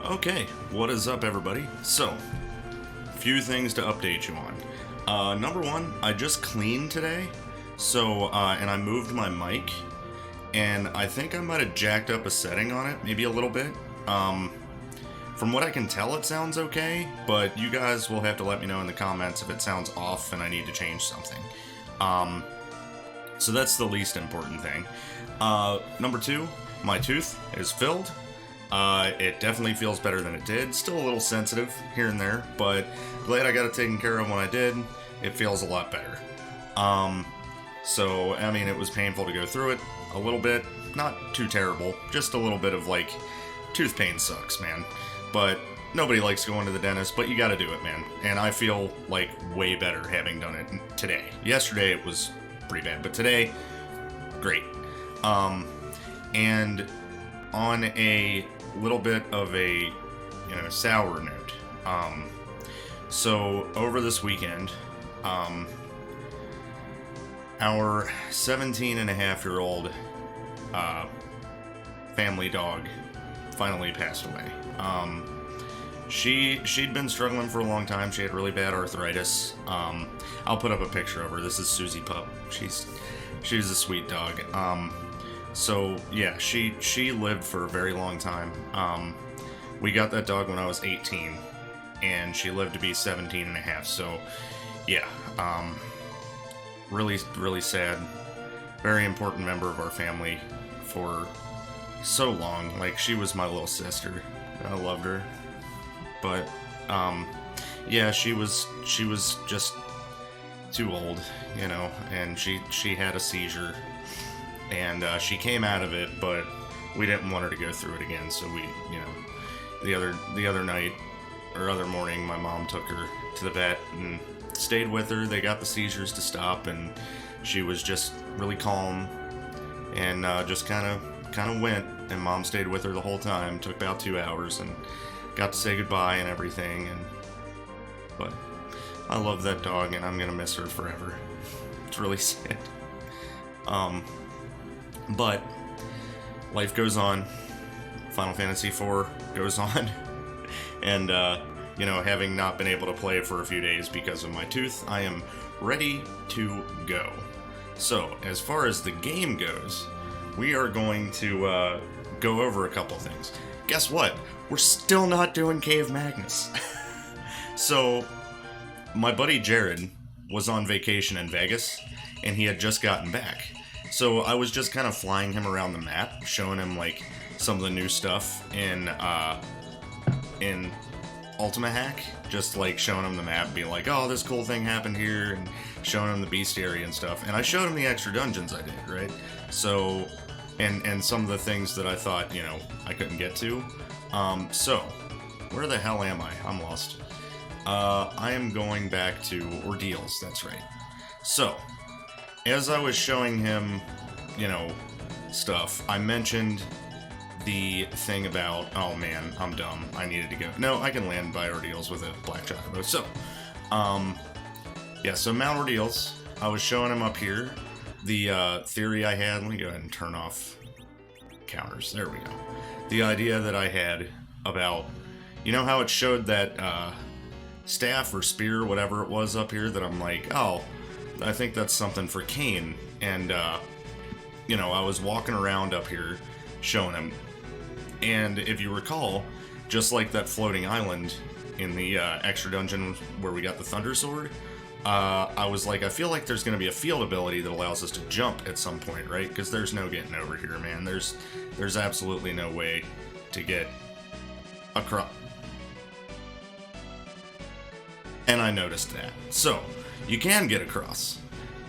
Okay, what is up, everybody? So, few things to update you on. Number one, I just cleaned today, and I moved my mic, and I think I might have jacked up a setting on it, maybe a little bit. From what I can tell, it sounds okay, but you guys will have to let me know in the comments if it sounds off and I need to change something. So that's the least important thing. Number two, my tooth is filled. It definitely feels better than it did. Still a little sensitive here and there, but glad I got it taken care of when I did. It feels a lot better. So, I mean, it was painful to go through it a little bit. Not too terrible. Just a little bit of, like, tooth pain sucks, man. But nobody likes going to the dentist, but you gotta do it, man. And I feel, like, way better having done it today. Yesterday it was pretty bad, but today, great. And on a little bit of a, sour note. So over this weekend, our 17-and-a-half-year-old family dog finally passed away. She'd been struggling for a long time. She had really bad arthritis. I'll put up a picture of her. This is Susie Pup. She's a sweet dog. So yeah, she lived for a very long time. We got that dog when I was 18, and she lived to be 17 and a half. So yeah, really, really sad. Very important member of our family for so long. Like, she was my little sister. I loved her. But yeah, she was just too old, and she had a seizure. And she came out of it, but we didn't want her to go through it again. So we, the other night or other morning, my mom took her to the vet and stayed with her. They got the seizures to stop, and she was just really calm and just kind of went. And Mom stayed with her the whole time. Took about 2 hours and got to say goodbye and everything. But I love that dog, and I'm gonna miss her forever. It's really sad. But life goes on. Final Fantasy IV goes on. And, having not been able to play for a few days because of my tooth, I am ready to go. So, as far as the game goes, we are going to go over a couple things. Guess what? We're still not doing Cave Magnes. So, my buddy Jared was on vacation in Vegas, and he had just gotten back. So I was just kind of flying him around the map, showing him, like, some of the new stuff in Ultima Hack. Just, like, showing him the map, being like, oh, this cool thing happened here, and showing him the bestiary and stuff. And I showed him the extra dungeons I did, right? So, and some of the things that I thought, I couldn't get to. So, where the hell am I? I'm lost. I am going back to Ordeals, that's right. So, as I was showing him, stuff, I mentioned the thing about, oh man, I'm dumb, I needed to go. No, I can land by Ordeals with a black chocobo. So, yeah, so Mount Ordeals, I was showing him up here the theory I had. Let me go ahead and turn off counters. There we go. The idea that I had about, how it showed that staff or spear, whatever it was up here, that I'm like, oh, I think that's something for Cain. And, I was walking around up here showing him. And if you recall, just like that floating island in the extra dungeon where we got the Thunder Sword, I was like, I feel like there's going to be a field ability that allows us to jump at some point, right? Because there's no getting over here, man. There's absolutely no way to get across. And I noticed that. So, you can get across.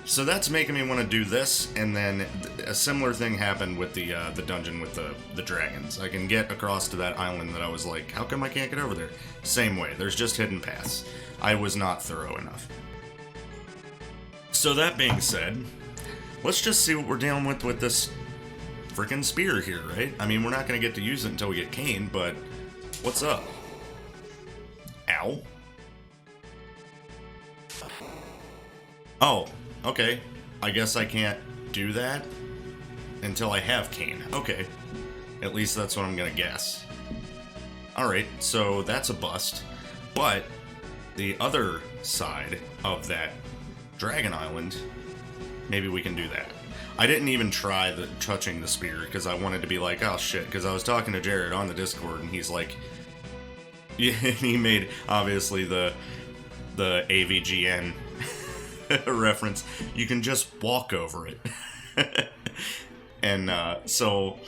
So that's making me want to do this, and then a similar thing happened with the dungeon with the dragons. I can get across to that island that I was like, how come I can't get over there? Same way, there's just hidden paths. I was not thorough enough. So that being said, let's just see what we're dealing with this freaking spear here, right? I mean, we're not going to get to use it until we get Cain, but what's up? Ow. Oh, okay. I guess I can't do that until I have Cain. Okay. At least that's what I'm gonna guess. Alright, so that's a bust. But the other side of that Dragon Island, maybe we can do that. I didn't even try touching the spear, because I wanted to be like, oh shit, because I was talking to Jared on the Discord, and he's like... Yeah, he made, obviously, the AVGN reference. You can just walk over it. And so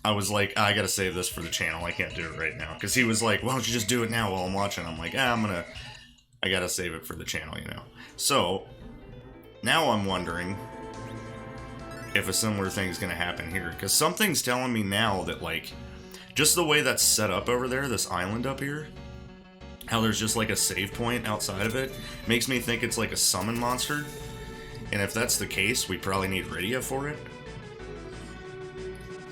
I was like, I gotta save this for the channel. I can't do it right now. Because he was like, why don't you just do it now while I'm watching? I'm like, I gotta save it for the channel, you know. So, now I'm wondering if a similar thing's gonna happen here. Because something's telling me now that, like, just the way that's set up over there, this island up here, how there's just like a save point outside of it, makes me think it's like a summon monster. And if that's the case, we probably need Rydia for it.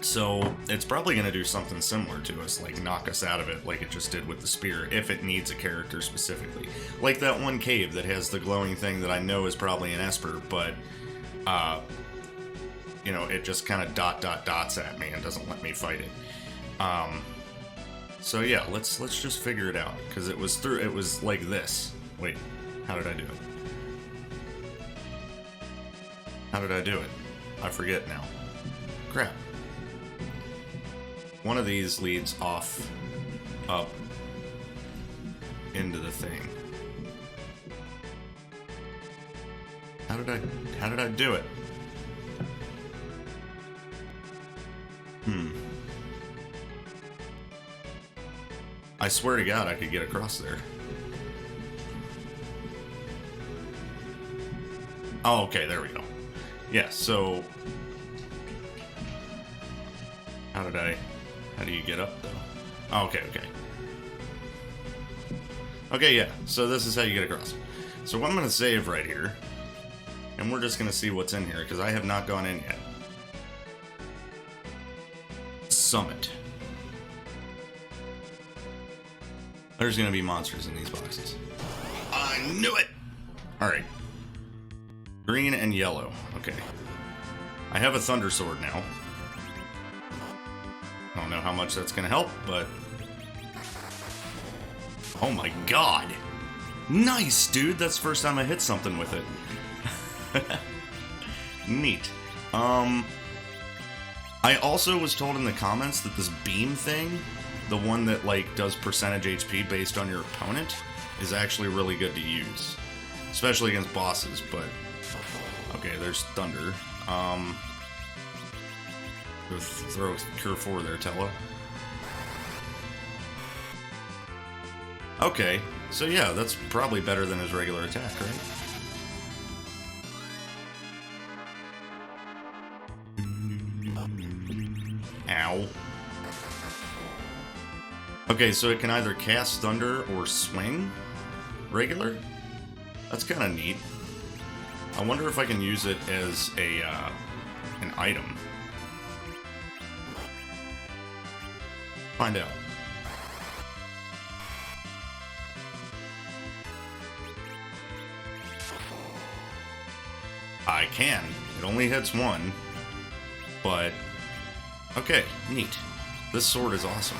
So it's probably going to do something similar to us, like knock us out of it like it just did with the spear, if it needs a character specifically. Like that one cave that has the glowing thing that I know is probably an Esper, but, you know, it just kind of dots at me and doesn't let me fight it. So yeah, let's just figure it out, because it was like this. Wait, how did I do it? How did I do it? I forget now. Crap. One of these leads off, up, into the thing. How did I do it? I swear to God I could get across there. Oh, okay, there we go. Yeah, so... How do you get up, though? Oh, okay. Okay, yeah, so this is how you get across. So I'm going to save right here, and we're just going to see what's in here, because I have not gone in yet. Summit. There's gonna be monsters in these boxes. I knew it! Alright. Green and yellow. Okay. I have a Thunder Sword now. I don't know how much that's gonna help, but... Oh my god! Nice, dude! That's the first time I hit something with it. Neat. I also was told in the comments that this beam thing, the one that, like, does percentage HP based on your opponent, is actually really good to use. Especially against bosses, but... Okay, there's Thunder. Go throw Cure 4 there, Tella. Okay, so yeah, that's probably better than his regular attack, right? Ow. Okay, so it can either cast Thunder or swing regular? That's kind of neat. I wonder if I can use it as a an item. Find out. I can. It only hits one. But, okay, neat. This sword is awesome.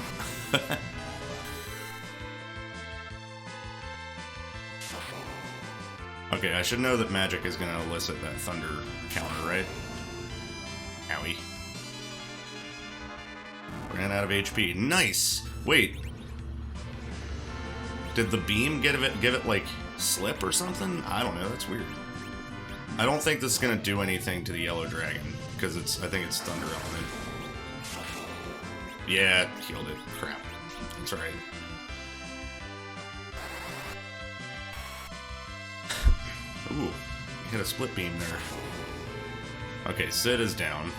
Okay, I should know that magic is going to elicit that thunder counter, right? Owie. Ran out of HP. Nice! Wait. Did the beam give it like, slip or something? I don't know, that's weird. I don't think this is going to do anything to the yellow dragon, because I think it's thunder element. Yeah, it killed it. Crap. That's right. Ooh, hit a split beam there. Okay, Sid is down.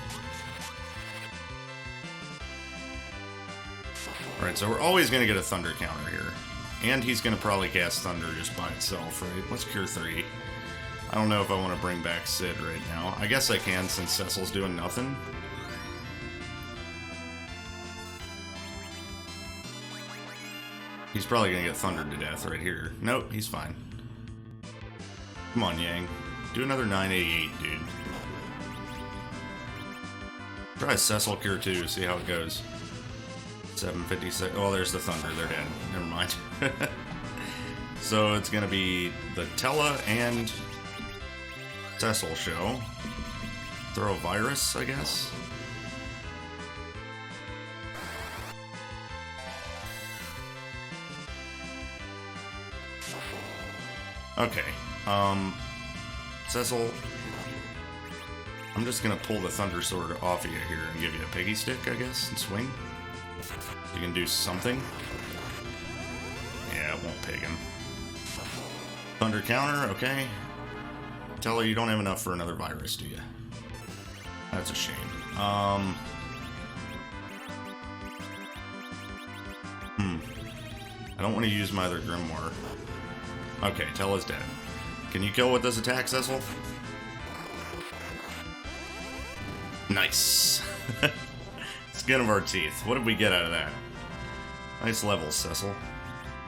Alright, so we're always going to get a thunder counter here. And he's going to probably cast thunder just by itself, right? Let's cure 3. I don't know if I want to bring back Sid right now. I guess I can since Cecil's doing nothing. He's probably going to get thundered to death right here. Nope, he's fine. Come on, Yang. Do another 988, dude. Try Cecil Cure 2, see how it goes. 756. Oh, there's the Thunder. They're dead. Never mind. So it's gonna be the Tella and Cecil show. Throw a virus, I guess. Okay. Cecil, I'm just gonna pull the Thunder Sword off of you here and give you a piggy stick, I guess, and swing. You can do something. Yeah, it won't pig him. Thunder counter, okay. Tell her you don't have enough for another virus, do you? That's a shame. I don't want to use my other Grimoire. Okay, Tella's dead. Can you kill with this attack, Cecil? Nice. Skin of our teeth. What did we get out of that? Nice level, Cecil.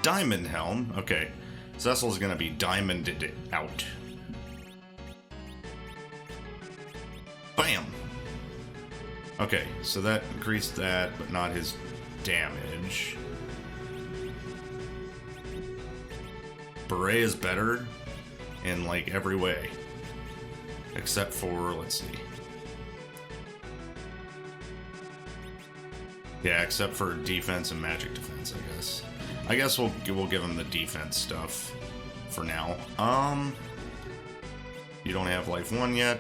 Diamond Helm. Okay. Cecil's gonna be diamonded out. Bam! Okay, so that increased that, but not his damage. Beret is better in, like, every way. Except for, let's see. Yeah, except for defense and magic defense, I guess. I guess we'll give him the defense stuff for now. You don't have life 1 yet.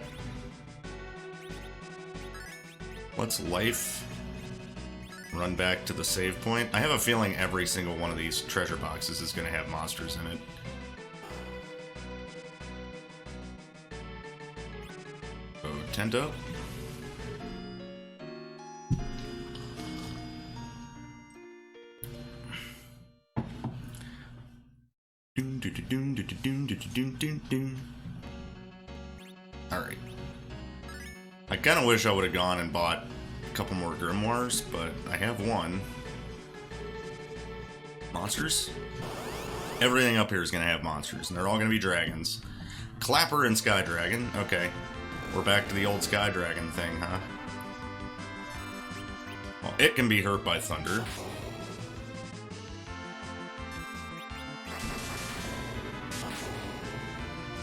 Let's life run back to the save point. I have a feeling every single one of these treasure boxes is going to have monsters in it. Oh, Tento. Alright. I kind of wish I would have gone and bought a couple more Grimoires, but I have one. Monsters? Everything up here is going to have monsters, and they're all going to be dragons. Clapper and Sky Dragon. Okay. We're back to the old Sky Dragon thing, huh? Well, it can be hurt by thunder.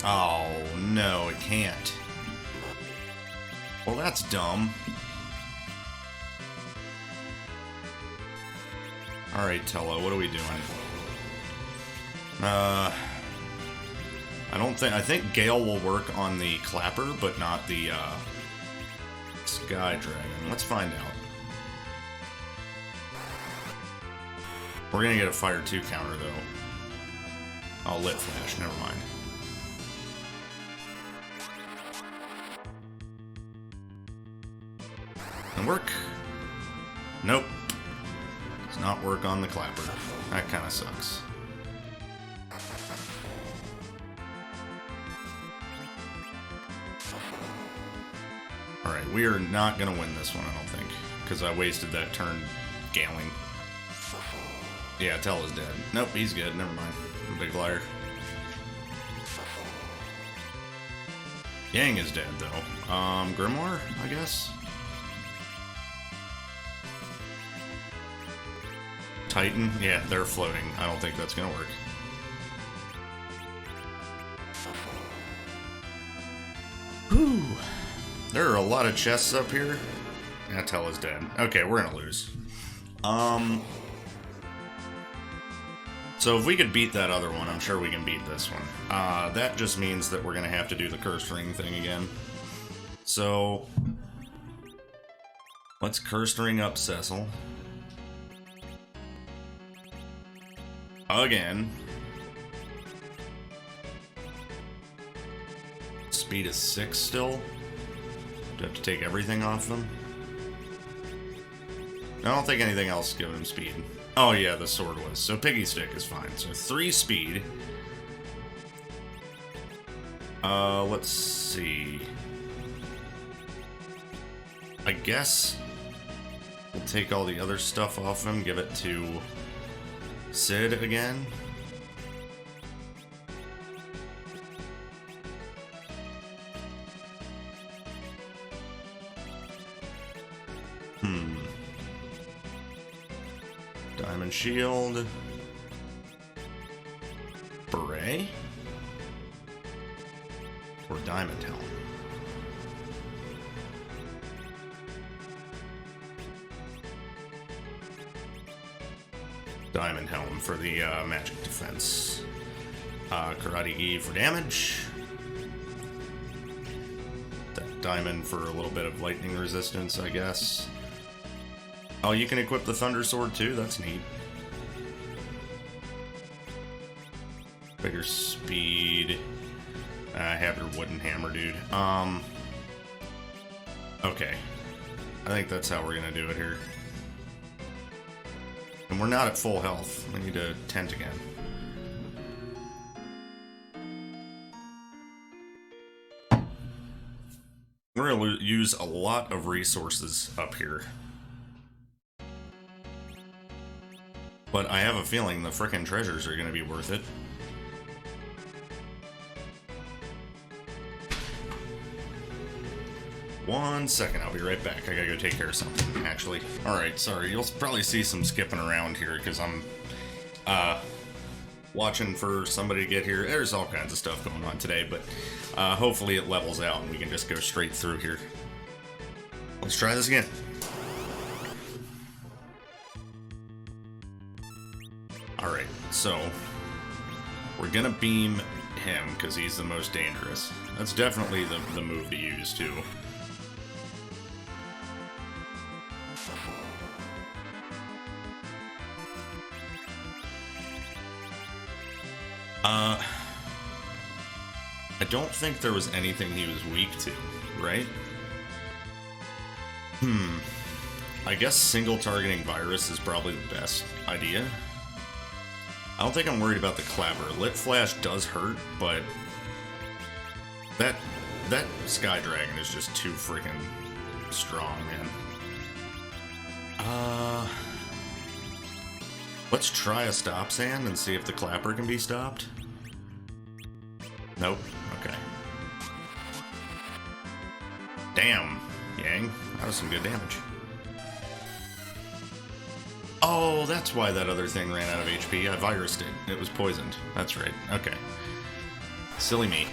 Oh, no, it can't. Well, that's dumb. Alright, Tello, what are we doing? I think Gale will work on the Clapper, but not the, Sky Dragon. Let's find out. We're gonna get a Fire 2 counter, though. Oh, Lit Flash, never mind. And work. Nope. Does not work on the Clapper. That kind of sucks. Alright, we are not going to win this one, I don't think. Because I wasted that turn galing. Yeah, Tell is dead. Nope, he's good. Never mind. I'm a big liar. Yang is dead, though. Grimoire, I guess? Titan? Yeah, they're floating. I don't think that's gonna work. Whew. There are a lot of chests up here. Yeah, Tell is dead. Okay, we're gonna lose. So if we could beat that other one, I'm sure we can beat this one. That just means that we're gonna have to do the curse ring thing again. So let's curse ring up Cecil. Again. Speed is 6 still. Do I have to take everything off them? I don't think anything else is giving him speed. Oh yeah, the sword was. So Piggy Stick is fine. So 3 speed. Let's see. I guess we'll take all the other stuff off him, give it to Sid again. shield. Beret? Or diamond helm? Diamond helm for the magic defense. Karate gi for damage. That diamond for a little bit of lightning resistance, I guess. Oh, you can equip the thunder sword too? That's neat. Bigger speed. Have your wooden hammer, dude. Okay. I think that's how we're gonna do it here. And we're not at full health. We need to tent again. We're gonna use a lot of resources up here. But I have a feeling the frickin' treasures are gonna be worth it. One second, I'll be right back. I gotta go take care of something, actually. Alright, sorry, you'll probably see some skipping around here, because I'm, watching for somebody to get here. There's all kinds of stuff going on today, but, hopefully it levels out and we can just go straight through here. Let's try this again. Alright, so, we're gonna beam him, because he's the most dangerous. That's definitely the move to use, too. I don't think there was anything he was weak to, right? I guess single targeting virus is probably the best idea. I don't think I'm worried about the clapper. Lit flash does hurt, but that sky dragon is just too freaking strong, man. Let's try a stop sand and see if the clapper can be stopped. Nope. Okay. Damn, Yang. That was some good damage. Oh, that's why that other thing ran out of HP. I virused it. It was poisoned. That's right. Okay. Silly me.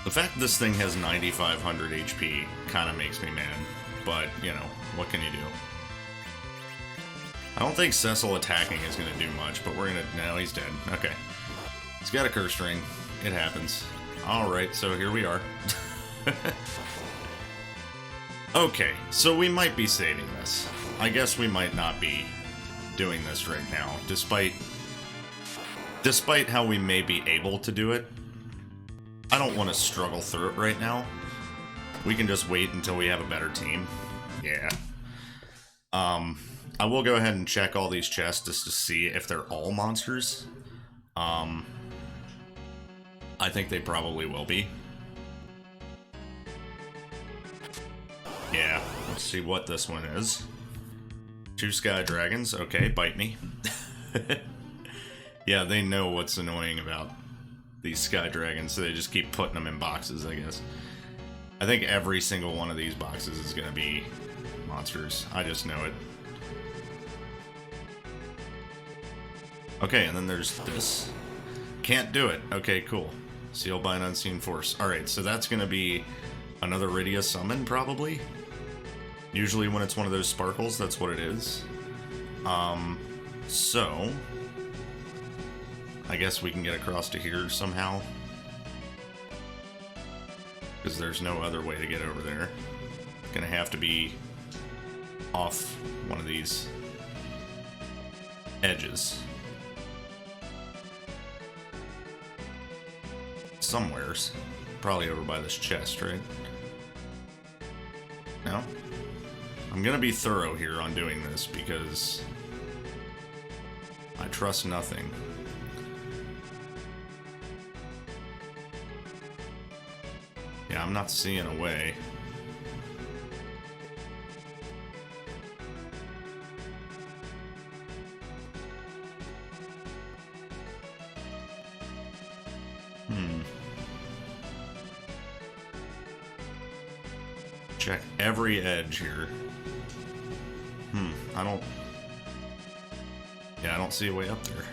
The fact this thing has 9,500 HP kind of makes me mad. But, you know, what can you do? I don't think Cecil attacking is going to do much, but we're going to... No, he's dead. Okay. He's got a curse ring. It happens. Alright, so here we are. Okay, so we might be saving this. I guess we might not be doing this right now, despite how we may be able to do it. I don't want to struggle through it right now. We can just wait until we have a better team. Yeah. I will go ahead and check all these chests just to see if they're all monsters. I think they probably will be. Yeah, let's see what this one is. 2 sky dragons. Okay, bite me. Yeah, they know what's annoying about these sky dragons, so they just keep putting them in boxes, I guess. I think every single one of these boxes is going to be monsters. I just know it. Okay, and then there's this. Can't do it. Okay, cool. Sealed by an unseen force. Alright, so that's going to be another Rydia summon, probably? Usually when it's one of those sparkles, that's what it is. So... I guess we can get across to here somehow. Because there's no other way to get over there. Gonna have to be off one of these edges. Somewheres. Probably over by this chest, right? No? I'm gonna be thorough here on doing this because I trust nothing. Yeah, I'm not seeing a way. Check every edge here. I don't... Yeah, I don't see a way up there.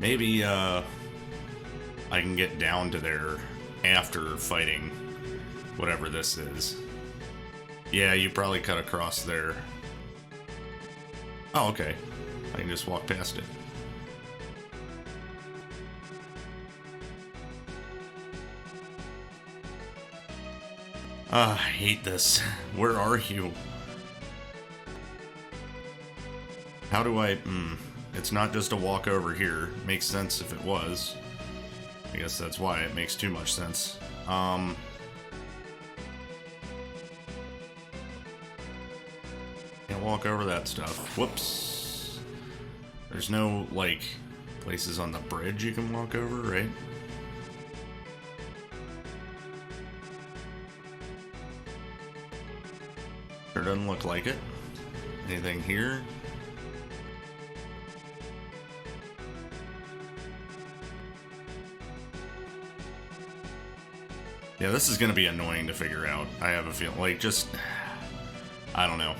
Maybe, I can get down to there after fighting whatever this is. Yeah, you probably cut across there. Oh, okay. I can just walk past it. I hate this. Where are you? How do I... It's not just a walk over here. Makes sense if it was. I guess that's why it makes too much sense. Can't walk over that stuff. Whoops. There's no, like, places on the bridge you can walk over, right? Sure doesn't look like it. Anything here? Yeah, this is going to be annoying to figure out. I have a feeling. Like, just... I don't know.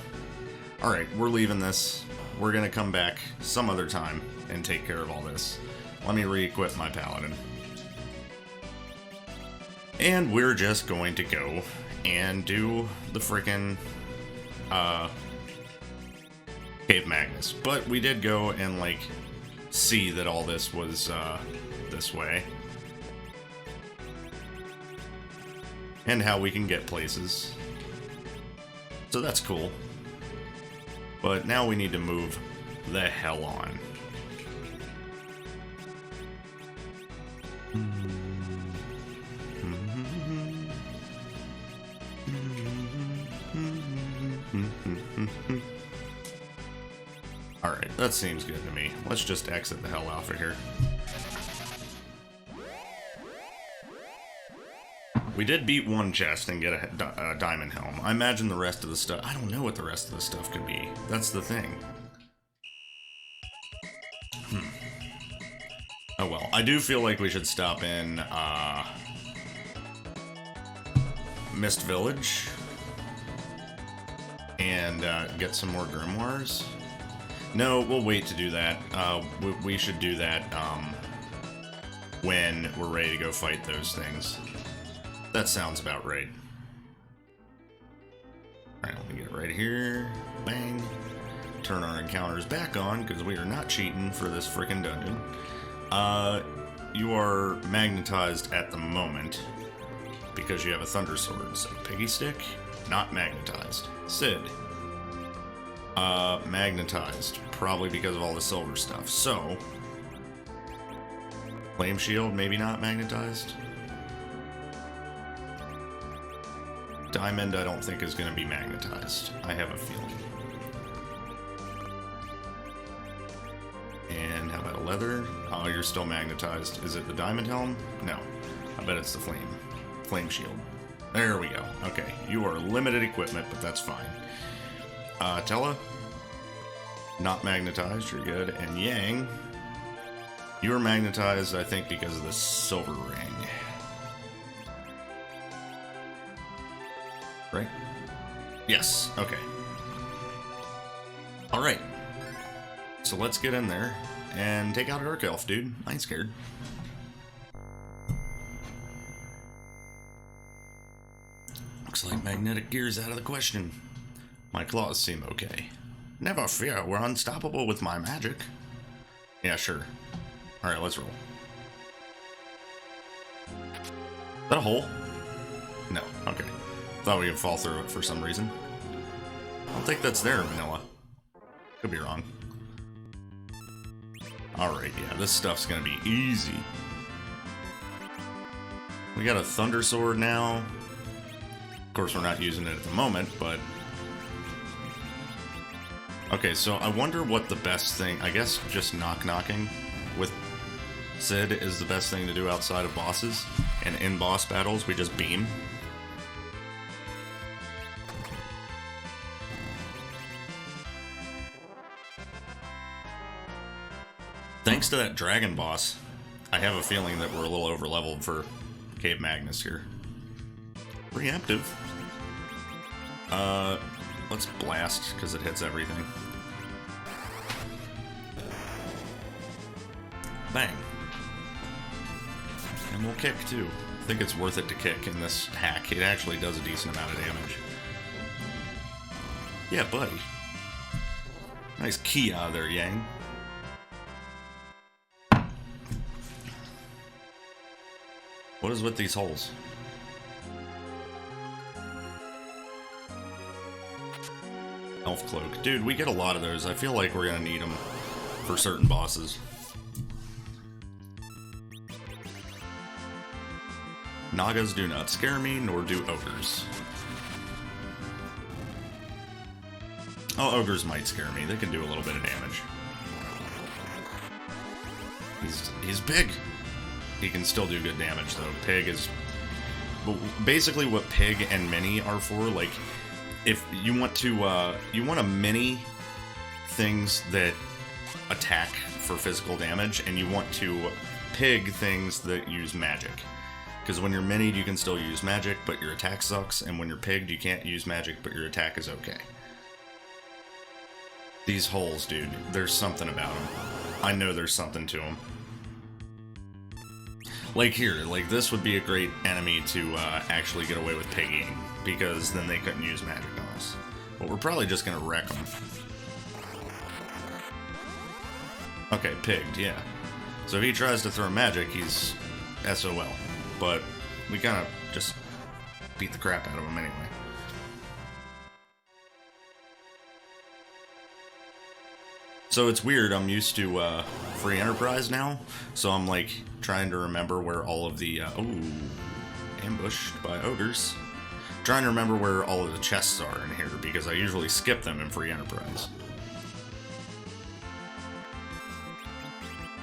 Alright, we're leaving this. We're going to come back some other time and take care of all this. Let me re-equip my paladin. And we're just going to go and do the frickin' Cave Magnes. But we did go and, like, see that all this was this way. And how we can get places. So that's cool. But now we need to move the hell on. Alright, that seems good to me. Let's just exit the hell out of here. We did beat one chest and get a diamond helm. I imagine the rest of the stuff... I don't know what the rest of the stuff could be. That's the thing. Oh well. I do feel like we should stop in Mist Village and get some more grimoires. No, we'll wait to do that. We should do that when we're ready to go fight those things. That sounds about right. Alright, let me get right here. Bang. Turn our encounters back on, because we are not cheating for this freaking dungeon. You are magnetized at the moment, because you have a thunder sword. So, Piggy Stick, not magnetized. Sid, magnetized, probably because of all the silver stuff. So, Flame Shield, maybe not magnetized. Diamond, I don't think is going to be magnetized. I have a feeling. And how about a leather? Oh, you're still magnetized. Is it the diamond helm? No. I bet it's the flame shield. There we go. Okay, you are limited equipment, but that's fine. Tella? Not magnetized, you're good. And Yang, you are magnetized, I think, because of the silver ring. Right? Yes, okay. Alright. So let's get in there and take out a Dark Elf, dude. I ain't scared. Looks like magnetic gear's out of the question. My claws seem okay. Never fear, we're unstoppable with my magic. Yeah, sure. Alright, let's roll. Is that a hole? No, okay. Thought we could fall through it for some reason. I don't think that's there, Manila. Could be wrong. Alright, yeah, this stuff's gonna be easy. We got a Thunder Sword now. Of course, we're not using it at the moment, but... Okay, so I wonder what the best thing... I guess just knock-knocking with Sid is the best thing to do outside of bosses. And in boss battles, we just beam. Thanks to that dragon boss, I have a feeling that we're a little over-leveled for Cave Magnes here. Preemptive. Let's blast, because it hits everything. Bang. And we'll kick, too. I think it's worth it to kick in this hack. It actually does a decent amount of damage. Yeah, buddy. Nice key out of there, Yang. What is with these holes? Elf Cloak. Dude, we get a lot of those. I feel like we're gonna need them for certain bosses. Nagas do not scare me, nor do ogres. Oh, ogres might scare me. They can do a little bit of damage. He's big. He can still do good damage, though. Pig is... basically what Pig and Mini are for, like, if you want to, you want to mini things that attack for physical damage, and you want to Pig things that use magic. Because when you're minied, you can still use magic, but your attack sucks, and when you're pigged, you can't use magic, but your attack is okay. These holes, dude, there's something about them. I know there's something to them. Like here, like this would be a great enemy to actually get away with pigging, because then they couldn't use magic on us. But we're probably just gonna wreck them. Okay, pigged, yeah. So if he tries to throw magic, he's SOL. But we kind of just beat the crap out of him anyway. So it's weird, I'm used to free enterprise now, so I'm like trying to remember where all of the, ooh, ambushed by ogres. Trying to remember where all of the chests are in here, because I usually skip them in free enterprise.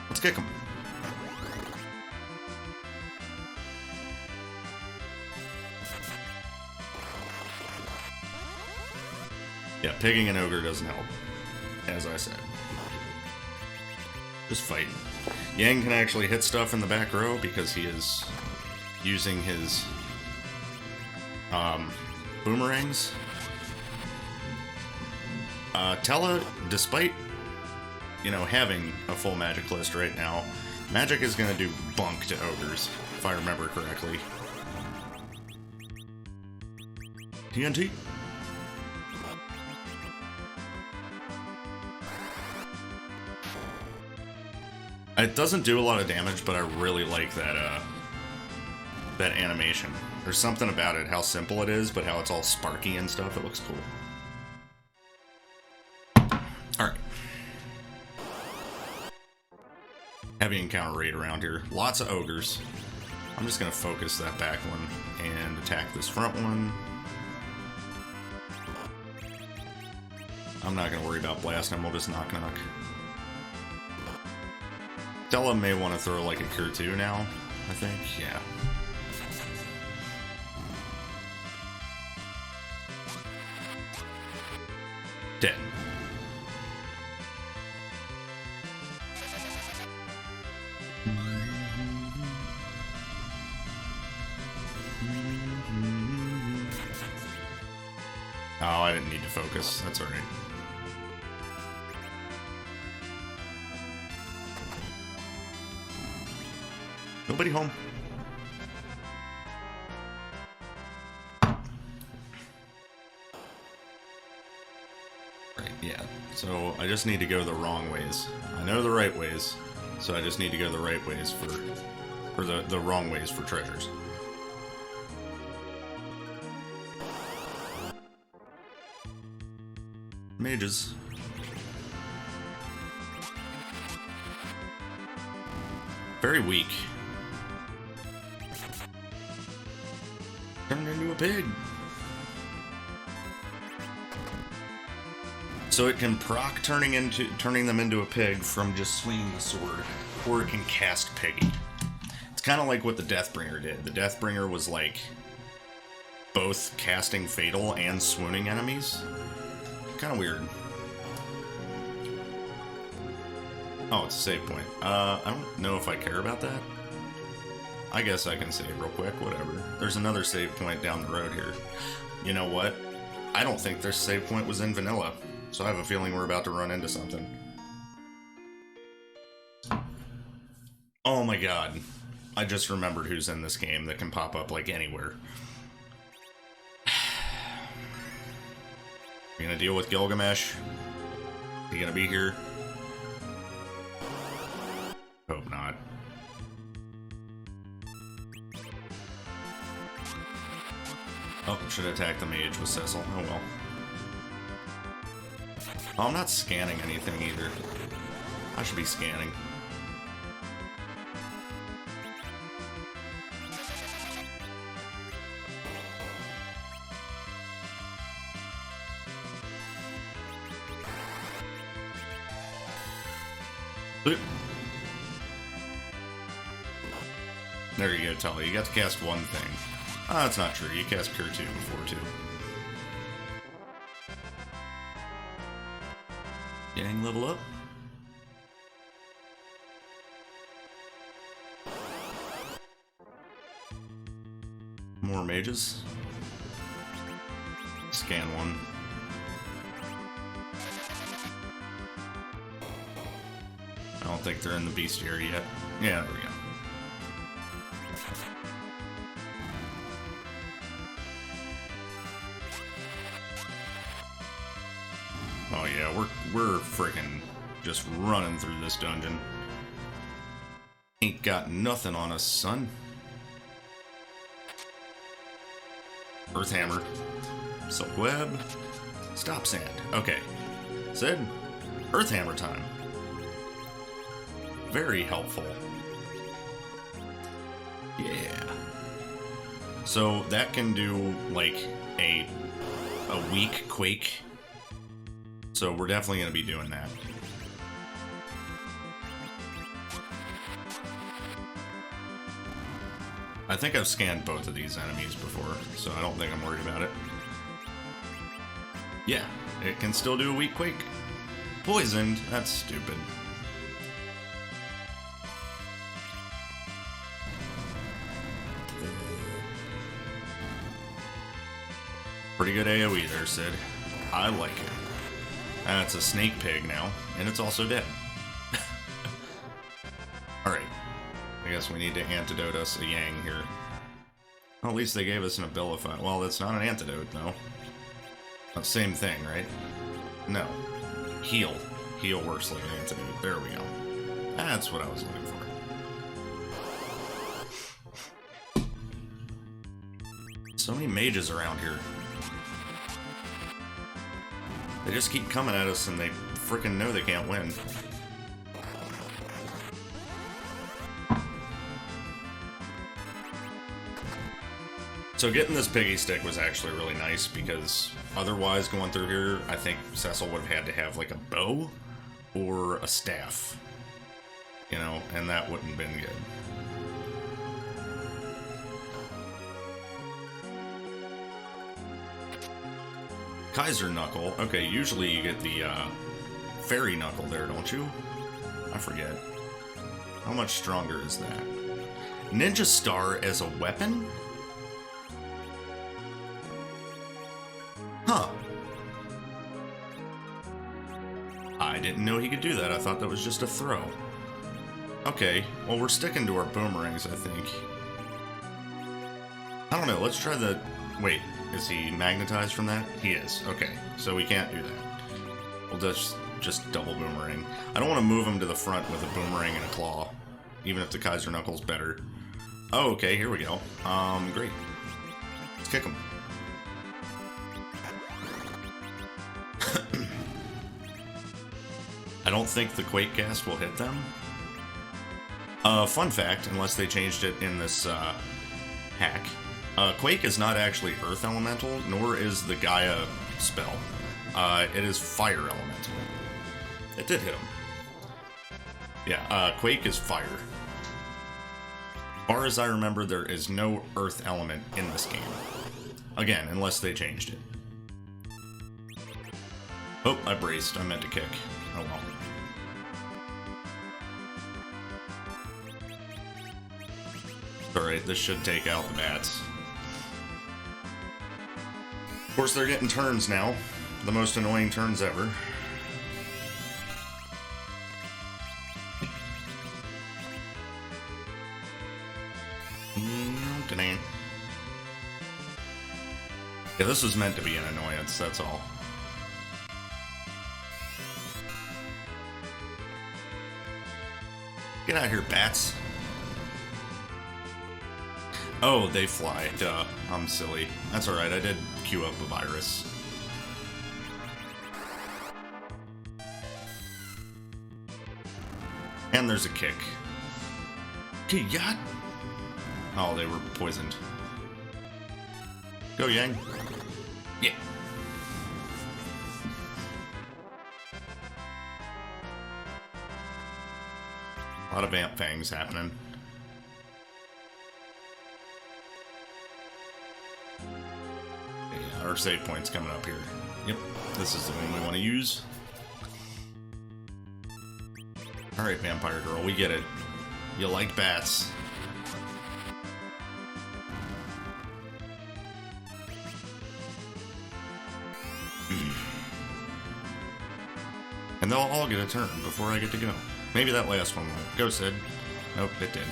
Let's kick them. Yeah, pigging an ogre doesn't help, as I said. Just fight. Yang can actually hit stuff in the back row because he is using his boomerangs. Tella, despite, you know, having a full magic list right now, magic is going to do bunk to ogres, if I remember correctly. TNT. It doesn't do a lot of damage, but I really like that that animation. There's something about it, how simple it is, but how it's all sparky and stuff. It looks cool. Alright. Heavy encounter rate around here. Lots of ogres. I'm just going to focus that back one and attack this front one. I'm not going to worry about blasting him. We'll just knock. Stella may want to throw like a Cure 2 now, I think. Yeah. Dead. Oh, I didn't need to focus. That's alright. Nobody home. Right, yeah. So I just need to go the wrong ways. I know the right ways, so I just need to go the right ways for the wrong ways for treasures. Mages. Very weak. Turned into a pig. So it can proc turning them into a pig from just swinging the sword, or it can cast piggy. It's kind of like what the Deathbringer did. The Deathbringer was like both casting fatal and swooning enemies. Kind of weird. Oh, it's a save point. I don't know if I care about that. I guess I can save real quick, whatever. There's another save point down the road here. You know what? I don't think this save point was in vanilla, so I have a feeling we're about to run into something. Oh my god. I just remembered who's in this game that can pop up, like, anywhere. You gonna deal with Gilgamesh? You gonna be here? Hope not. Oh, should attack the mage with Cecil. Oh well. Oh, I'm not scanning anything either. I should be scanning. There you go, Tully. You got to cast one thing. Ah, that's not true. You cast Cure 2 before, too. Gang, level up. More mages. Scan one. I don't think they're in the bestiary yet. Yeah, there we go. Oh yeah, we're freaking just running through this dungeon. Ain't got nothing on us, son. Earth Hammer. Silk Web. Stop Sand. Okay. Sid, Earth Hammer time. Very helpful. Yeah. So that can do like a weak quake. So we're definitely going to be doing that. I think I've scanned both of these enemies before, so I don't think I'm worried about it. Yeah, it can still do a weak quake. Poisoned? That's stupid. Pretty good AoE there, Sid. I like it. It's a snake pig now, and it's also dead. Alright. I guess we need to antidote us a Yang here. Well, at least they gave us an abilify. Well, that's not an antidote, though. Same thing, right? No. Heal. Heal works like an antidote. There we go. That's what I was looking for. So many mages around here. They just keep coming at us and they frickin' know they can't win. So getting this piggy stick was actually really nice because otherwise going through here, I think Cecil would have had to have like a bow or a staff. You know, and that wouldn't have been good. Kaiser Knuckle. Okay, usually you get the fairy knuckle there, don't you? I forget. How much stronger is that? Ninja Star as a weapon? Huh. I didn't know he could do that. I thought that was just a throw. Okay, well we're sticking to our boomerangs, I think. I don't know, let's try the... Wait, is he magnetized from that? He is. Okay, so we can't do that. We'll just double boomerang. I don't want to move him to the front with a boomerang and a claw, even if the Kaiser Knuckle's better. Oh, okay, here we go. Great. Let's kick him. I don't think the Quake cast will hit them. Fun fact, unless they changed it in this hack, Quake is not actually Earth Elemental, nor is the Gaia spell. It is Fire Elemental. It did hit him. Yeah, Quake is fire. As far as I remember, there is no Earth element in this game. Again, unless they changed it. Oh, I braced. I meant to kick. Oh well. Alright, this should take out the bats. Of course, they're getting turns now. The most annoying turns ever. Yeah, this was meant to be an annoyance, that's all. Get out of here, bats. Oh, they fly. Duh. I'm silly. That's alright, I did queue up a virus. And there's a kick. Yacht? Oh, they were poisoned. Go, Yang. Yeah. A lot of vamp fangs happening. Yeah, our save point's coming up here. Yep, this is the one we want to use. Alright, Vampire Girl, we get it. You like bats. And they'll all get a turn before I get to go. Maybe that last one won't. Go, Sid. Nope, it did.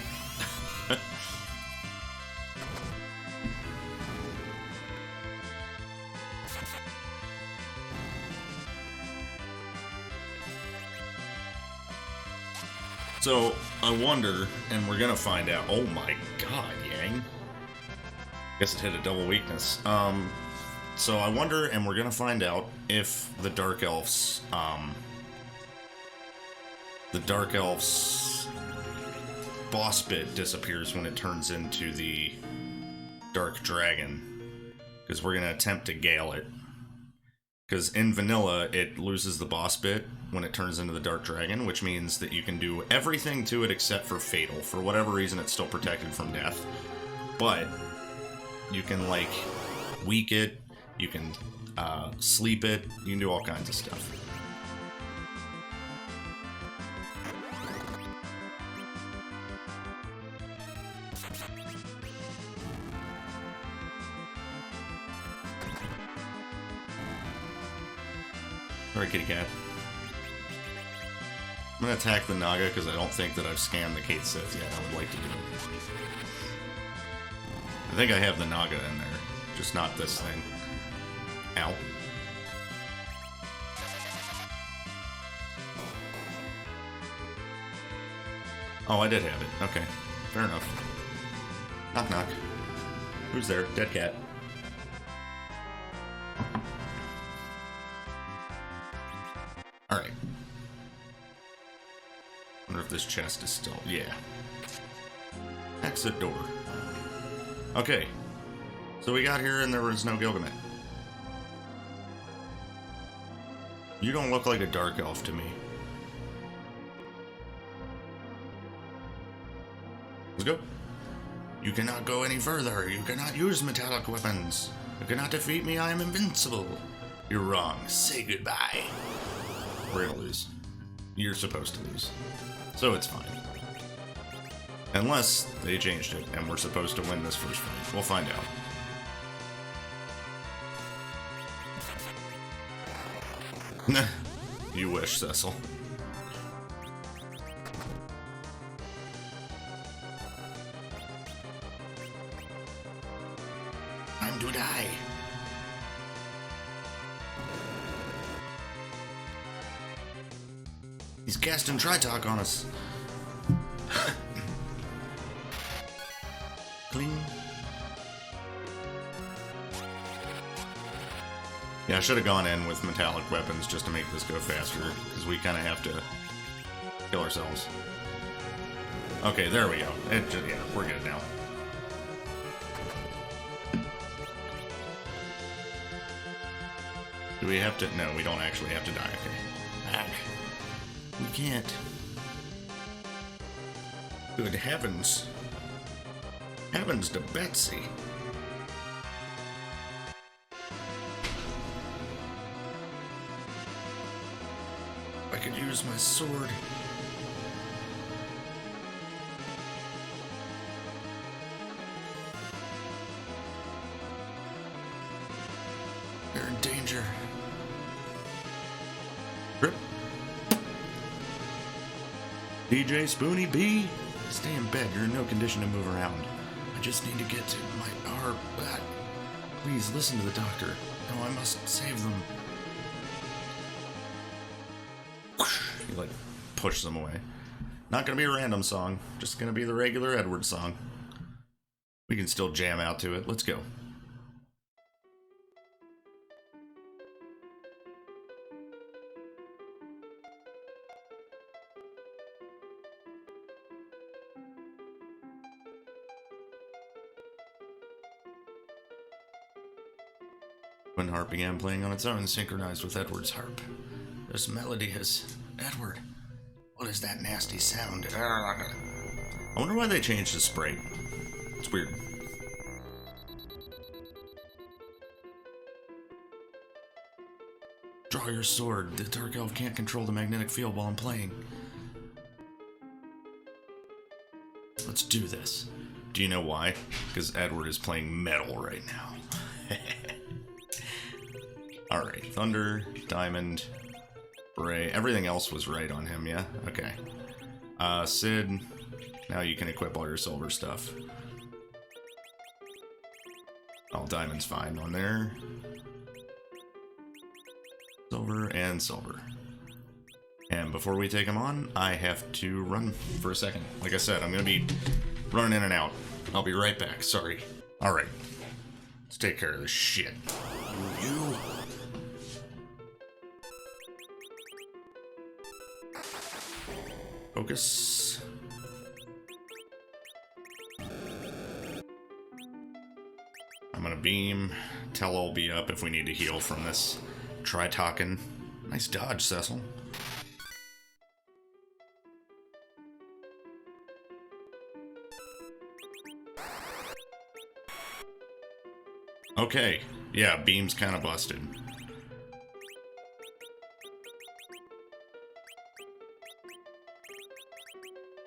So, I wonder, and we're gonna find out. Oh my god, Yang. Guess it hit a double weakness. So I wonder, and we're gonna find out, if the Dark Elf's, boss bit disappears when it turns into the Dark Dragon. Because we're gonna attempt to gale it. Because in vanilla, it loses the boss bit when it turns into the Dark Dragon, which means that you can do everything to it except for Fatal. For whatever reason, it's still protected from death. But you can, like, weak it, you can sleep it, you can do all kinds of stuff. Alright, kitty cat. I'm gonna attack the Naga because I don't think that I've scanned the Kate Sith yet. I would like to do it. I think I have the Naga in there, just not this thing. Ow. Oh, I did have it. Okay. Fair enough. Knock knock. Who's there? Dead cat. Alright. Wonder if this chest is still... Yeah. Exit door. Okay. So we got here and there was no Gilgamesh. You don't look like a dark elf to me. Let's go. You cannot go any further. You cannot use metallic weapons. You cannot defeat me. I am invincible. You're wrong. Say goodbye. We're gonna lose. You're supposed to lose. So it's fine. Unless they changed it and we're supposed to win this first fight. We'll find out. You wish, Cecil. Time to die. He's casting Tritalk on us. Cling. Yeah, I should have gone in with metallic weapons just to make this go faster, because we kind of have to kill ourselves. Okay, there we go. Yeah, we're good now. Do we have to? No, we don't actually have to die. Okay. We can't. Good heavens. Heavens to Betsy. I could use my sword. danger. Grip. DJ Spoonie B, stay in bed. You're in no condition to move around. I just need to get to my heart. Please listen to the doctor. No, I must save them. He like pushes them away. Not gonna be a random song. Just gonna be the regular Edward song. We can still jam out to it. Let's go. When harp began playing on its own, synchronized with Edward's harp. This melody has... Edward, what is that nasty sound? I wonder why they changed the sprite. It's weird. Draw your sword. The Dark Elf can't control the magnetic field while I'm playing. Let's do this. Do you know why? Because Edward is playing metal right now. Alright, Thunder, Diamond, Bray. Everything else was right on him, yeah? Okay. Sid, now you can equip all your silver stuff. Oh, Diamond's fine on there. Silver and silver. And before we take him on, I have to run for a second. Like I said, I'm going to be running in and out. I'll be right back, sorry. Alright, let's take care of this shit. You. Focus. I'm gonna beam. Tell will be up if we need to heal from this Tritoken. Nice dodge, Cecil. Okay, yeah, beam's kind of busted.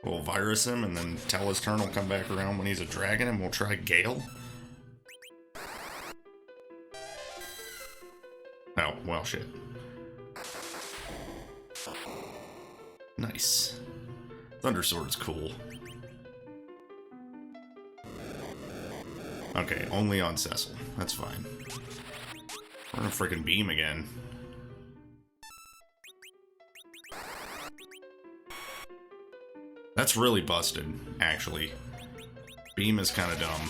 We'll virus him and then tell his turn will come back around when he's a dragon and we'll try Gale. Oh, well, shit. Nice. Thunder Sword's cool. Okay, only on Cecil. That's fine. We're gonna freaking beam again. That's really busted, actually. Beam is kind of dumb.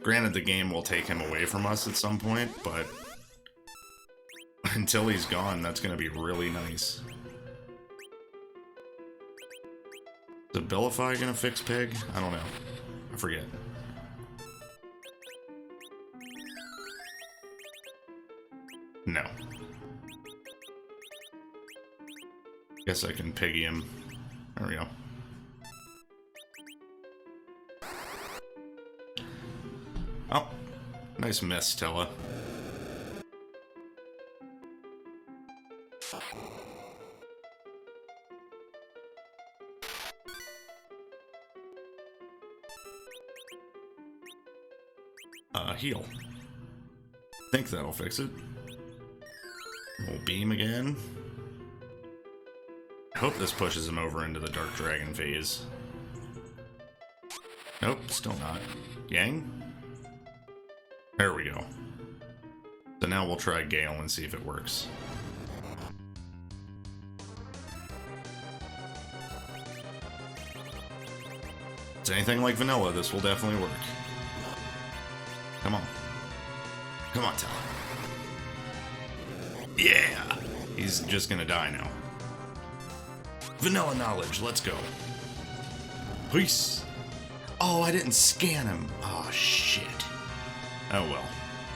Granted, the game will take him away from us at some point, but until he's gone, that's going to be really nice. Is Abilify going to fix Pig? I don't know. I forget. No. Guess I can piggy him. There we go. Oh, nice miss, Tella. Heal. Think that'll fix it. We'll beam again. I hope this pushes him over into the Dark Dragon phase. Nope, still not. Yang? There we go. So now we'll try Gale and see if it works. If it's anything like vanilla, this will definitely work. Come on. Come on, Tella. Yeah! He's just gonna die now. Vanilla knowledge, let's go. Peace! Oh, I didn't scan him. Oh, shit. Oh well,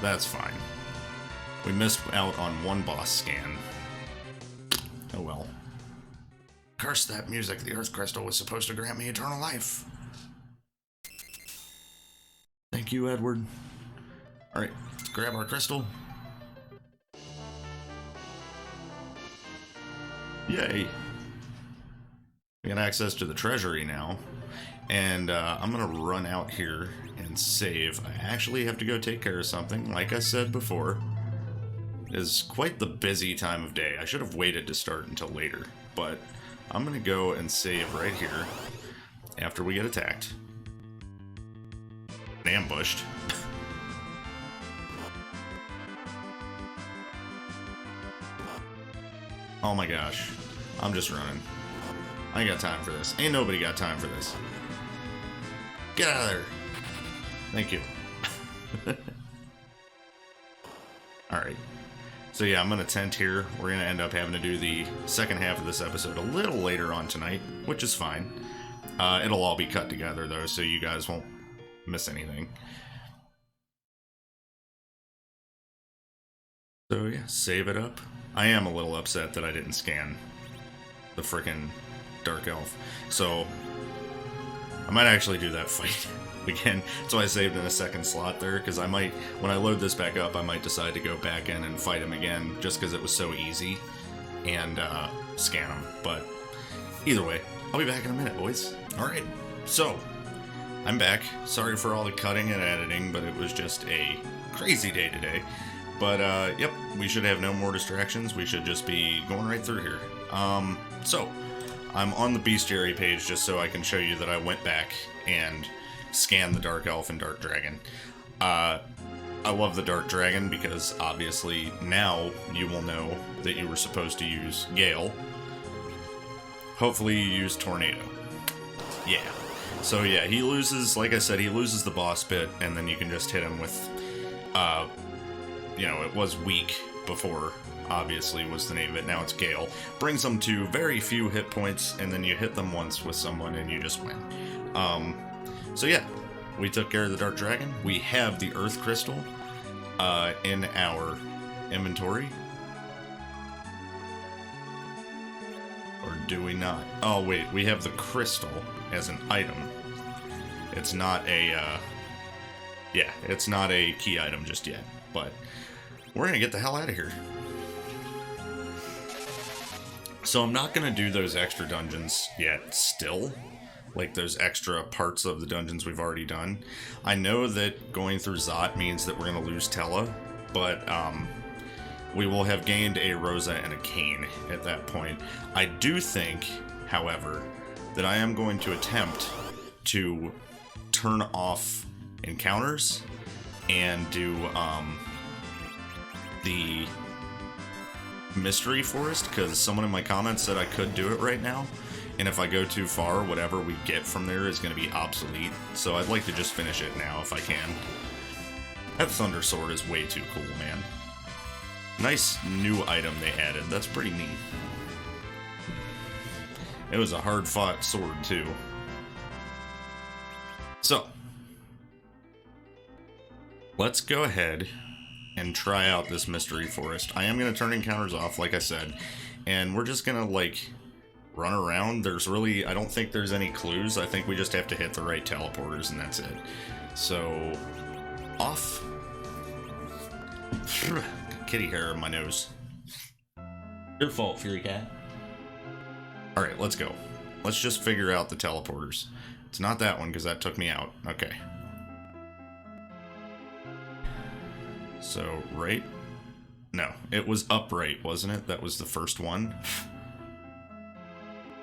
that's fine. We missed out on one boss scan. Oh well. Curse that music. The Earth Crystal was supposed to grant me eternal life. Thank you, Edward. Alright, let's grab our crystal. Yay. We got access to the treasury now. And I'm going to run out here and save. I actually have to go take care of something. Like I said before, it is quite the busy time of day. I should have waited to start until later. But I'm going to go and save right here after we get attacked. And ambushed. Oh my gosh. I'm just running. I ain't got time for this. Ain't nobody got time for this. Get out of there. Thank you. Alright. So yeah, I'm going to tent here. We're going to end up having to do the second half of this episode a little later on tonight, which is fine. It'll all be cut together though, so you guys won't miss anything. So yeah, save it up. I am a little upset that I didn't scan the frickin' Dark Elf. So I might actually do that fight again. That's why I saved in a second slot there, because I might, when I load this back up, I might decide to go back in and fight him again, just because it was so easy, and scan him. But either way, I'll be back in a minute, boys. Alright, so I'm back. Sorry for all the cutting and editing, but it was just a crazy day today. But yep, we should have no more distractions. We should just be going right through here. So I'm on the bestiary page just so I can show you that I went back and scanned the Dark Elf and Dark Dragon. I love the Dark Dragon because obviously now you will know that you were supposed to use Gale. Hopefully you use Tornado. Yeah. So yeah, he loses, like I said, he loses the boss bit, and then you can just hit him with, you know, it was Weak before, obviously, was the name of it. Now it's Gale. Brings them to very few hit points, and then you hit them once with someone, and you just win. So yeah, we took care of the Dark Dragon. We have the Earth Crystal in our inventory. Or do we not? Oh, wait, we have the crystal as an item. It's not a, yeah, it's not a key item just yet, but we're gonna get the hell out of here. So I'm not gonna do those extra dungeons yet still, like those extra parts of the dungeons we've already done. I know that going through Zot means that we're gonna lose Tella, but we will have gained a Rosa and a Cane at that point. I do think, however, that I am going to attempt to turn off encounters and do the mystery forest, because someone in my comments said I could do it right now, and if I go too far, whatever we get from there is going to be obsolete, so I'd like to just finish it now if I can. That Thunder Sword is way too cool, man. Nice new item they added, that's pretty neat. It was a hard-fought sword, too. So, let's go ahead and try out this mystery forest. I am going to turn encounters off, like I said, and we're just going to, like, run around. There's really, I don't think there's any clues. I think we just have to hit the right teleporters, and that's it. So, off. Kitty hair on my nose. Your fault, Fury Cat. Alright, let's go. Let's just figure out the teleporters. It's not that one, because that took me out. Okay. So, right? No, it was upright, wasn't it? That was the first one.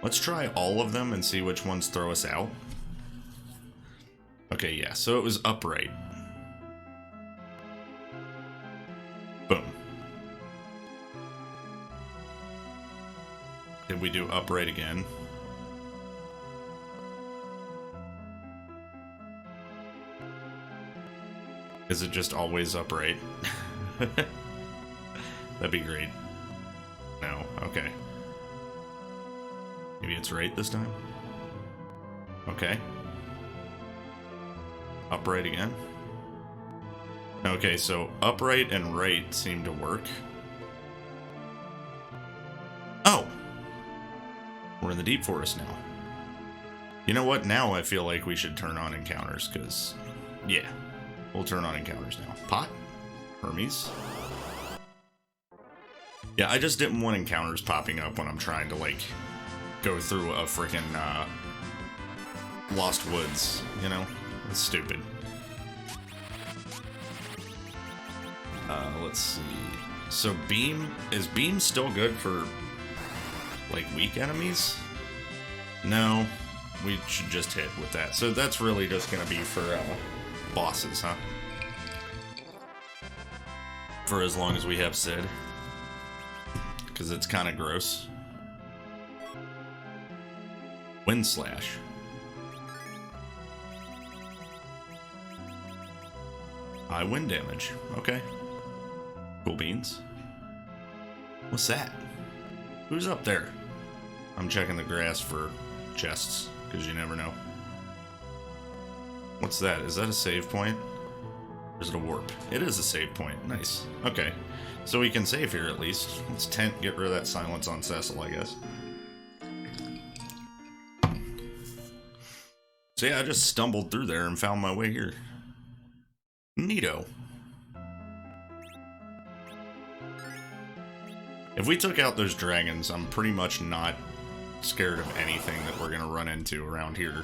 Let's try all of them and see which ones throw us out. Okay, yeah, so it was upright. Boom. Did we do upright again? Is it just always upright? That'd be great. No, okay. Maybe it's right this time? Okay. Upright again? Okay, so upright and right seem to work. Oh! We're in the Deep Forest now. You know what? Now I feel like we should turn on encounters, because, yeah. We'll turn on encounters now. Pot? Hermes? Yeah, I just didn't want encounters popping up when I'm trying to, like, go through a freaking Lost Woods, you know? It's stupid. Let's see. So is Beam still good for, like, weak enemies? No, we should just hit with that. So that's really just gonna be for bosses, huh? For as long as we have Sid. Because it's kind of gross. Wind Slash. High wind damage. Okay. Cool beans. What's that? Who's up there? I'm checking the grass for chests, because you never know. What's that? Is that a save point? Or is it a warp? It is a save point. Nice. Okay. So we can save here at least. Let's get rid of that silence on Cecil, I guess. So yeah, I just stumbled through there and found my way here. Neato. If we took out those dragons, I'm pretty much not scared of anything that we're gonna run into around here.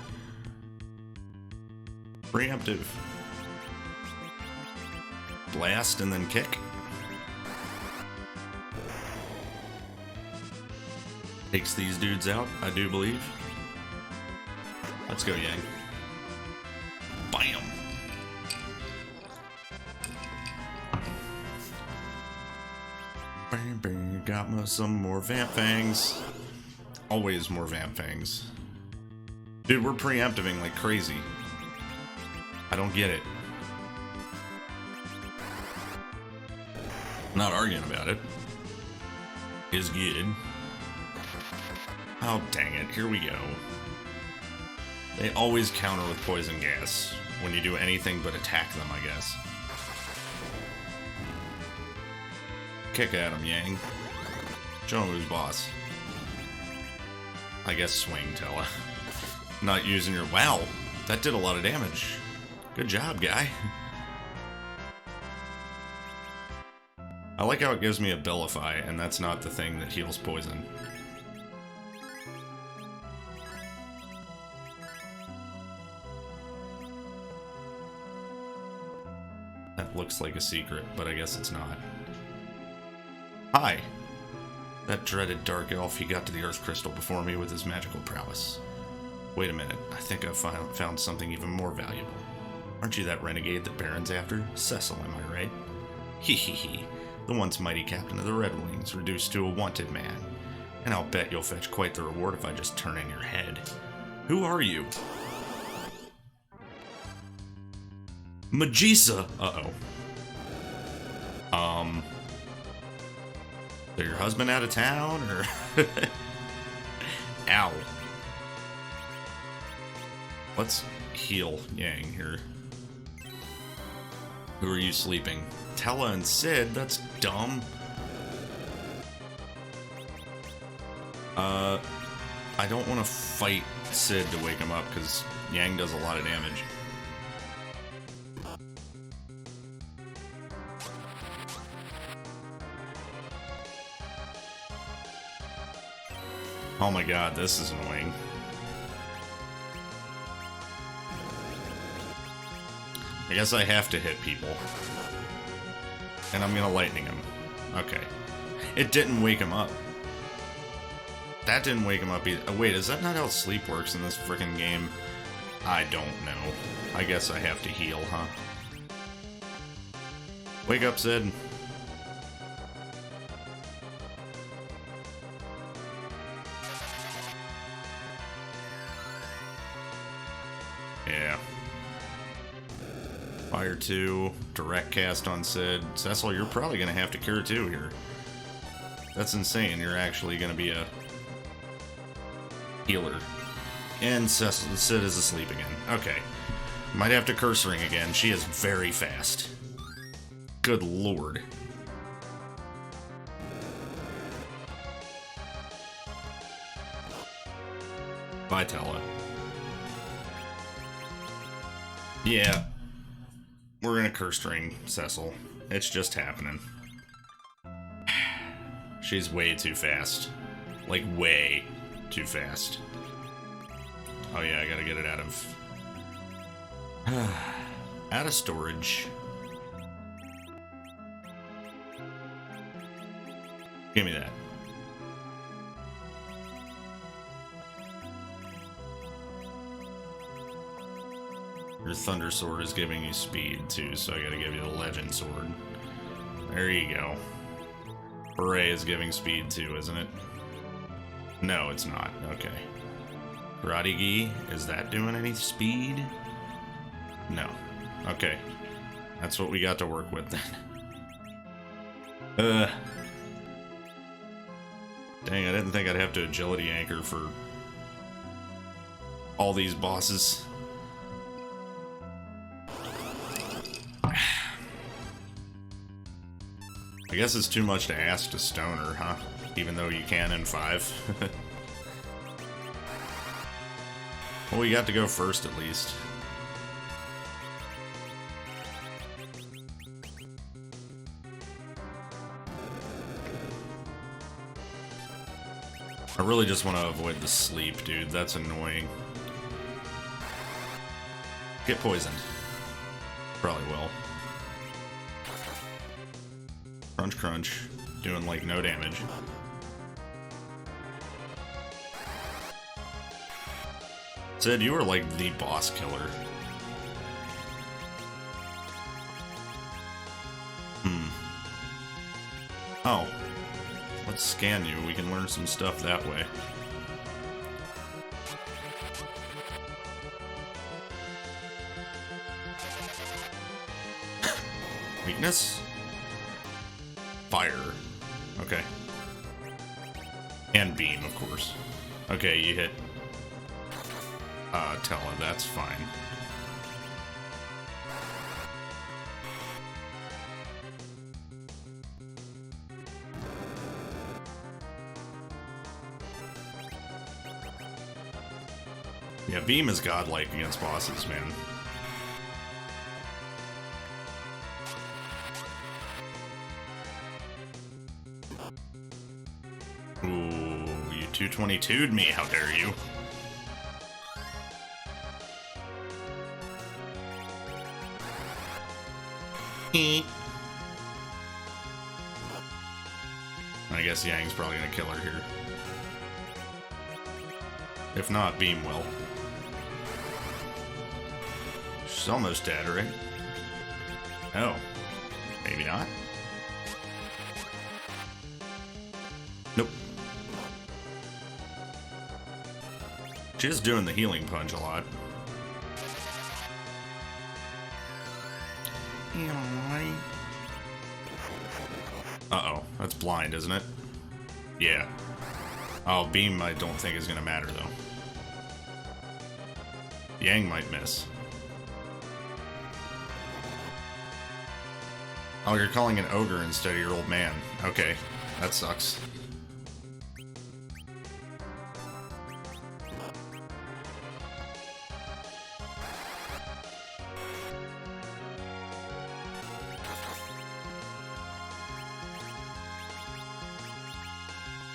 Preemptive. Blast and then kick. Takes these dudes out, I do believe. Let's go, Yang. Bam! Bam, bam, got some more Vamp Fangs. Always more Vamp Fangs. Dude, we're preemptiving like crazy. I don't get it. Not arguing about it. Is good. Oh, dang it. Here we go. They always counter with poison gas when you do anything but attack them, I guess. Kick at him, Yang. Show him who's boss. I guess swing, Tella. Not using your... Wow, that did a lot of damage. Good job, guy. I like how it gives me Abilify, and that's not the thing that heals poison. That looks like a secret, but I guess it's not. Hi! That dreaded dark elf, he got to the Earth Crystal before me with his magical prowess. Wait a minute, I think I've found something even more valuable. Aren't you that renegade that Baron's after? Cecil, am I right? Hee hee hee. The once mighty captain of the Red Wings, reduced to a wanted man. And I'll bet you'll fetch quite the reward if I just turn in your head. Who are you? Magisa! Uh-oh. Is your husband out of town, or... Ow. Let's heal Yang here. Who are you sleeping? Tella and Sid? That's dumb. I don't want to fight Sid to wake him up, because Yang does a lot of damage. Oh my god, this is annoying. I guess I have to hit people. And I'm gonna lightning him. Okay. It didn't wake him up. That didn't wake him up either. Oh, wait, is that not how sleep works in this freaking game? I don't know. I guess I have to heal, huh? Wake up, Sid. Yeah. Fire 2, direct cast on Sid. Cecil, you're probably going to have to cure 2 here. That's insane. You're actually going to be a healer. And Cecil, Sid is asleep again. Okay. Might have to curse ring again. She is very fast. Good lord. Bye, Tella. Yeah. We're gonna curse ring Cecil. It's just happening. She's way too fast. Like, way. too fast. Oh yeah, I gotta get it out of... out of storage. Give me that. Your Thunder Sword is giving you speed too, so I gotta give you the Legend Sword. There you go. Hooray is giving speed too, isn't it? No, it's not. Okay. Rydia, is that doing any speed? No. Okay. That's what we got to work with then. Dang, I didn't think I'd have to agility anchor for all these bosses. I guess it's too much to ask to Stoner, huh? Even though you can in 5. Well, we got to go first at least. I really just want to avoid the sleep, dude. That's annoying. Get poisoned. Probably will. Crunch, crunch. Doing, like, no damage. Sid, you were, like, the boss killer. Oh. Let's scan you. We can learn some stuff that way. Weakness? Fire. Okay. And beam, of course. Okay, you hit Tella, that's fine. Yeah, beam is godlike against bosses, man. Ooh, you 222'd me, how dare you? I guess Yang's probably gonna kill her here. If not, beam will. She's almost dead, right? Oh. Maybe not. Nope. She is doing the healing punch a lot. Uh-oh. That's blind, isn't it? Yeah. Oh, beam I don't think is gonna matter, though. Yang might miss. Oh, you're calling an ogre instead of your old man. Okay, that sucks.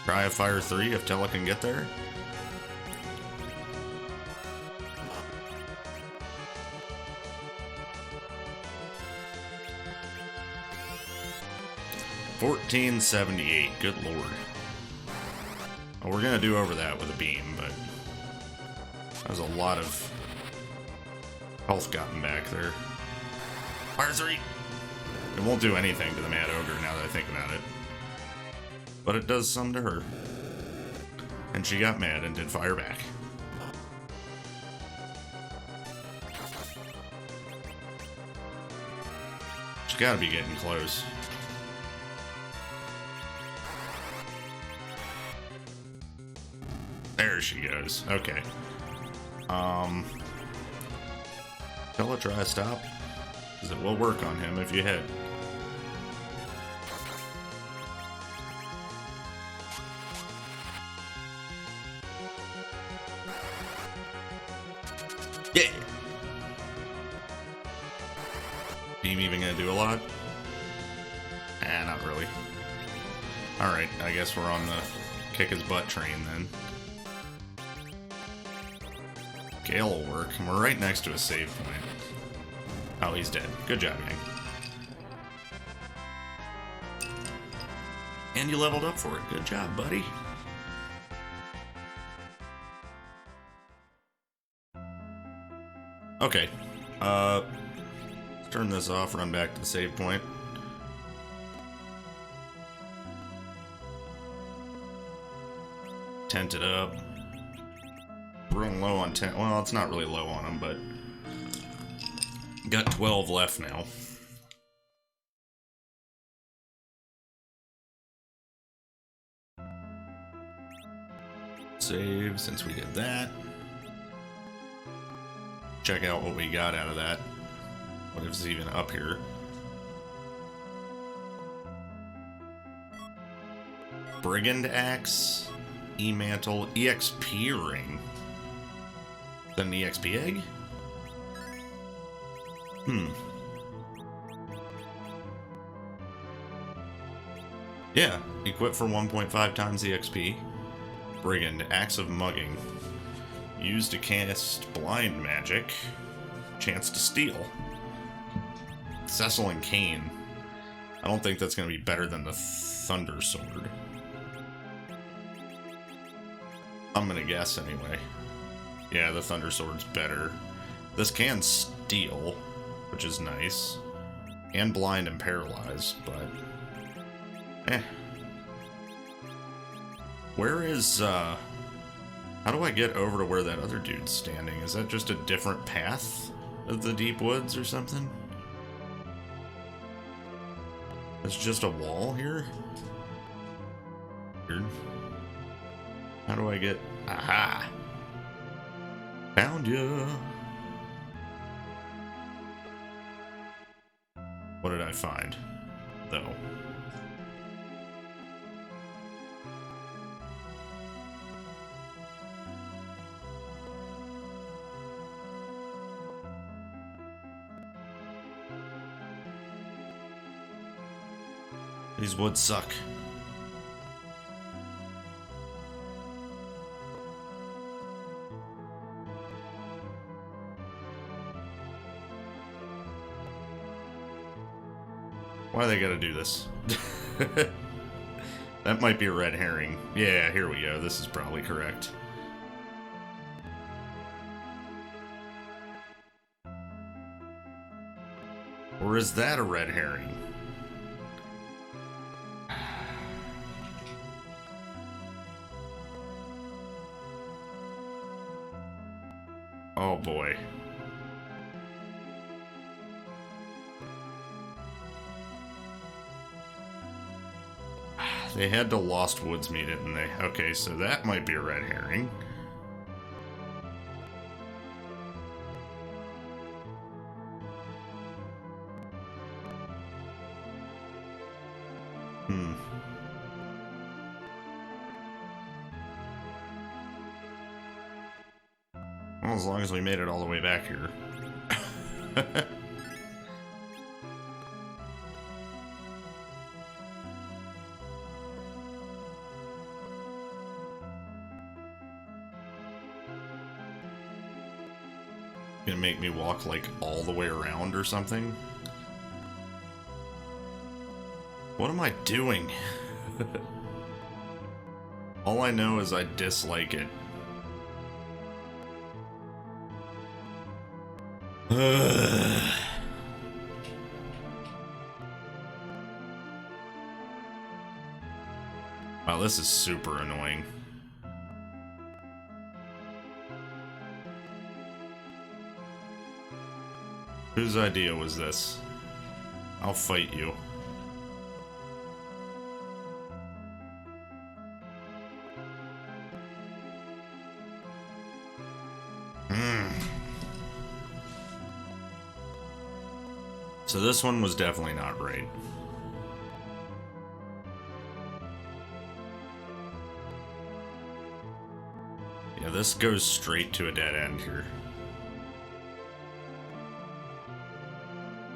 Try a fire 3 if Tella can get there. $1478. Good lord. Well, we're gonna do over that with a beam, but there's a lot of health gotten back there. Fire 3. It won't do anything to the Mad Ogre now that I think about it. But it does some to her. And she got mad and did fire back. She's gotta be getting close. There she goes. Okay. Tell her try a stop. Because it will work on him if you hit. Yeah! Beam even gonna do a lot? Not really. Alright, I guess we're on the kick his butt train then. Gale will work, and we're right next to a save point. Oh, he's dead. Good job, gang. And you leveled up for it. Good job, buddy. Okay. Let's turn this off, run back to the save point. Tent it up. Running low on tent. Well, it's not really low on them, but got 12 left now. Save since we did that. Check out what we got out of that. What if it's even up here? Brigand Axe, E-Mantle, EXP Ring. Then the EXP Egg? Yeah, equip for 1.5 times the XP. Brigand, Axe of Mugging. Used to cast Blind Magic. Chance to steal. Cecil and Kane. I don't think that's going to be better than the Thunder Sword. I'm going to guess anyway. Yeah, the Thunder Sword's better. This can steal, which is nice. And blind and paralyzed, but... Where is, How do I get over to where that other dude's standing? Is that just a different path of the deep woods or something? It's just a wall here? Weird. How do I get... Aha! Found you! What did I find, though? These woods suck. Why they gotta do this? That might be a red herring. Yeah, here we go. This is probably correct. Or is that a red herring? Oh boy. They had to Lost Woods me, didn't they? Okay, so that might be a red herring. Well, as long as we made it all the way back here. Gonna make me walk like all the way around or something? What am I doing? All I know is I dislike it. Wow, this is super annoying. Whose idea was this? I'll fight you. So this one was definitely not right. Yeah, this goes straight to a dead end here.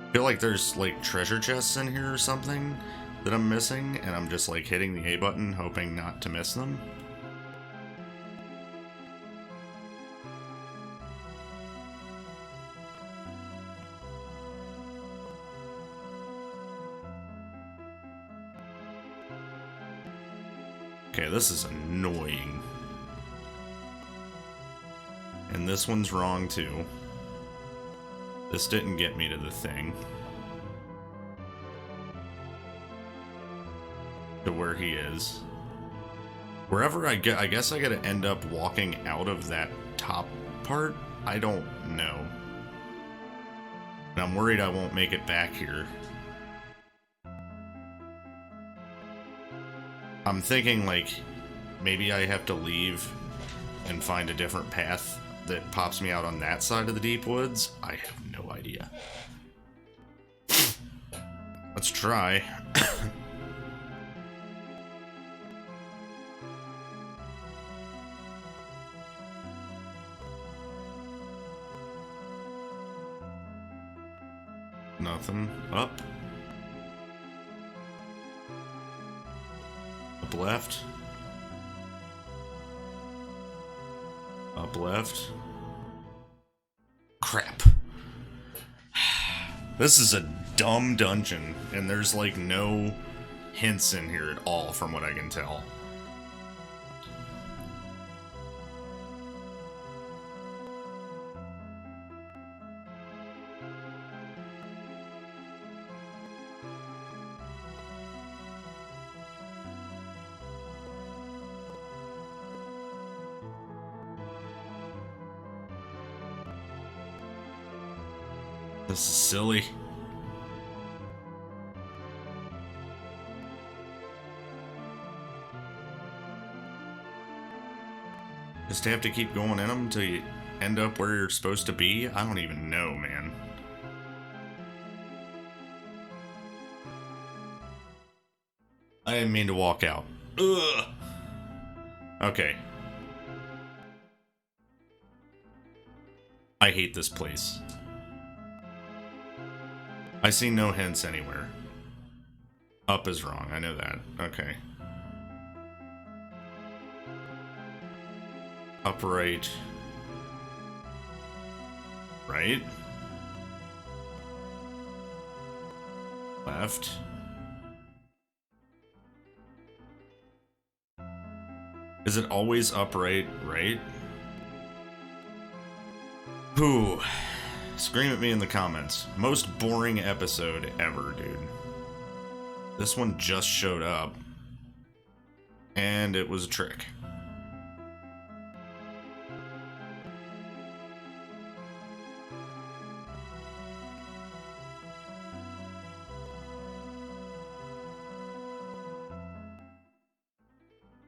I feel like there's like treasure chests in here or something that I'm missing, and I'm just like hitting the A button hoping not to miss them. Okay, this is annoying. And this one's wrong, too. This didn't get me to the thing. To where he is. Wherever I get, I guess I gotta end up walking out of that top part? I don't know. And I'm worried I won't make it back here. I'm thinking, like, maybe I have to leave and find a different path that pops me out on that side of the deep woods. I have no idea. Let's try. Nothing. Up. Up left. Up left. Crap. This is a dumb dungeon, and there's like no hints in here at all from what I can tell. This is silly. Just have to keep going in them until you end up where you're supposed to be? I don't even know, man. I didn't mean to walk out. Ugh. Okay. I hate this place. I see no hints anywhere. Up is wrong, I know that. Okay. Up right. Right. Left. Is it always upright, right? Whew. Scream at me in the comments. Most boring episode ever, dude. This one just showed up. And it was a trick.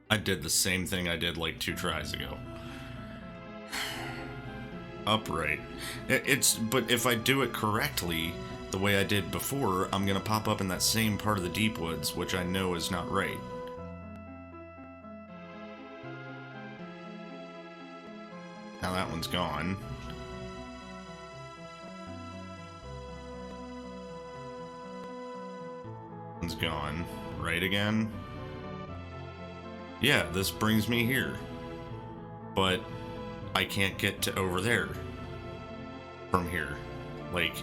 I did the same thing I did like 2 tries ago. Upright. But if I do it correctly, the way I did before, I'm gonna pop up in that same part of the deep woods, which I know is not right. Now that one's gone. One's gone. Right again. Yeah, this brings me here. But I can't get to over there from here. Like,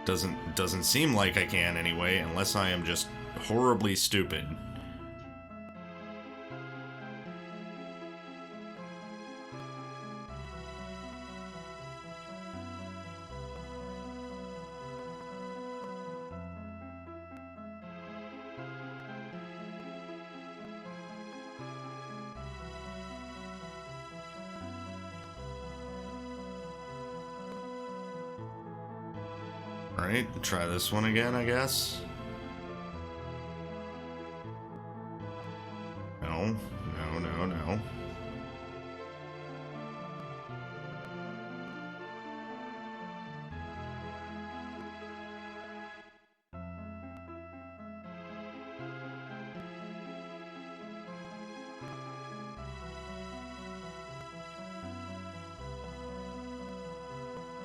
doesn't seem like I can anyway, unless I am just horribly stupid. Alright, try this one again, I guess. No.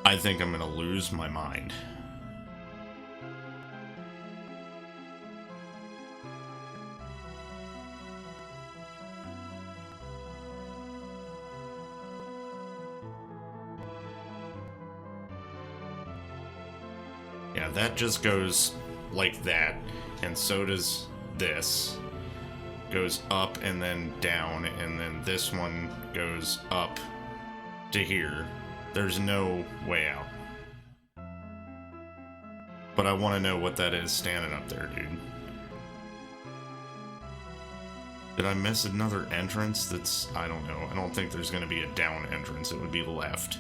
I think I'm gonna lose my mind. Yeah, that just goes like that, and so does this. goes up and then down, and then this one goes up to here. There's no way out. But I want to know what that is standing up there, dude. Did I miss another entrance that's... I don't know. I don't think there's going to be a down entrance. It would be left.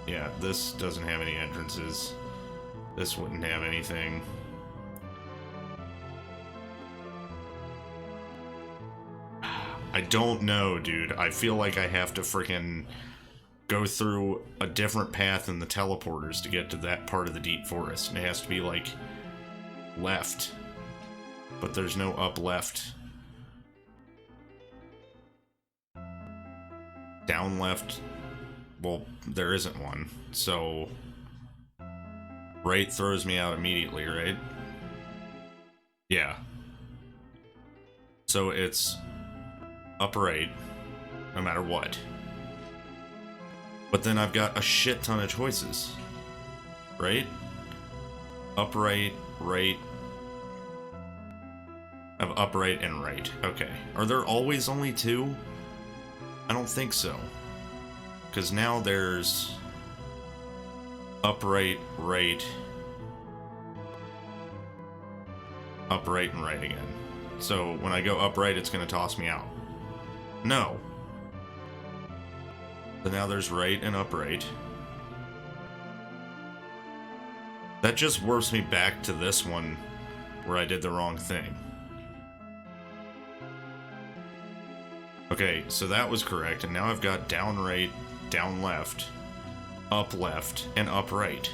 Yeah, this doesn't have any entrances. This wouldn't have anything. I don't know, dude. I feel like I have to freaking go through a different path than the teleporters to get to that part of the deep forest. And it has to be, like, left. But there's no up left. Down left. Well, there isn't one. So, right throws me out immediately, right? Yeah. So it's upright, no matter what. But then I've got a shit ton of choices, right? Upright, right. I have upright and right. Okay. Are there always only two? I don't think so. Because now there's upright, right, upright, and right again. So when I go upright, it's going to toss me out. No. So now there's right and upright. That just warps me back to this one where I did the wrong thing. Okay, so that was correct, and now I've got down right, down left, and up right.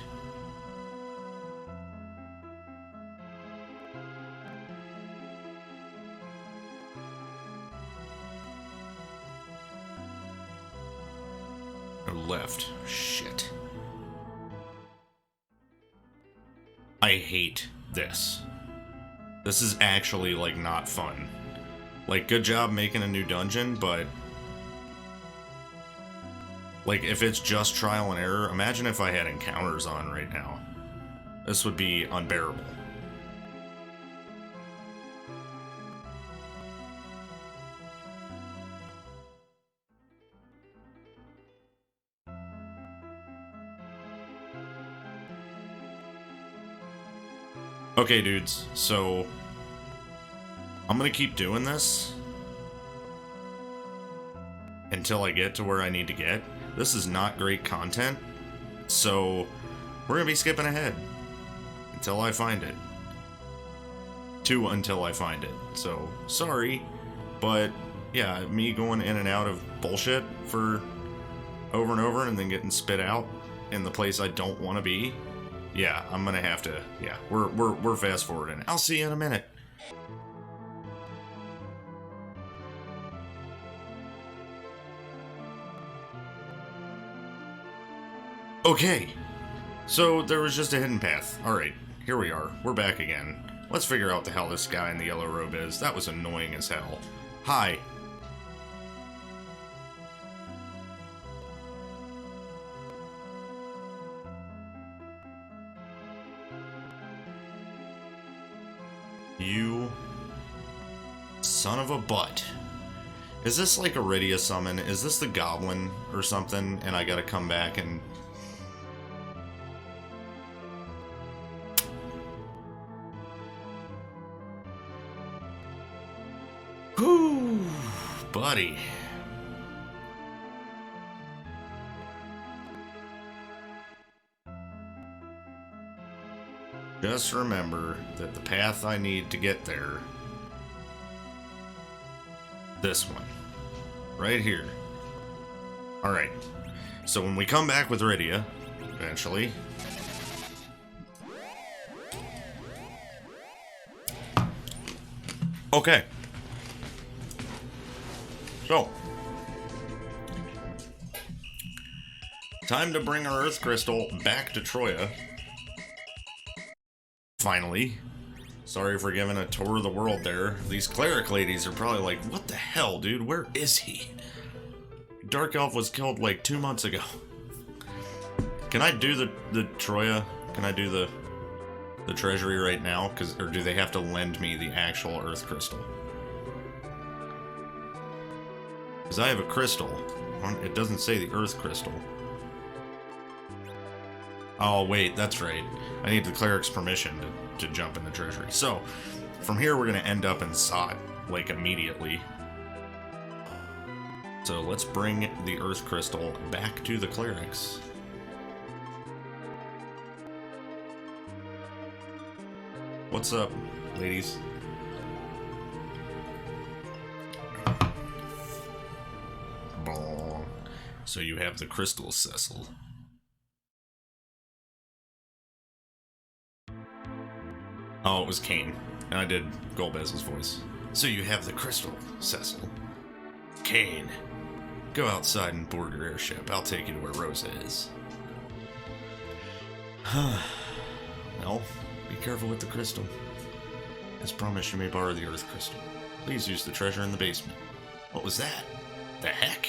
Or left. Shit. I hate this. This is actually, like, not fun. Like, good job making a new dungeon, but... like, if it's just trial and error, imagine if I had encounters on right now. This would be unbearable. Okay, dudes, so... I'm gonna keep doing this until I get to where I need to get. This is not great content, so we're gonna be skipping ahead until I find it. Until I find it. So, sorry, but yeah, me going in and out of bullshit for over and over and then getting spit out in the place I don't want to be. Yeah, I'm gonna have to, yeah, we're fast forwarding. I'll see you in a minute. Okay, so there was just a hidden path. Alright, here we are. We're back again. Let's figure out the hell this guy in the yellow robe is. That was annoying as hell. Hi. You son of a butt. Is this like a Rydia summon? Is this the goblin or something? And I gotta come back and... whew, buddy. Just remember that the path I need to get there, this one, right here. Alright, so when we come back with Rydia, eventually, okay, so, time to bring our Earth Crystal back to Troya. Finally. Sorry for giving a tour of the world there. These cleric ladies are probably like, what the hell, dude? Where is he? Dark Elf was killed like 2 months ago. Can I do the Troya? Can I do the treasury right now? Or do they have to lend me the actual Earth Crystal? Because I have a crystal. It doesn't say the Earth Crystal. Oh, wait, that's right. I need the cleric's permission to jump in the treasury. So, from here, we're going to end up in Zot, like, immediately. So, let's bring the Earth Crystal back to the clerics. What's up, ladies? So you have the crystal, Cecil. Oh, it was Kane, and I did Golbez's voice. So you have the crystal, Cecil. Kane, go outside and board your airship. I'll take you to where Rosa is. Well, be careful with the crystal. As promised, you may borrow the Earth Crystal. Please use the treasure in the basement. What was that? The heck?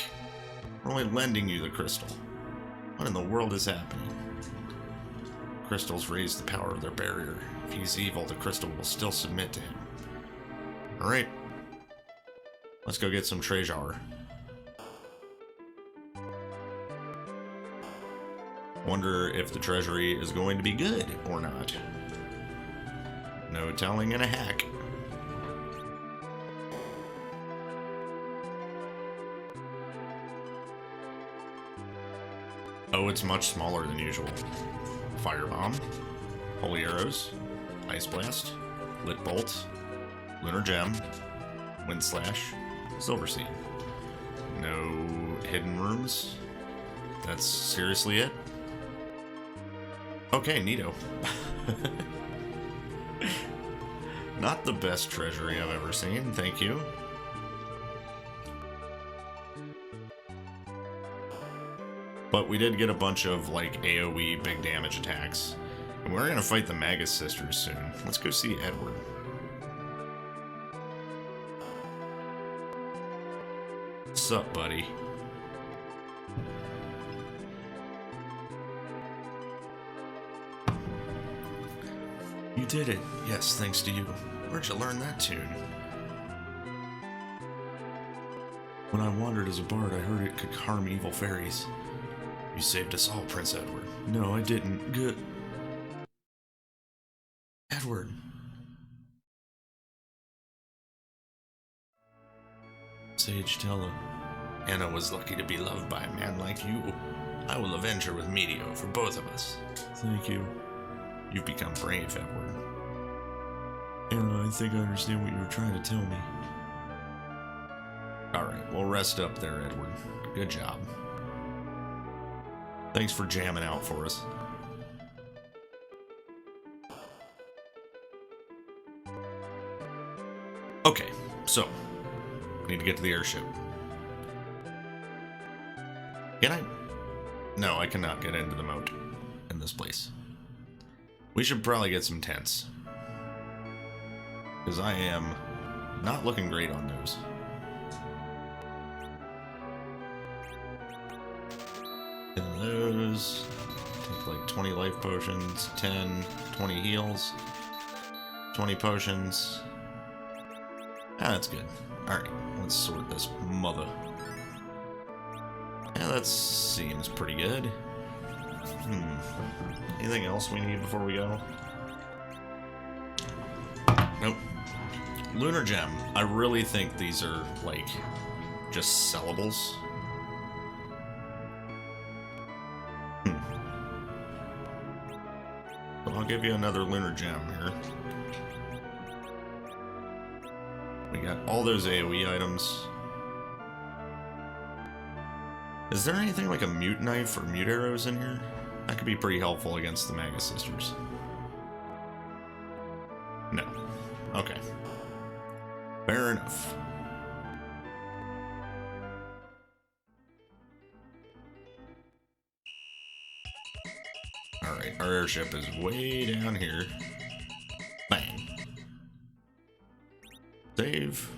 We're only lending you the crystal. What in the world is happening? Crystals raise the power of their barrier. If he's evil, the crystal will still submit to him. Alright. Let's go get some treasure. Wonder if the treasury is going to be good or not. No telling in a hack. Oh, it's much smaller than usual. Firebomb, Holy Arrows, Ice Blast, Lit Bolt, Lunar Gem, Wind Slash, Silver Seed. No hidden rooms. That's seriously it? Okay, neato. Not the best treasury I've ever seen, thank you. But we did get a bunch of, like, AoE big damage attacks. And we're gonna fight the Magus Sisters soon. Let's go see Edward. Sup, buddy? You did it. Yes, thanks to you. Where'd you learn that tune? When I wandered as a bard, I heard it could harm evil fairies. You saved us all, Prince Edward. No, I didn't. Good. Edward. Sage Tella. Anna was lucky to be loved by a man like you. I will avenge her with Medio for both of us. Thank you. You've become brave, Edward. Anna, I think I understand what you were trying to tell me. Alright, well rest up there, Edward. Good job. Thanks for jamming out for us. Okay, so need to get to the airship. Can I? No, I cannot get into the moat in this place. We should probably get some tents, because I am not looking great on those. In those, take like 20 life potions, 10, 20 heals, 20 potions. Ah, that's good. Alright, let's sort this mother. Yeah, that seems pretty good. Anything else we need before we go? Nope. Lunar Gem. I really think these are, like, just sellables. But I'll give you another Lunar Gem here. We got all those AoE items. Is there anything like a mute knife or mute arrows in here? That could be pretty helpful against the Magus Sisters. No. Okay. Fair enough. Alright, our airship is way down here. Bang. Save.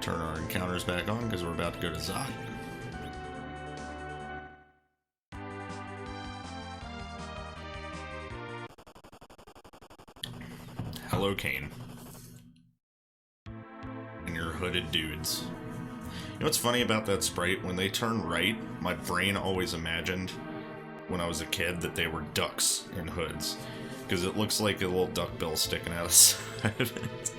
Turn our encounters back on because we're about to go to Zot. Hello, Kane. And your hooded dudes. You know what's funny about that sprite? When they turn right, my brain always imagined, when I was a kid, that they were ducks in hoods. Because it looks like a little duck bill sticking out the side of it.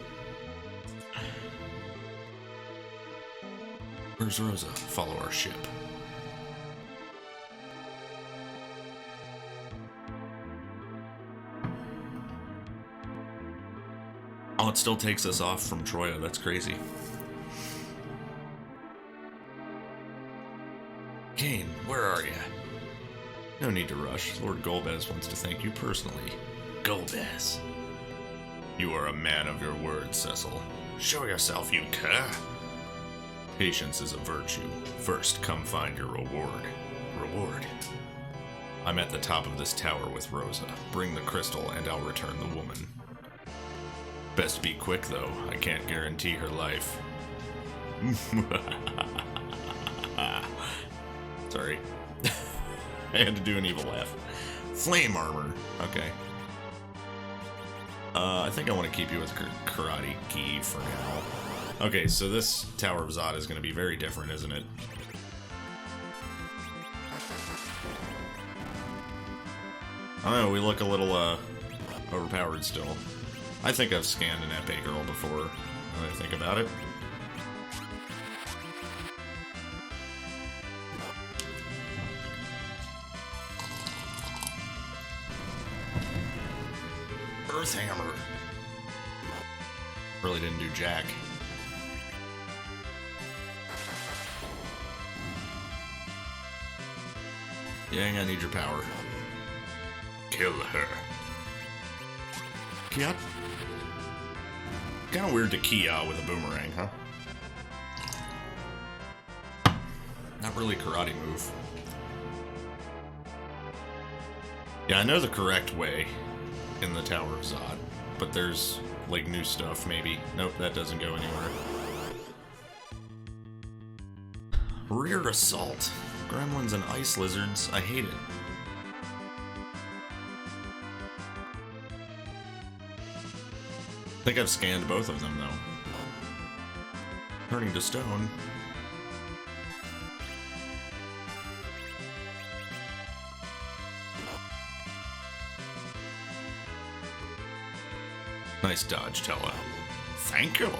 Where's Rosa? Follow our ship. Oh, it still takes us off from Troya. That's crazy. Kane, where are you? No need to rush. Lord Golbez wants to thank you personally. Golbez. You are a man of your word, Cecil. Show yourself, you cur. Patience is a virtue. First, come find your reward. Reward? I'm at the top of this tower with Rosa. Bring the crystal and I'll return the woman. Best be quick, though. I can't guarantee her life. Sorry. I had to do an evil laugh. Flame armor. Okay. I think I want to keep you with Karate Ki for now. Okay, so this Tower of Zod is going to be very different, isn't it? I don't know, we look a little, overpowered still. I think I've scanned an epee girl before, when I think about it. Earth Hammer. Really didn't do jack. Yang, I need your power. Kill her. Kia? Kinda weird to Kia with a boomerang, huh? Not really a karate move. Yeah, I know the correct way in the Tower of Zod, but there's, like, new stuff, maybe. Nope, that doesn't go anywhere. Rear Assault. Gremlins and ice lizards. I hate it. I think I've scanned both of them, though. Turning to stone. Nice dodge, Tella. Thank you.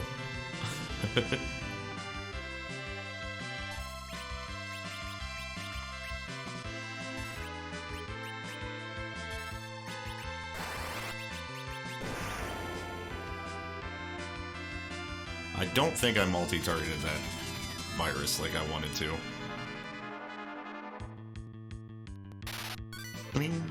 I don't think I multi-targeted that virus like I wanted to. I mean...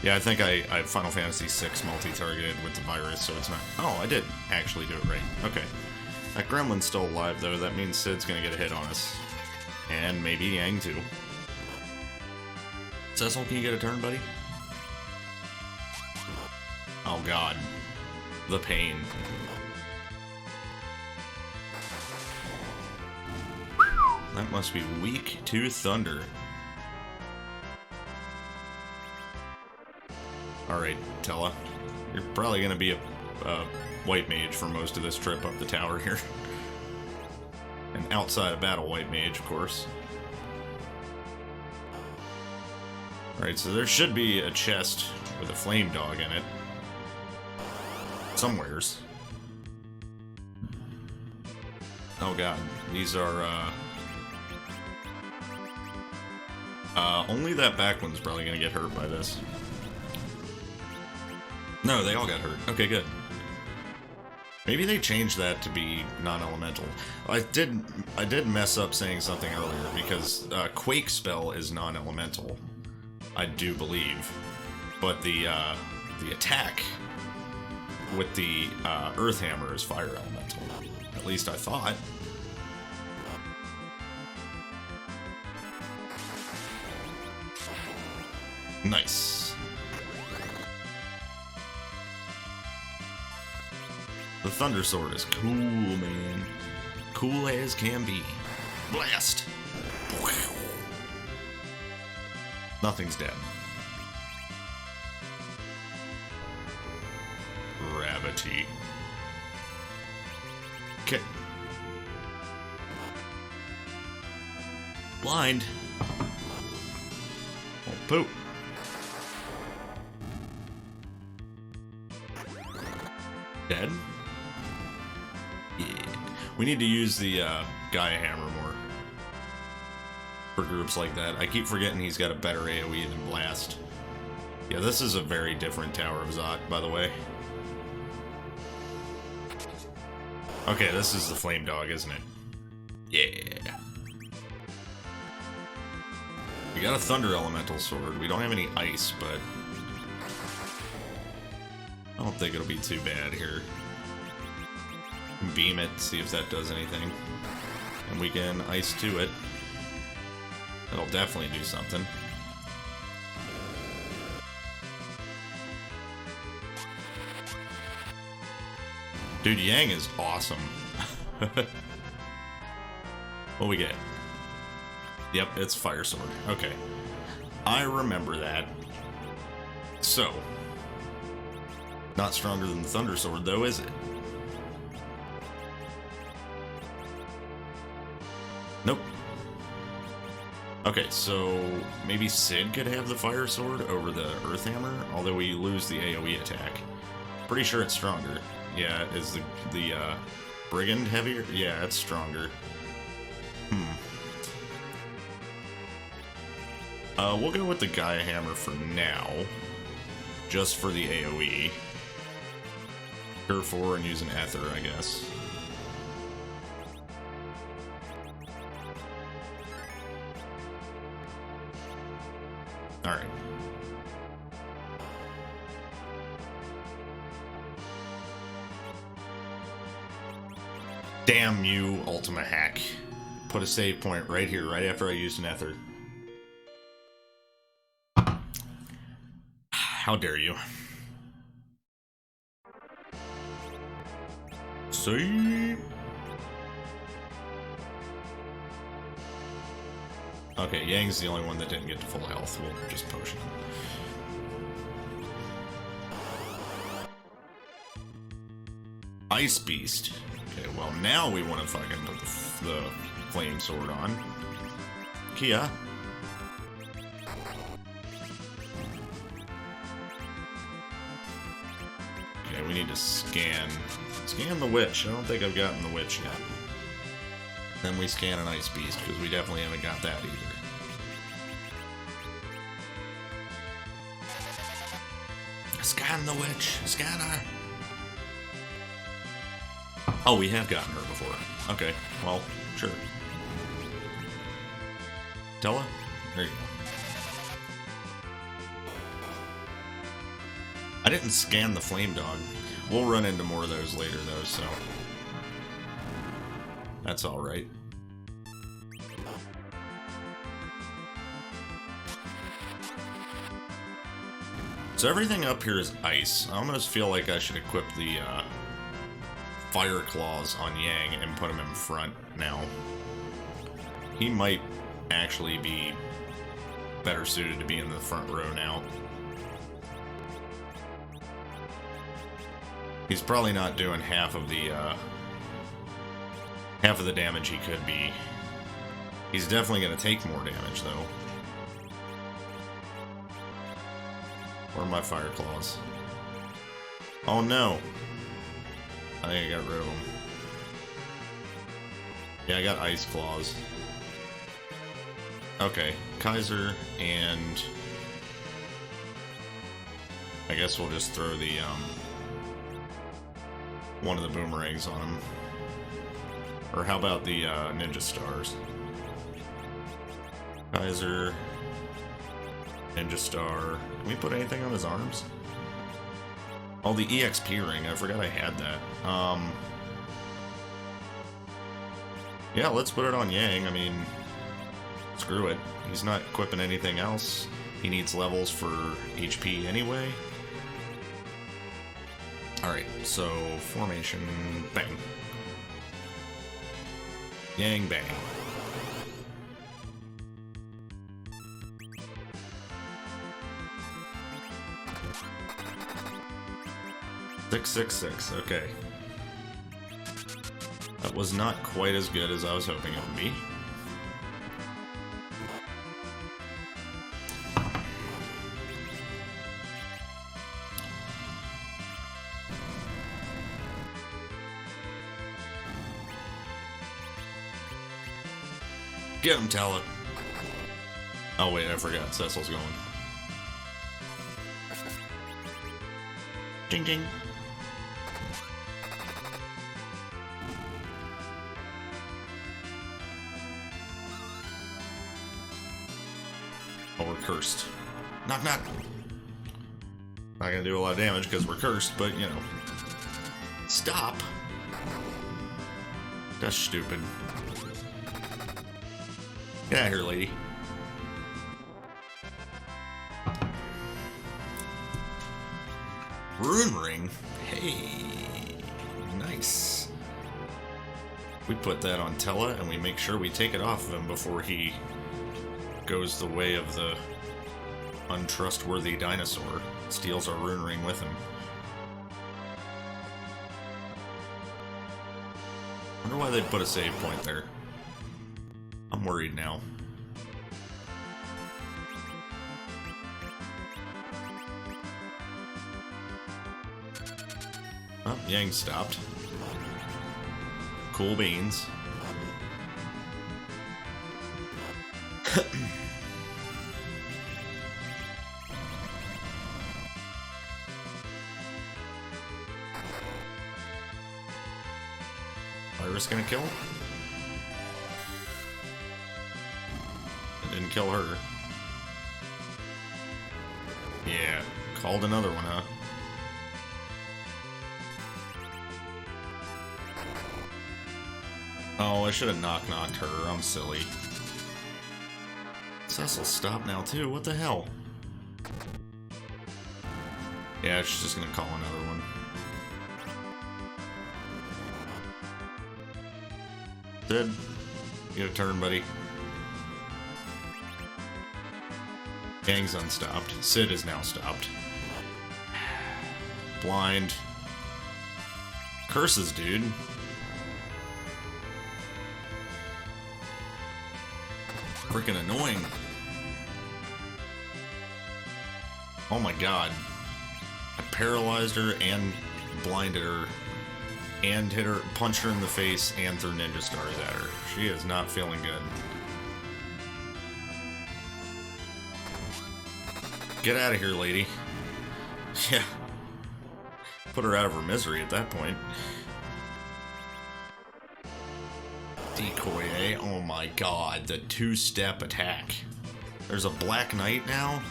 yeah, I think I Final Fantasy VI multi-targeted with the virus, so it's not... oh, I did actually do it right. Okay. That gremlin's still alive, though. That means Sid's gonna get a hit on us. And maybe Yang, too. Cecil, can you get a turn, buddy? Oh, God. The pain. That must be weak to thunder. Alright, Tella. You're probably gonna be a white mage for most of this trip up the tower here. And outside of battle white mage, of course. Alright, so there should be a chest with a flame dog in it. Somewheres. Oh god, these are, only that back one's probably gonna get hurt by this. No, they all got hurt. Okay, good. Maybe they changed that to be non-elemental. I did mess up saying something earlier, because Quake spell is non-elemental, I do believe. But the attack with the Earth Hammer is fire elemental. At least I thought. Nice. The Thunder Sword is cool, man. Cool as can be. Blast! Nothing's dead. Gravity. Okay. Blind. Oh, poop. Dead? Yeah. We need to use the Gaia Hammer more for groups like that. I keep forgetting he's got a better AoE than Blast. Yeah, this is a very different Tower of Zot, by the way. Okay, this is the Flame Dog, isn't it? Yeah. We got a Thunder Elemental Sword. We don't have any Ice, but I don't think it'll be too bad here. Beam it, see if that does anything. And we can Ice to it. That'll definitely do something. Dude, Yang is awesome. What we get? Yep, it's Fire Sword. Okay. I remember that. So. Not stronger than the Thunder Sword, though, is it? Nope. Okay, so maybe Sid could have the Fire Sword over the Earth Hammer, although we lose the AoE attack. Pretty sure it's stronger. Yeah, is the Brigand heavier? Yeah, it's stronger. We'll go with the Gaia Hammer for now. Just for the AoE. Cure 4 and use an Ether, I guess. Alright. Damn you, Ultima hack. Put a save point right here, right after I used an Ether. How dare you? See? Okay, Yang's the only one that didn't get to full health. We'll just potion him. Ice Beast. Okay, well now we want to fucking put the Flame Sword on. Kia. Okay, we need to scan the Witch. I don't think I've gotten the Witch yet. Then we scan an Ice Beast, because we definitely haven't got that either. Scan the Witch! Scan her! Oh, we have gotten her before. Okay, well, sure. Tella? There you go. I didn't scan the Flame Dog. We'll run into more of those later, though, so that's alright. So everything up here is ice. I almost feel like I should equip the Fire Claws on Yang and put him in front now. He might actually be better suited to be in the front row now. He's probably not doing half of the damage he could be. He's definitely going to take more damage, though. Where are my Fire Claws? Oh no! I think I got rid of them. Yeah, I got Ice Claws. Okay, Kaiser, and I guess we'll just throw the one of the boomerangs on him. Or how about the Ninja Stars? Kaiser, Ninja Star. Can we put anything on his arms? Oh, the EXP ring. I forgot I had that. Yeah, let's put it on Yang. I mean, screw it. He's not equipping anything else. He needs levels for HP anyway. Alright, so formation, bang. Yang bang. Six, okay. That was not quite as good as I was hoping it would be. Get him, Tala. Oh wait, I forgot. Cecil's going. Ding ding. Oh, we're cursed. Knock knock. Not gonna do a lot of damage because we're cursed, but you know. Stop. That's stupid. Get out of here, lady. Rune ring? Hey, nice. We put that on Tella, and we make sure we take it off of him before he goes the way of the untrustworthy dinosaur. Steals our rune ring with him. Wonder why they put a save point there. I'm worried now. Oh, Yang stopped. Cool beans. Iris gonna kill him? It didn't kill her. Yeah, called another one, huh? Oh, I should have knocked her. I'm silly. Cecil stopped now too. What the hell? Yeah, she's just gonna call another one. Sid, get a turn, buddy. Gang's unstopped. Sid is now stopped. Blind. Curses, dude. Freaking annoying. Oh my god. I paralyzed her and blinded her and hit her, punched her in the face and threw ninja stars at her. She is not feeling good. Get out of here, lady. Yeah. Put her out of her misery at that point. Decoy, eh? Oh my god, the two-step attack. There's a Black Knight now?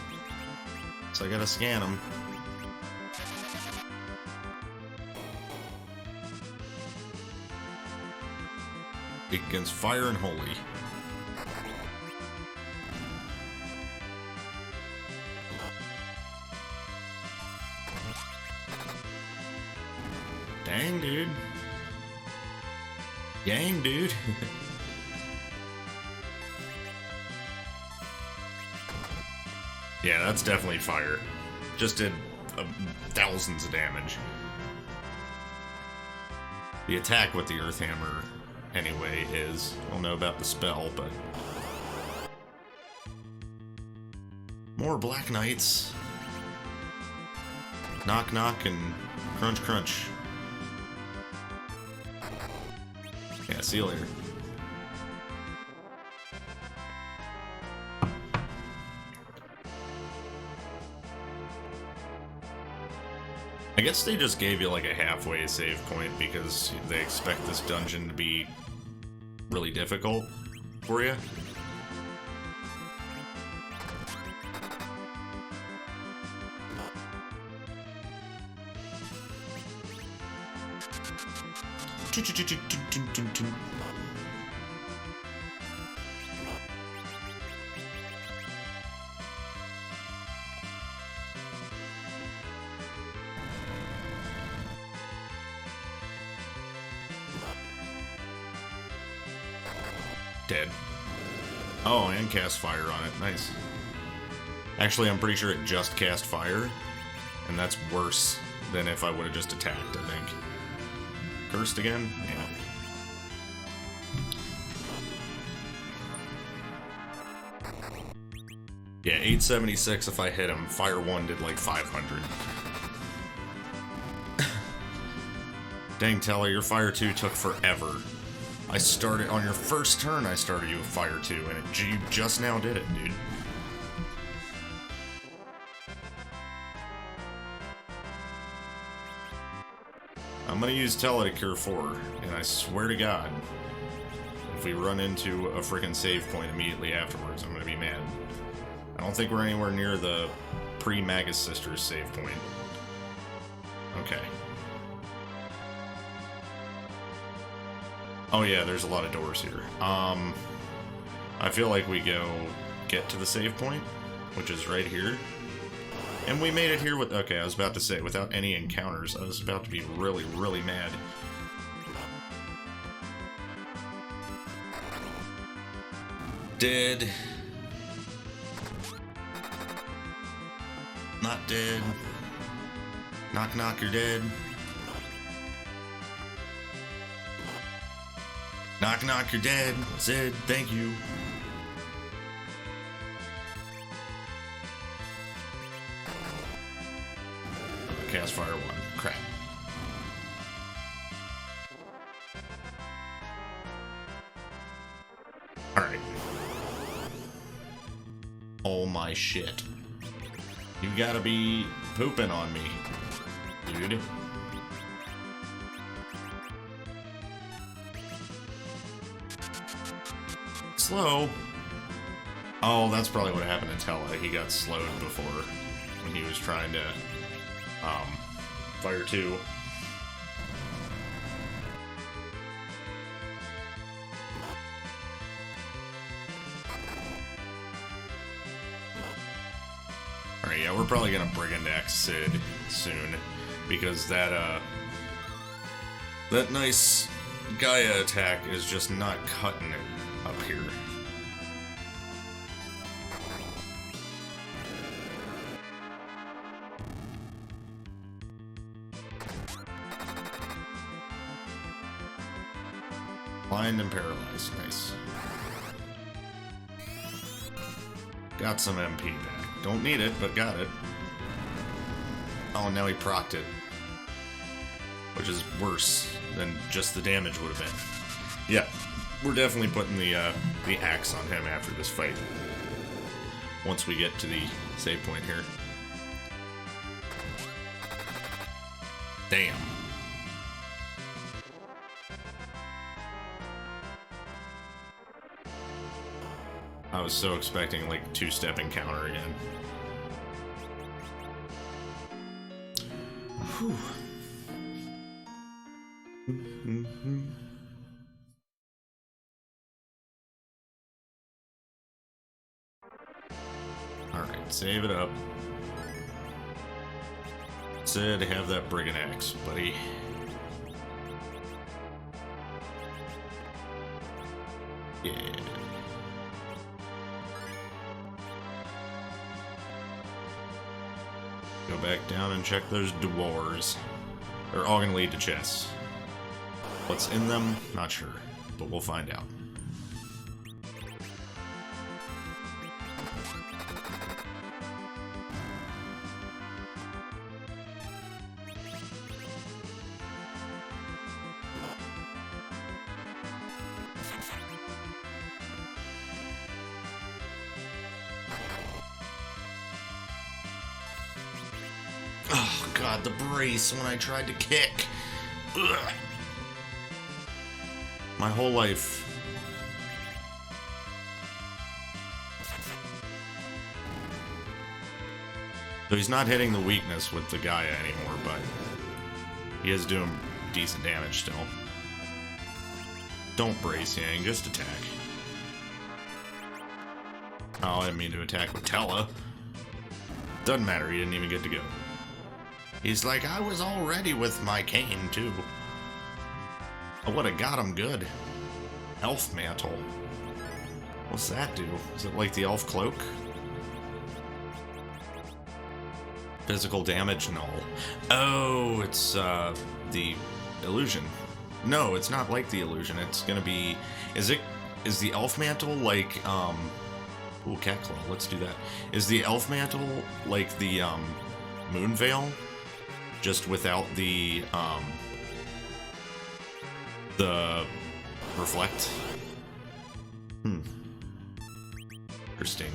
So I gotta scan him. Against Fire and Holy. Dang, dude. Yang, dude. Yeah, that's definitely fire. Just did thousands of damage. The attack with the Earth Hammer, anyway, is... I don't know about the spell, but... More Black Knights. Knock, knock, and crunch, crunch. Yeah, see you later. I guess they just gave you like a halfway save point because they expect this dungeon to be really difficult for you. Dead. Oh, and cast fire on it. Nice. Actually, I'm pretty sure it just cast fire, and that's worse than if I would have just attacked, I think. Cursed again? Yeah. Yeah, 876 if I hit him. Fire 1 did like 500. Dang, Tella, your Fire 2 took forever. I started, on your first turn, I started you with Fire 2, and you just now did it, dude. I'm gonna use Tella to cure 4, and I swear to God, if we run into a freaking save point immediately afterwards, I'm gonna be mad. I don't think we're anywhere near the pre-Magus Sisters save point. Okay. Oh yeah, there's a lot of doors here. I feel like we go get to the save point, which is right here. And we made it here with, okay, I was about to say, without any encounters. I was about to be really, really mad. Dead. Not dead. Knock, knock, you're dead. Knock, knock, you're dead. Zed, thank you. Cast fire 1. Crap. Alright. Oh my shit. You gotta be pooping on me, dude. Slow. Oh, that's probably what happened to Tella. He got slowed before when he was trying to fire 2. Alright, yeah, we're probably gonna Brigand Axe Sid soon, because that nice Gaia attack is just not cutting it up here. Blind and paralyzed, nice. Got some MP back. Don't need it, but got it. Oh, now he procced it. Which is worse than just the damage would have been. Yeah, we're definitely putting the axe on him after this fight. Once we get to the save point here. Damn. I was so expecting, like, two-step encounter again. Whew. Alright, save it up. Said to have that Brigand Axe, buddy. Yeah. Go back down and check those doors. They're all gonna lead to chests. What's in them? Not sure, but we'll find out. Oh god, the brace when I tried to kick. Ugh. My whole life. So he's not hitting the weakness with the Gaia anymore, but he is doing decent damage still. Don't brace, Yang, just attack. Oh, I didn't mean to attack with Tella. Doesn't matter, he didn't even get to go. He's like, I was all ready with my cane, too. I would have got him good. Elf Mantle. What's that do? Is it like the elf cloak? Physical damage null. Oh, it's the illusion. No, it's not like the illusion. It's gonna be. Is the elf mantle like Ooh, cat claw. Let's do that. Is the elf mantle like the moon veil, just without the reflect? Interesting.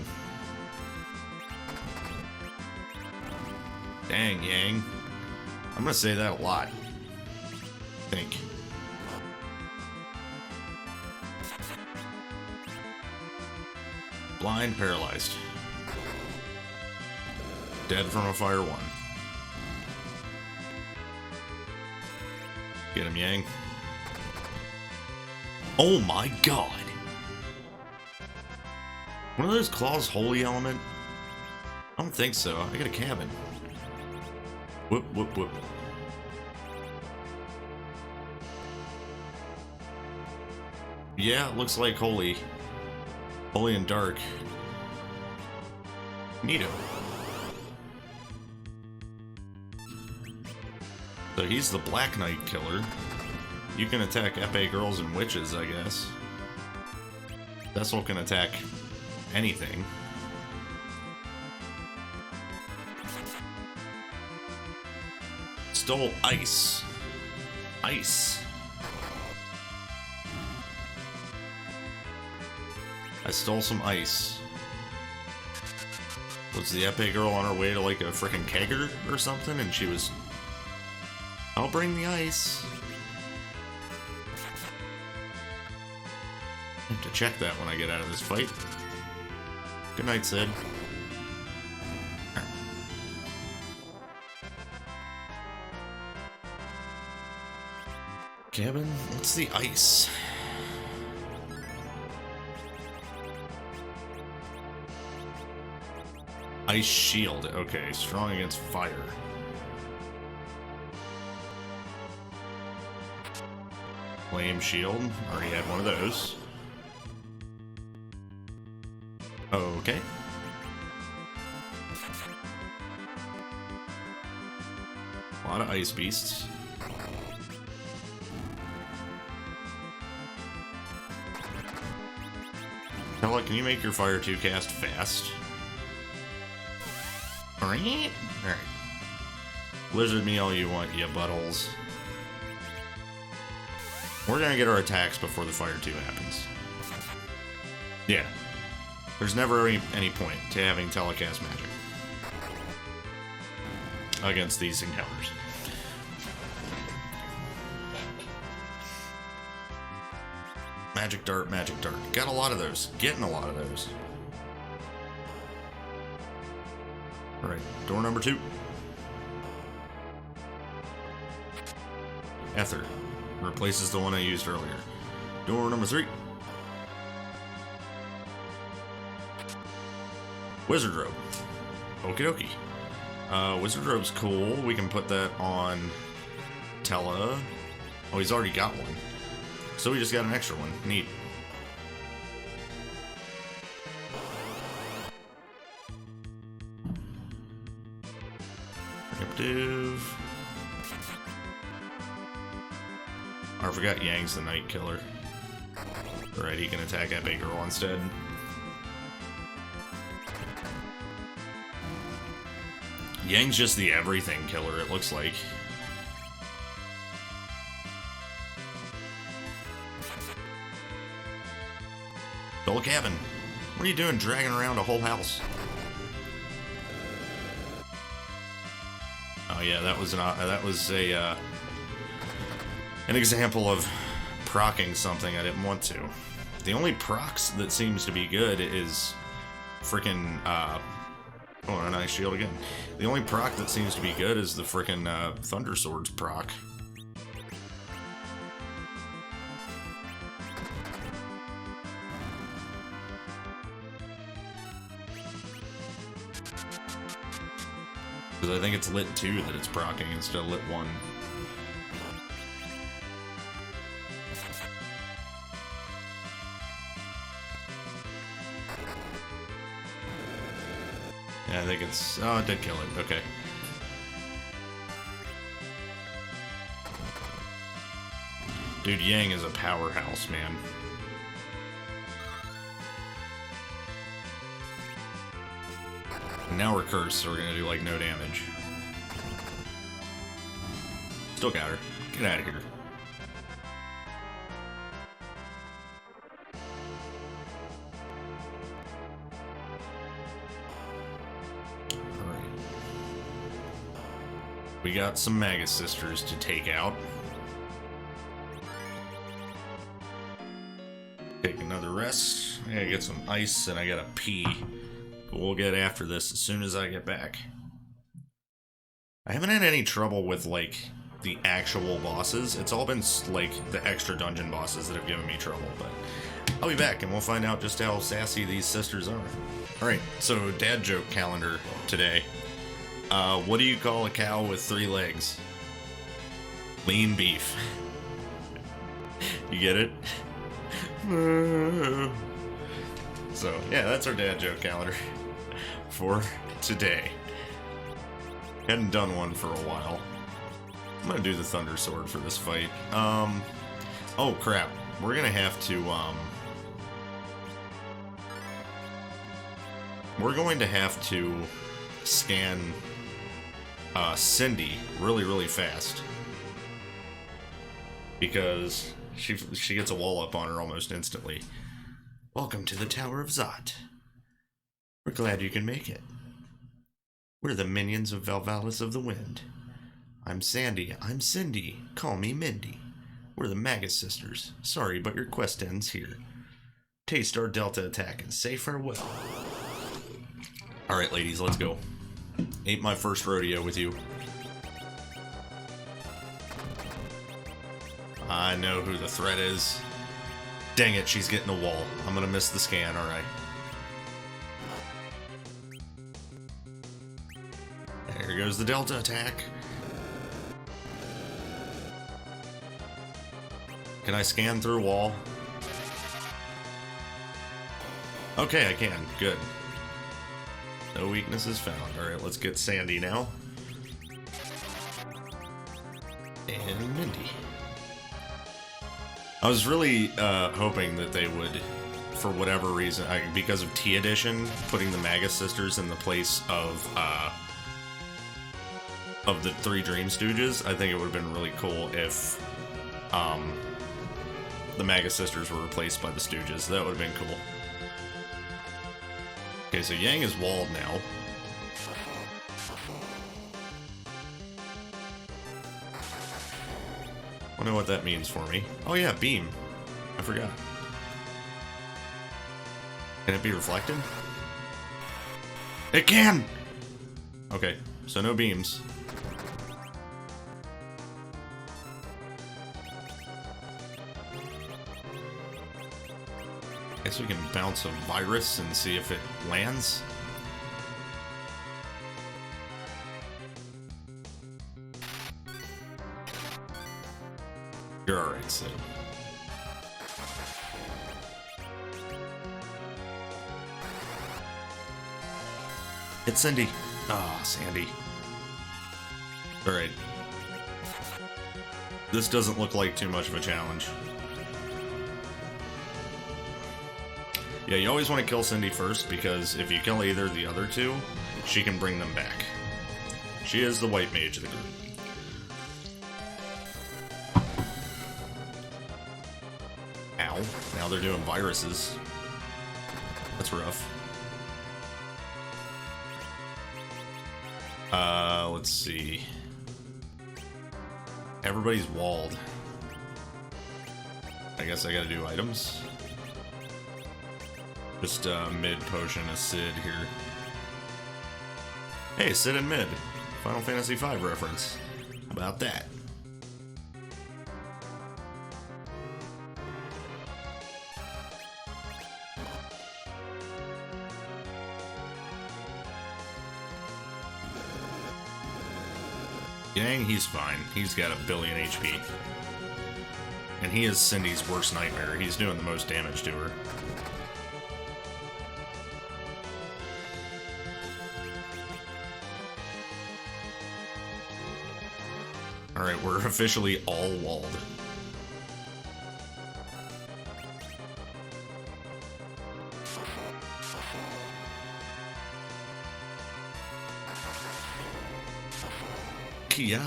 Dang, Yang. I'm gonna say that a lot. I think. Blind, paralyzed. Dead from a fire 1. Get him, Yang. Oh my god! One of those claws holy element? I don't think so. I got a cabin. Whoop, whoop, whoop. Yeah, it looks like holy. Holy and dark. Neato. So he's the Black Knight killer. You can attack epee girls and witches, I guess. Vessel can attack anything. Stole ice. Ice. I stole some ice. Was the epee girl on her way to like a frickin' kegger or something? And she was... I'll bring the ice. I have to check that when I get out of this fight. Good night, Sid. Cabin? What's the ice? Ice shield. Okay, strong against fire. Flame shield. Already had one of those. Okay. A lot of ice beasts. Tella, can you make your fire 2 cast fast? Alright. Blizzard me all you want, you buttholes. We're gonna get our attacks before the fire 2 happens. Yeah. There's never any point to having telecast magic against these encounters. Magic dart, magic dart. Got a lot of those. Getting a lot of those. Alright, door number 2. Ether. Replaces the one I used earlier. Door number 3. Wizard robe. Okie dokie. Wizard robe's cool. We can put that on Tella. Oh, he's already got one. So we just got an extra one. Neat. Captive. I forgot Yang's the Night Killer. Right, he can attack that big girl instead. Yang's just the everything killer, it looks like. Stole a cabin. What are you doing dragging around a whole house? Oh yeah, that was an example of proccing something I didn't want to. The only procs that seems to be good is frickin' oh, a nice shield again. The only proc that seems to be good is the frickin' Thunder Swords proc. Because I think it's lit 2 that it's proccing instead of lit 1. I think it's... Oh, it did kill it. Okay. Dude, Yang is a powerhouse, man. And now we're cursed, so we're gonna do, like, no damage. Still got her. Get out of here. Alright. We got some Magus Sisters to take out. Take another rest. I gotta get some ice and I gotta pee. But we'll get after this as soon as I get back. I haven't had any trouble with, like, the actual bosses. It's all been, like, the extra dungeon bosses that have given me trouble, but I'll be back and we'll find out just how sassy these sisters are. Alright, so dad joke calendar today. What do you call a cow with 3 legs? Lean beef. You get it? So, yeah, that's our dad joke calendar for today. Hadn't done one for a while. I'm gonna do the Thunder Sword for this fight. Oh crap. We're gonna have to, we're going to have to scan, Cindy really fast. Because she gets a wall up on her almost instantly. Welcome to the Tower of Zot. We're glad you can make it. We're the minions of Valvalis of the Wind. I'm Sandy. I'm Cindy. Call me Mindy. We're the Magus Sisters. Sorry, but your quest ends here. Taste our Delta attack and say farewell. Alright, ladies, let's go. Ain't my first rodeo with you. I know who the threat is. Dang it, she's getting a wall. I'm gonna miss the scan, alright. There goes the Delta attack. Can I scan through a wall? Okay, I can. Good. No weaknesses found. Alright, let's get Sandy now. And Mindy. I was really hoping that they would, for whatever reason, because of T Edition, putting the Magus Sisters in the place of the 3 Dream Stooges. I think it would have been really cool if the Magus Sisters were replaced by the Stooges. That would have been cool. Okay, so Yang is walled now. I don't know what that means for me. Oh yeah, beam. I forgot. Can it be reflected? It can! Okay, so no beams. Guess we can bounce a virus and see if it lands. You're alright, Sid. It's Cindy. Ah, Sandy. Alright. This doesn't look like too much of a challenge. Yeah, you always want to kill Cindy first, because if you kill either of the other 2, she can bring them back. She is the white mage of the group. Ow. Now they're doing viruses. That's rough. Let's see. Everybody's walled. I guess I gotta do items. Just mid potion a Sid here. Hey, Sid and mid. Final Fantasy V reference. How about that? Yang, he's fine. He's got 1 billion HP. And he is Cindy's worst nightmare. He's doing the most damage to her. Alright, we're officially all walled. Kia.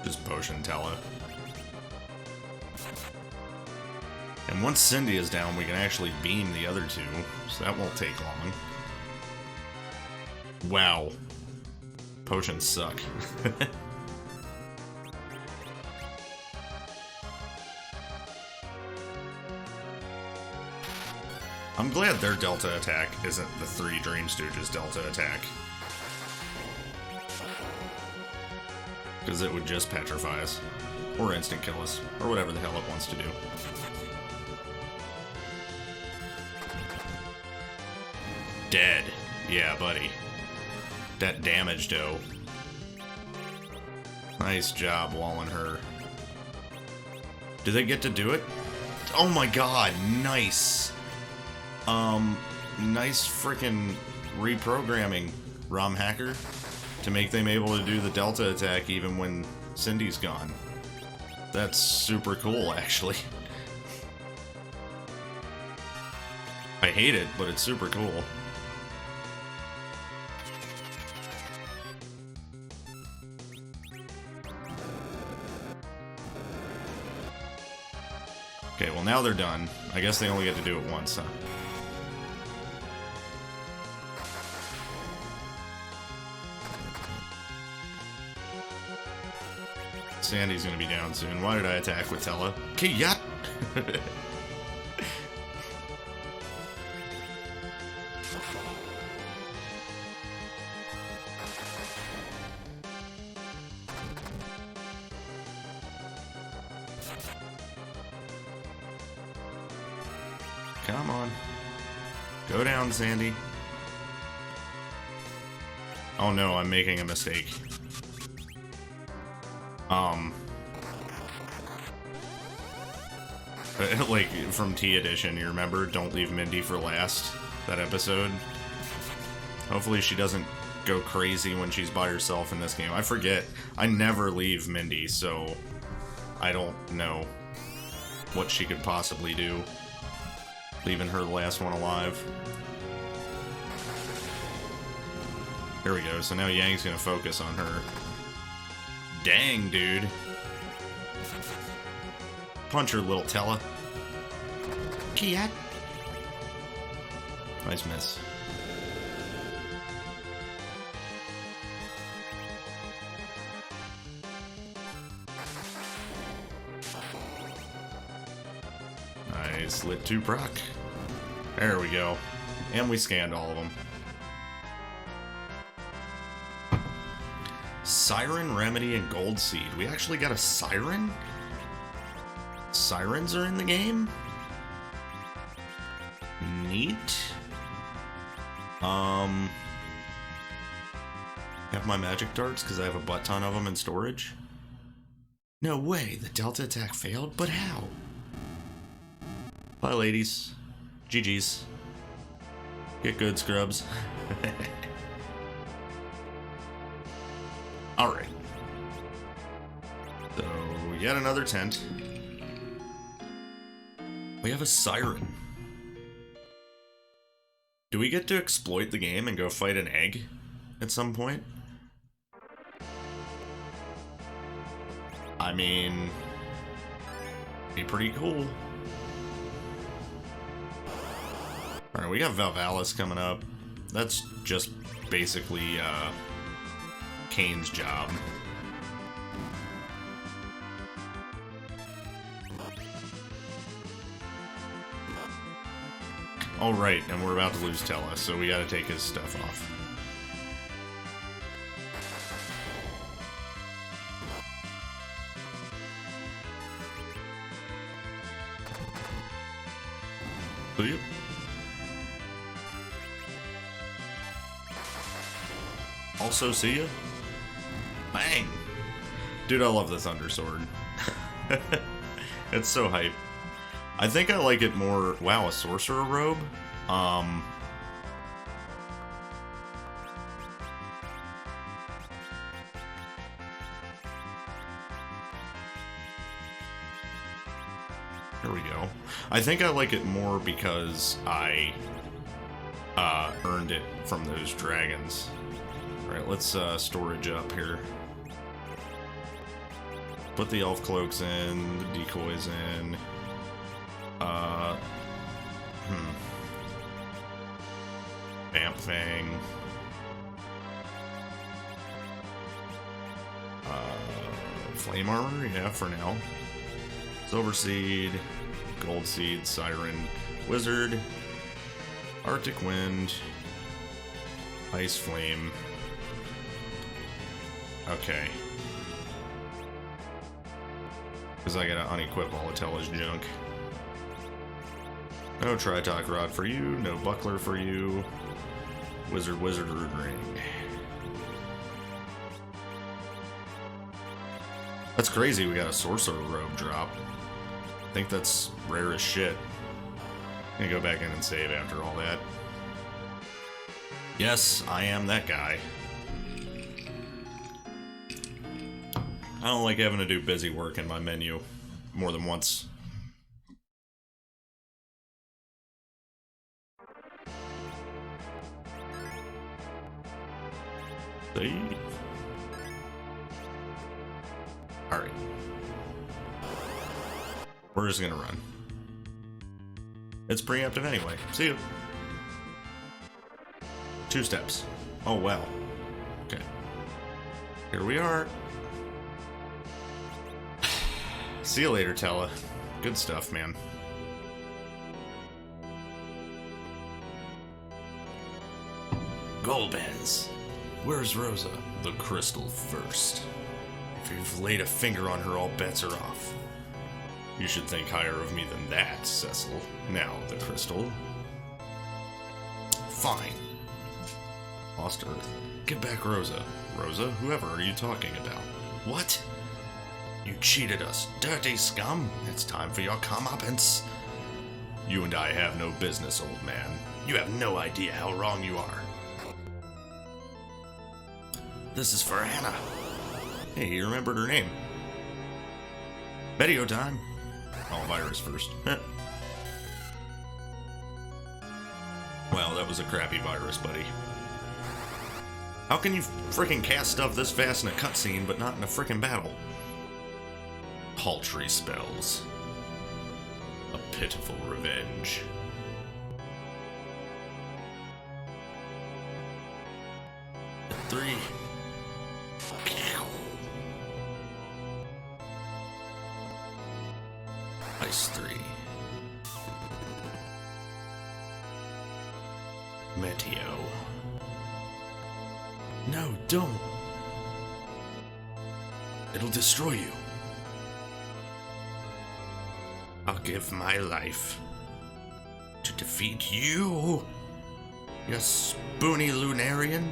Just potion Tella. And once Cindy is down, we can actually beam the other two, so that won't take long. Wow. Potions suck. I'm glad their Delta attack isn't the three Dream Stooges' Delta attack. Because it would just petrify us. Or instant kill us. Or whatever the hell it wants to do. Dead. Yeah, buddy. That damage, though. Nice job walling her. Do they get to do it? Oh my god, nice! Nice frickin' reprogramming, ROM hacker, to make them able to do the Delta attack even when Cindy's gone. That's super cool, actually. I hate it, but it's super cool. Okay, well now they're done. I guess they only get to do it once, huh? Sandy's gonna be down soon. Why did I attack with Tella? Kiyat! Come on. Go down, Sandy. Oh no, I'm making a mistake. Like, from T Edition, you remember? Don't leave Mindy for last. That episode. Hopefully she doesn't go crazy when she's by herself in this game. I forget. I never leave Mindy, so I don't know what she could possibly do. Leaving her the last one alive. Here we go. So now Yang's gonna focus on her. Dang, dude. Punch her, little Tella. Kiat. Nice miss. Nice lit 2 proc. There we go. And we scanned all of them. Siren, Remedy, and Gold Seed. We actually got a Siren? Sirens are in the game? Neat. Have my magic darts because I have a butt ton of them in storage? No way, the Delta attack failed? But how? Bye, ladies. GG's. Get good, scrubs. Alright. So, yet another tent. We have a Siren. Do we get to exploit the game and go fight an egg at some point? I mean, be pretty cool. Alright, we got Valvalis coming up. That's just basically, Kane's job. Oh, right, and we're about to lose Tella, so we gotta take his stuff off. See you. Also, see ya. Bang! Dude, I love the Thunder Sword. It's so hype. I think I like it more... Wow, a Sorcerer Robe? I think I like it more because I earned it from those dragons. Alright, let's storage up here. Put the elf cloaks in, the decoys in. Vamp Fang. Flame armor, yeah, for now. Silver Seed, Gold Seed, Siren, Wizard, Arctic Wind, Ice Flame. Okay. Because I gotta unequip all of Tella's junk. No Tritok Rod for you, no Buckler for you. Wizard Root Ring. That's crazy, we got a Sorcerer Robe drop. I think that's rare as shit. I'm gonna go back in and save after all that. Yes, I am that guy. I don't like having to do busy work in my menu more than once. Save. Alright. We're just gonna run. It's preemptive anyway. See you. 2 steps. Oh, well. Okay. Here we are. See you later, Tella. Good stuff, man. Golbez. Where's Rosa? The crystal first. If you've laid a finger on her, all bets are off. You should think higher of me than that, Cecil. Now, the crystal. Fine. Lost Earth. Get back Rosa. Rosa? Whoever are you talking about? What? You cheated us, dirty scum. It's time for your comeuppance. You and I have no business, old man. You have no idea how wrong you are. This is for Anna. Hey, you remembered her name. Video time. Oh, virus first. Well, that was a crappy virus, buddy. How can you frickin' cast stuff this fast in a cutscene, but not in a frickin' battle? Paltry spells. A pitiful revenge. Three. Ice 3. Meteo. No, don't. It'll destroy you. I'll give my life to defeat you, you spoony lunarian.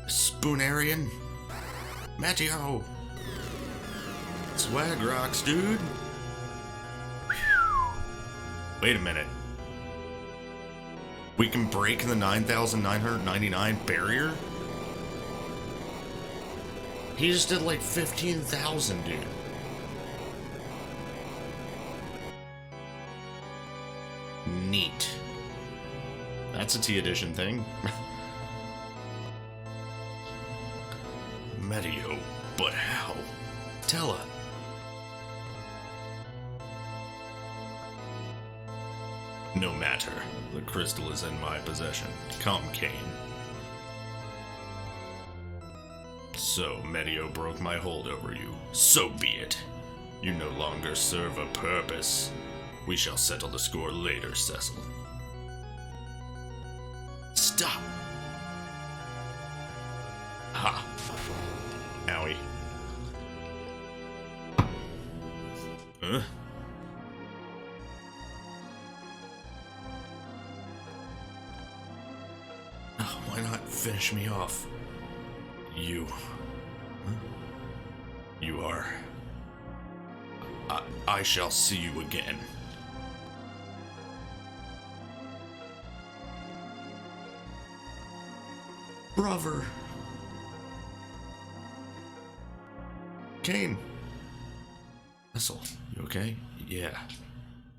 Spoonarian. Meteo. Swag rocks, dude. Wait a minute. We can break the 9,999 barrier? He just did like 15,000, dude. Neat. That's a T edition thing. Meteo, but how? Tella. No matter. The crystal is in my possession. Come, Cain. So, Meteo broke my hold over you. So be it. You no longer serve a purpose. We shall settle the score later, Cecil. Stop! Ha! Owie. Huh? Oh, why not finish me off? You... Huh? You are... I shall see you again. Brother. Cain. Cecil, you okay? Yeah.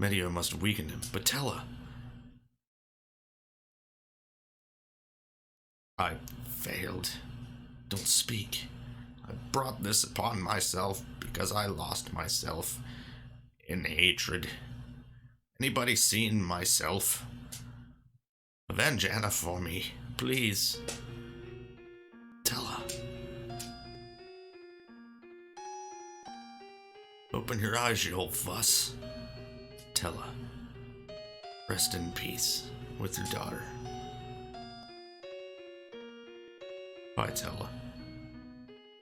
Medio must have weakened him, but Tella... I failed. Don't speak. I brought this upon myself because I lost myself in hatred. Anybody seen myself? Avenge Anna for me, please. Tella. Open your eyes, you old fuss. Tella. Rest in peace with your daughter. Bye, Tella.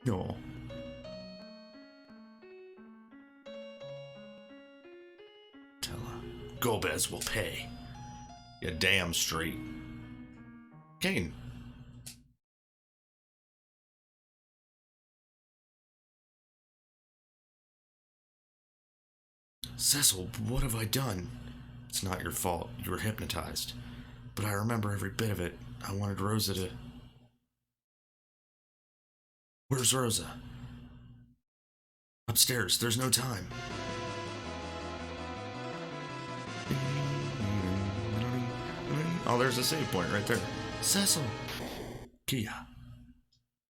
No. Tella. Golbez will pay. You damn straight. Kane. Cecil, what have I done? It's not your fault. You were hypnotized. But I remember every bit of it. I wanted Rosa to... Where's Rosa? Upstairs. There's no time. Oh, there's a save point right there. Cecil. Kia.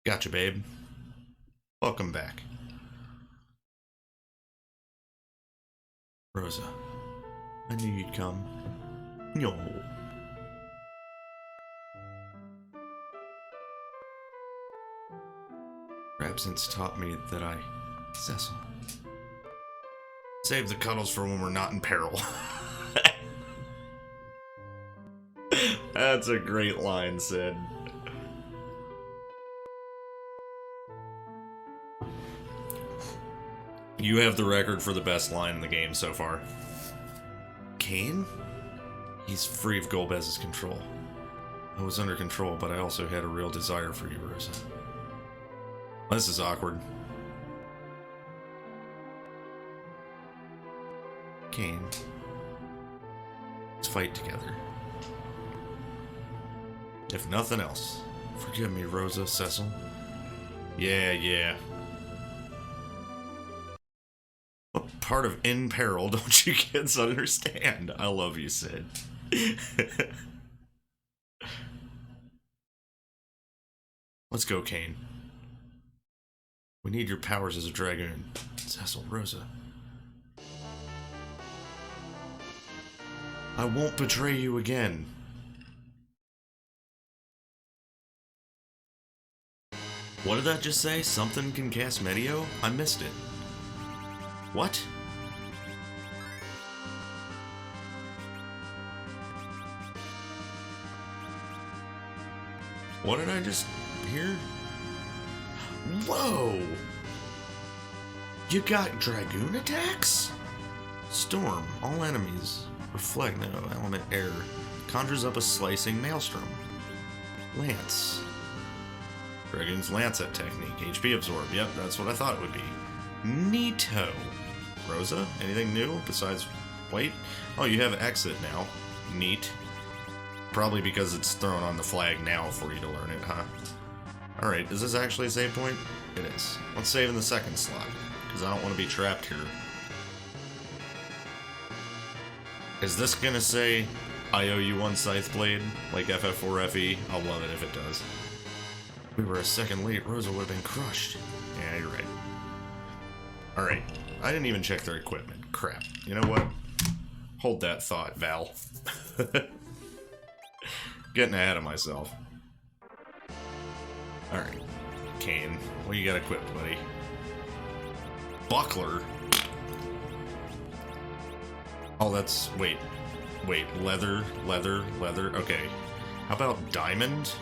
Gotcha, babe. Welcome back. Rosa. I knew you'd come. No. Your absence taught me that Cecil. Save the cuddles for when we're not in peril. That's a great line, Sid. You have the record for the best line in the game so far. Kane? He's free of Golbez's control. I was under control, but I also had a real desire for you, Rosa. This is awkward. Kane. Let's fight together. If nothing else. Forgive me, Rosa, Cecil. Yeah. What part of in peril don't you kids understand? I love you, Sid. Let's go, Kane. We need your powers as a dragoon. Cecil, Rosa. I won't betray you again. What did that just say? Something can cast Medio? I missed it. What? What did I just hear? Whoa! You got Dragoon attacks? Storm. All enemies. Reflect. No. Element air. Conjures up a slicing maelstrom. Lance. Dragoon's Lancet technique. HP absorb. Yep, that's what I thought it would be. Neato. Rosa? Anything new besides white? Oh, you have exit now. Neat. Probably because it's thrown on the flag now for you to learn it, huh? Alright, is this actually a save point? It is. Let's save in the second slot, because I don't want to be trapped here. Is this gonna say, I owe you one Scythe Blade, like FF4FE? I'll love it if it does. We were a second late, Rosa would have been crushed. Yeah, you're right. Alright, I didn't even check their equipment. Crap. You know what? Hold that thought, Val. Getting ahead of myself. Alright. Kane, what you got equipped, buddy? Buckler? Oh, that's... Wait. Leather. Okay. How about diamond?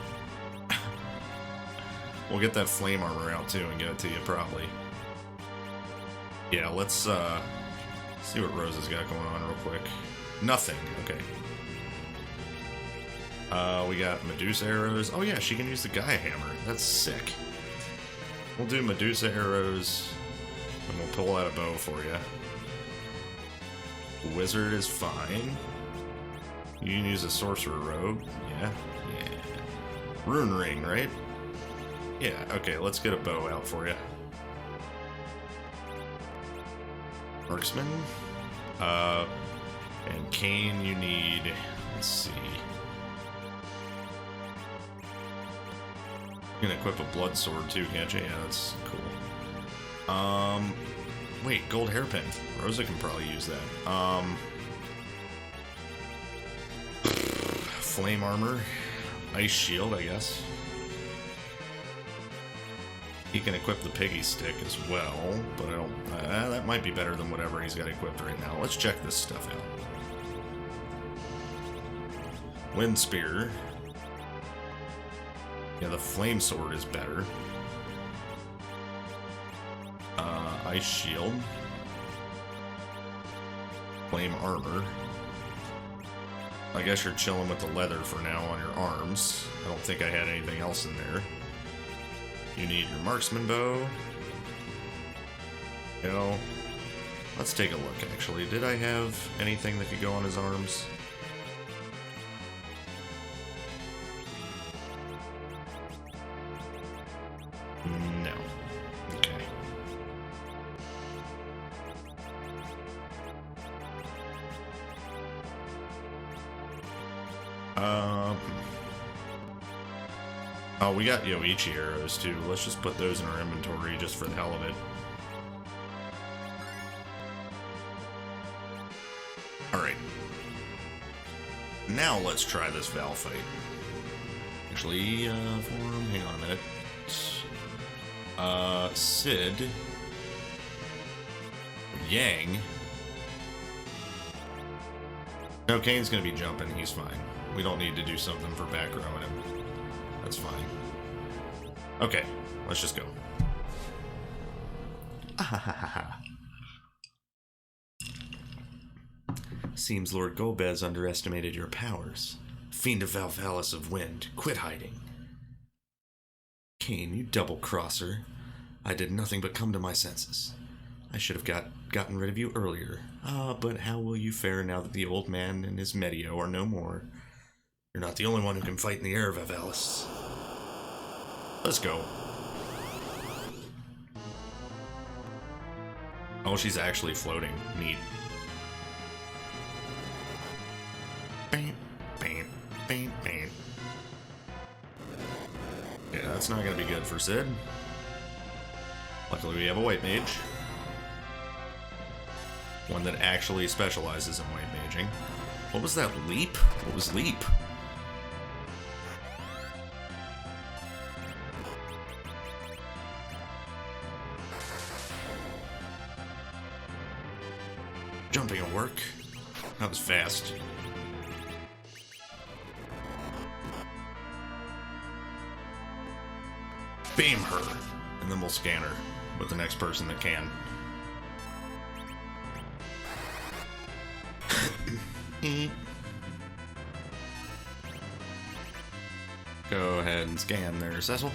We'll get that flame armor out, too, and get it to you, probably. Yeah, let's, see what Rosa's got going on real quick. Nothing. Okay. We got Medusa arrows. Oh yeah, she can use the Gaia hammer. That's sick. We'll do Medusa arrows, and we'll pull out a bow for you. Wizard is fine. You can use a sorcerer rogue. Yeah. Rune ring, right? Yeah, okay, let's get a bow out for you. Marksman? And Kane, you need... Let's see. You can equip a blood sword too, can't you? Yeah, that's cool. Wait, gold hairpin. Rosa can probably use that. Flame armor. Ice shield, I guess. He can equip the piggy stick as well, but I don't... that might be better than whatever he's got equipped right now. Let's check this stuff out. Wind spear. Yeah, the flame sword is better. Ice shield. Flame armor. I guess you're chilling with the leather for now on your arms. I don't think I had anything else in there. You need your marksman bow. You know, let's take a look actually. Did I have anything that could go on his arms? No. Okay. Oh, we got Yoichi arrows too. Let's just put those in our inventory just for the hell of it. Alright. Now let's try this Val fight. Actually, hang on a minute. Sid. Yang. No, Kane's gonna be jumping, he's fine. We don't need to do something for back rowing him. That's fine. Okay, let's just go. Seems Lord Golbez underestimated your powers. Fiend of Valvalis of Wind, quit hiding. Kane, you double-crosser. I did nothing but come to my senses. I should have gotten rid of you earlier. But how will you fare now that the old man and his Medio are no more? You're not the only one who can fight in the air, Valvalis. Let's go. Oh, she's actually floating. Neat. Bam, bam, bam, bam. Yeah, that's not gonna be good for Sid. Luckily we have a white mage. One that actually specializes in white maging. What was that, leap? What was leap? Jumping will work. That was fast. Beam her, and then we'll scan her with the next person that can. Go ahead and scan there, Cecil.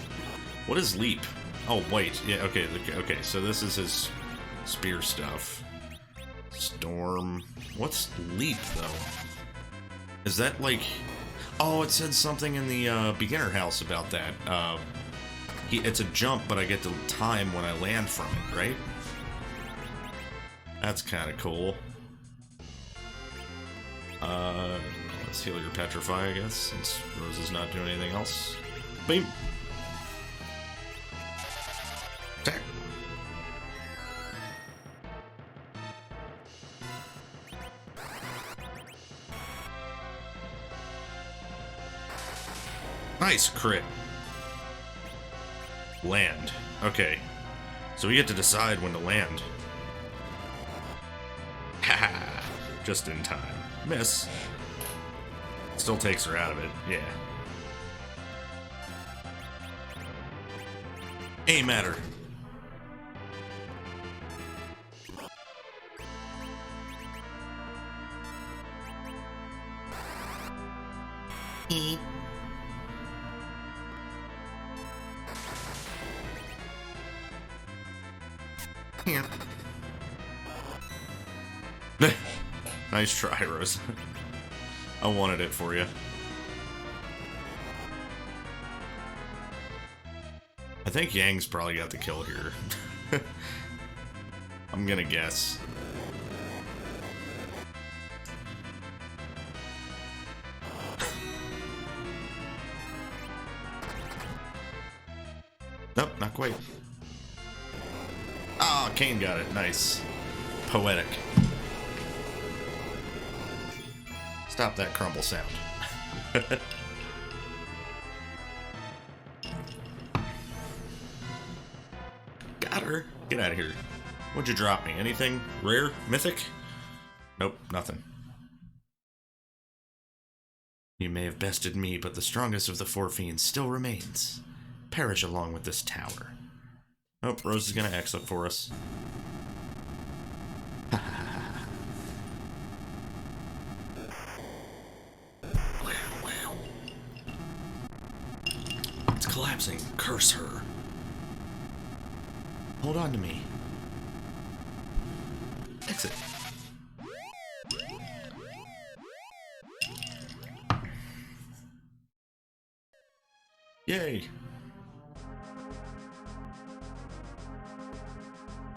What is leap? Oh, wait. Yeah, okay, okay, so this is his spear stuff. Storm. What's leap, though? Is that like... Oh, it said something in the beginner house about that. It's a jump, but I get the time when I land from it, right? That's kind of cool. Let's heal your Petrify, I guess, since Rose is not doing anything else. Beam! Attack! Nice crit. Land. Okay. So we get to decide when to land. Haha. Just in time. Miss. Still takes her out of it. Yeah. Aim at her. Yeah. Nice try, Rose. I wanted it for you. I think Yang's probably got the kill here. I'm gonna guess. Nope, not quite. Ah, Kane got it. Nice. Poetic. Stop that crumble sound. Got her. Get out of here. What'd you drop me? Anything rare? Mythic? Nope, nothing. You may have bested me, but the strongest of the four fiends still remains. Perish along with this tower. Oh, Rose is gonna exit for us. Wow. It's collapsing. Curse her. Hold on to me. Exit. Yay.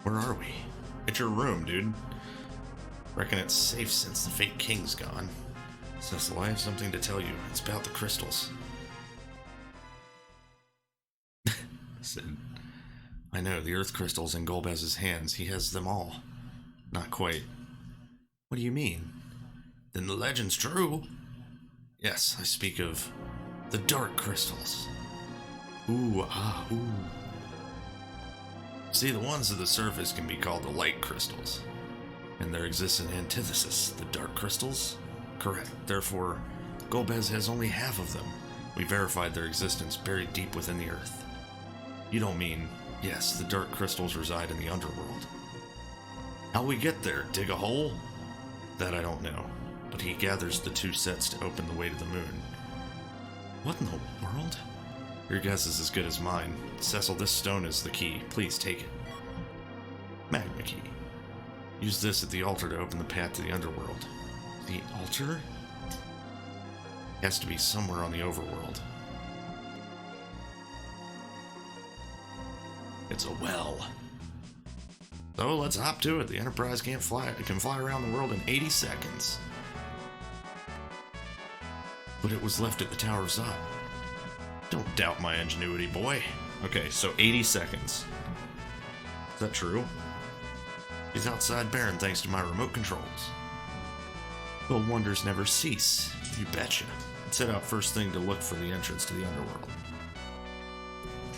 Where are we? It's your room, dude. Reckon it's safe since the fake king's gone. Cecil, I have something to tell you. It's about the crystals. Sid. I know, the earth crystals in Golbez's hands. He has them all. Not quite. What do you mean? Then the legend's true. Yes, I speak of the dark crystals. Ooh. See, the ones at the surface can be called the light crystals. And there exists an antithesis, the dark crystals? Correct. Therefore, Golbez has only half of them. We verified their existence buried deep within the earth. You don't mean, yes, the dark crystals reside in the Underworld. How we get there? Dig a hole? That I don't know. But he gathers the two sets to open the way to the moon. What in the world? Your guess is as good as mine. Cecil, this stone is the key. Please take it. Magma key. Use this at the altar to open the path to the Underworld. The altar? Has to be somewhere on the overworld. It's a well. So let's hop to it. The Enterprise can fly around the world in 80 seconds. But it was left at the Tower of Zot. Don't doubt my ingenuity, boy. Okay, so 80 seconds. Is that true? He's outside Baron thanks to my remote controls. The wonders never cease. You betcha. Let's set out first thing to look for the entrance to the Underworld.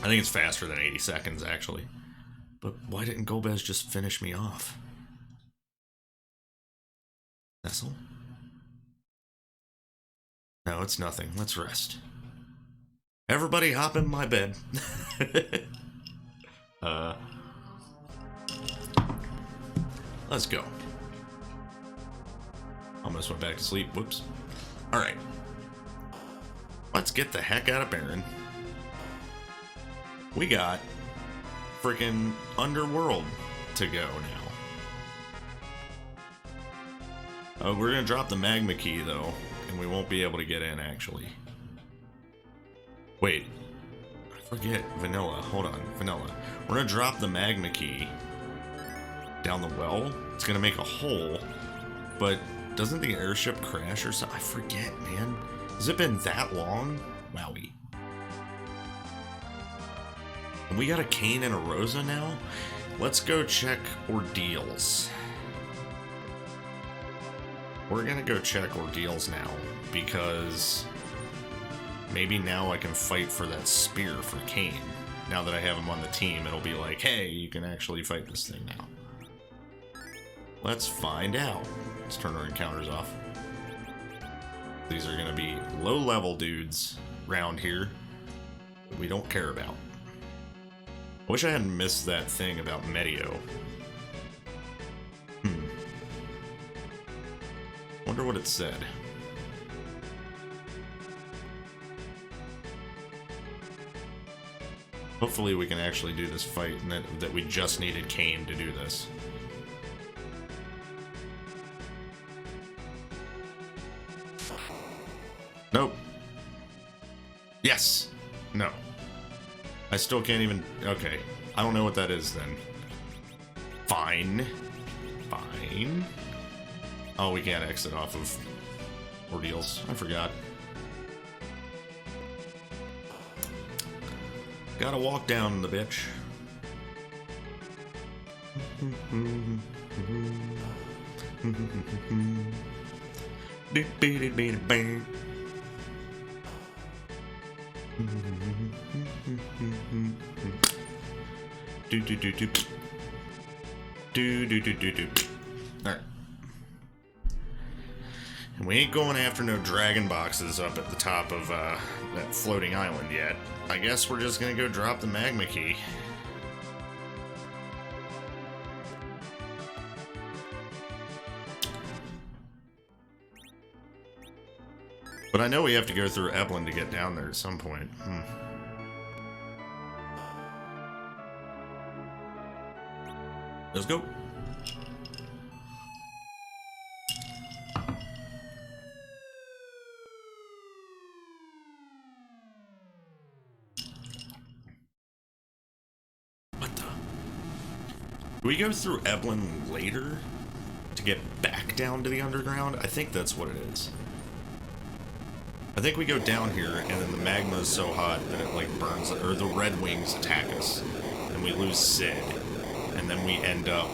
I think it's faster than 80 seconds, actually. But why didn't Golbez just finish me off? Cecil? No, it's nothing. Let's rest. Everybody hop in my bed. Let's go. Almost went back to sleep. Whoops. Alright. Let's get the heck out of Baron. We got freaking Underworld to go now. Oh, we're gonna drop the magma key though, and we won't be able to get in actually. Wait, I forget Vanilla. Hold on, Vanilla. We're gonna drop the magma key down the well. It's gonna make a hole, but doesn't the airship crash or something? I forget, man. Has it been that long? Wowie. And we got a Kane and a Rosa now? Let's go check Ordeals. We're gonna go check Ordeals now, because maybe now I can fight for that spear for Kane. Now that I have him on the team, it'll be like, hey, you can actually fight this thing now. Let's find out. Let's turn our encounters off. These are gonna be low-level dudes around here that we don't care about. I wish I hadn't missed that thing about Medio. Wonder what it said. Hopefully we can actually do this fight, and that we just needed Kane to do this. Nope. Yes! No. I still can't even... Okay. I don't know what that is then. Fine. Fine. Oh, we can't exit off of Ordeals. I forgot. Gotta walk down the bitch. Alright. And we ain't going after no dragon boxes up at the top of that floating island yet. I guess we're just gonna go drop the magma key. But I know we have to go through Eblin to get down there at some point. Let's go. What the? Do we go through Eblin later to get back down to the underground? I think that's what it is. I think we go down here, and then the magma is so hot that it, like, burns, or the red wings attack us, and we lose Sid, and then we end up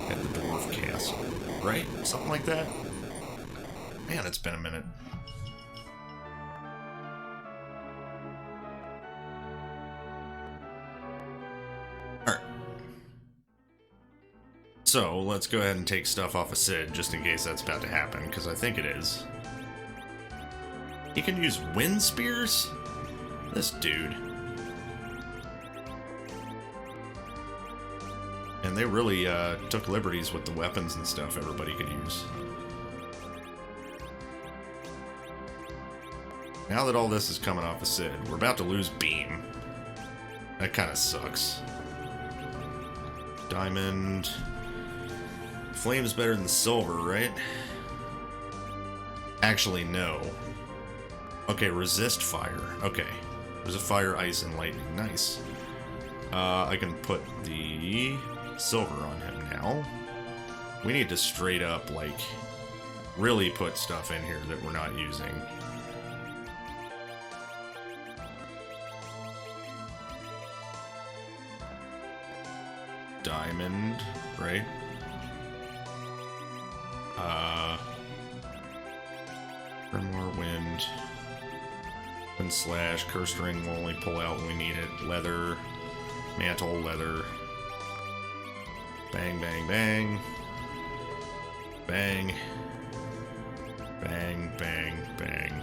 at the Dwarf Castle, right? Something like that? Man, it's been a minute. Alright. So, let's go ahead and take stuff off of Sid, just in case that's about to happen, because I think it is. He can use wind spears? This dude. And they really took liberties with the weapons and stuff everybody could use. Now that all this is coming off of Sid, we're about to lose Beam. That kind of sucks. Diamond. Flame's better than silver, right? Actually, no. Okay, resist fire. Okay. Resist fire, ice, and lightning. Nice. I can put the silver on him now. We need to straight up, like, really put stuff in here that we're not using. Diamond, right? Grimoire, wind. Wind slash, cursed ring will only pull out when we need it. Leather, mantle, leather. Bang, bang, bang. Bang. Bang, bang, bang.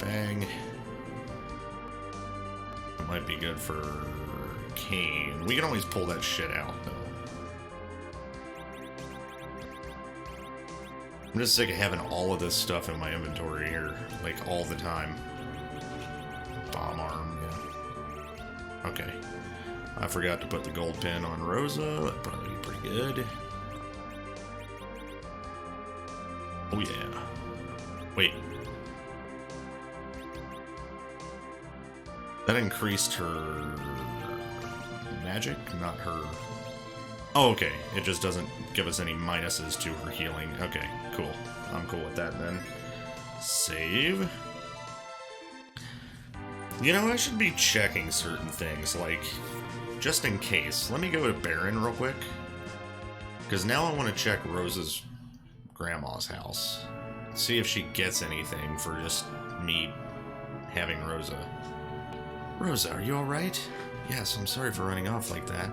Bang. That might be good for Kane. We can always pull that shit out, though. I'm just sick of having all of this stuff in my inventory here, like, all the time. Bomb arm, yeah. Okay. I forgot to put the gold pin on Rosa. That'd probably be pretty good. Oh, yeah. Wait. That increased her magic, not her... Oh, okay. It just doesn't give us any minuses to her healing. Okay, cool. I'm cool with that then. Save. You know, I should be checking certain things, like, just in case. Let me go to Baron real quick. Because now I want to check Rosa's grandma's house. See if she gets anything for just me having Rosa. Rosa, are you alright? Yes, I'm sorry for running off like that.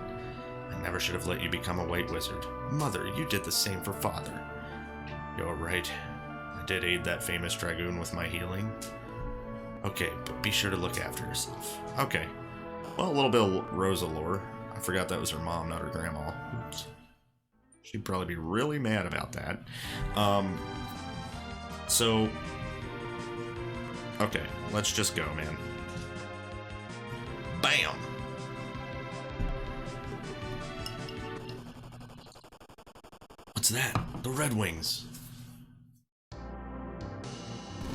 I never should have let you become a white wizard. Mother, you did the same for father. You're right. I did aid that famous dragoon with my healing. Okay, but be sure to look after yourself. Okay. Well, a little bit of Rosa lore. I forgot that was her mom, not her grandma. Oops. She'd probably be really mad about that. So... Okay, let's just go, man. Bam! What's that? The Red Wings.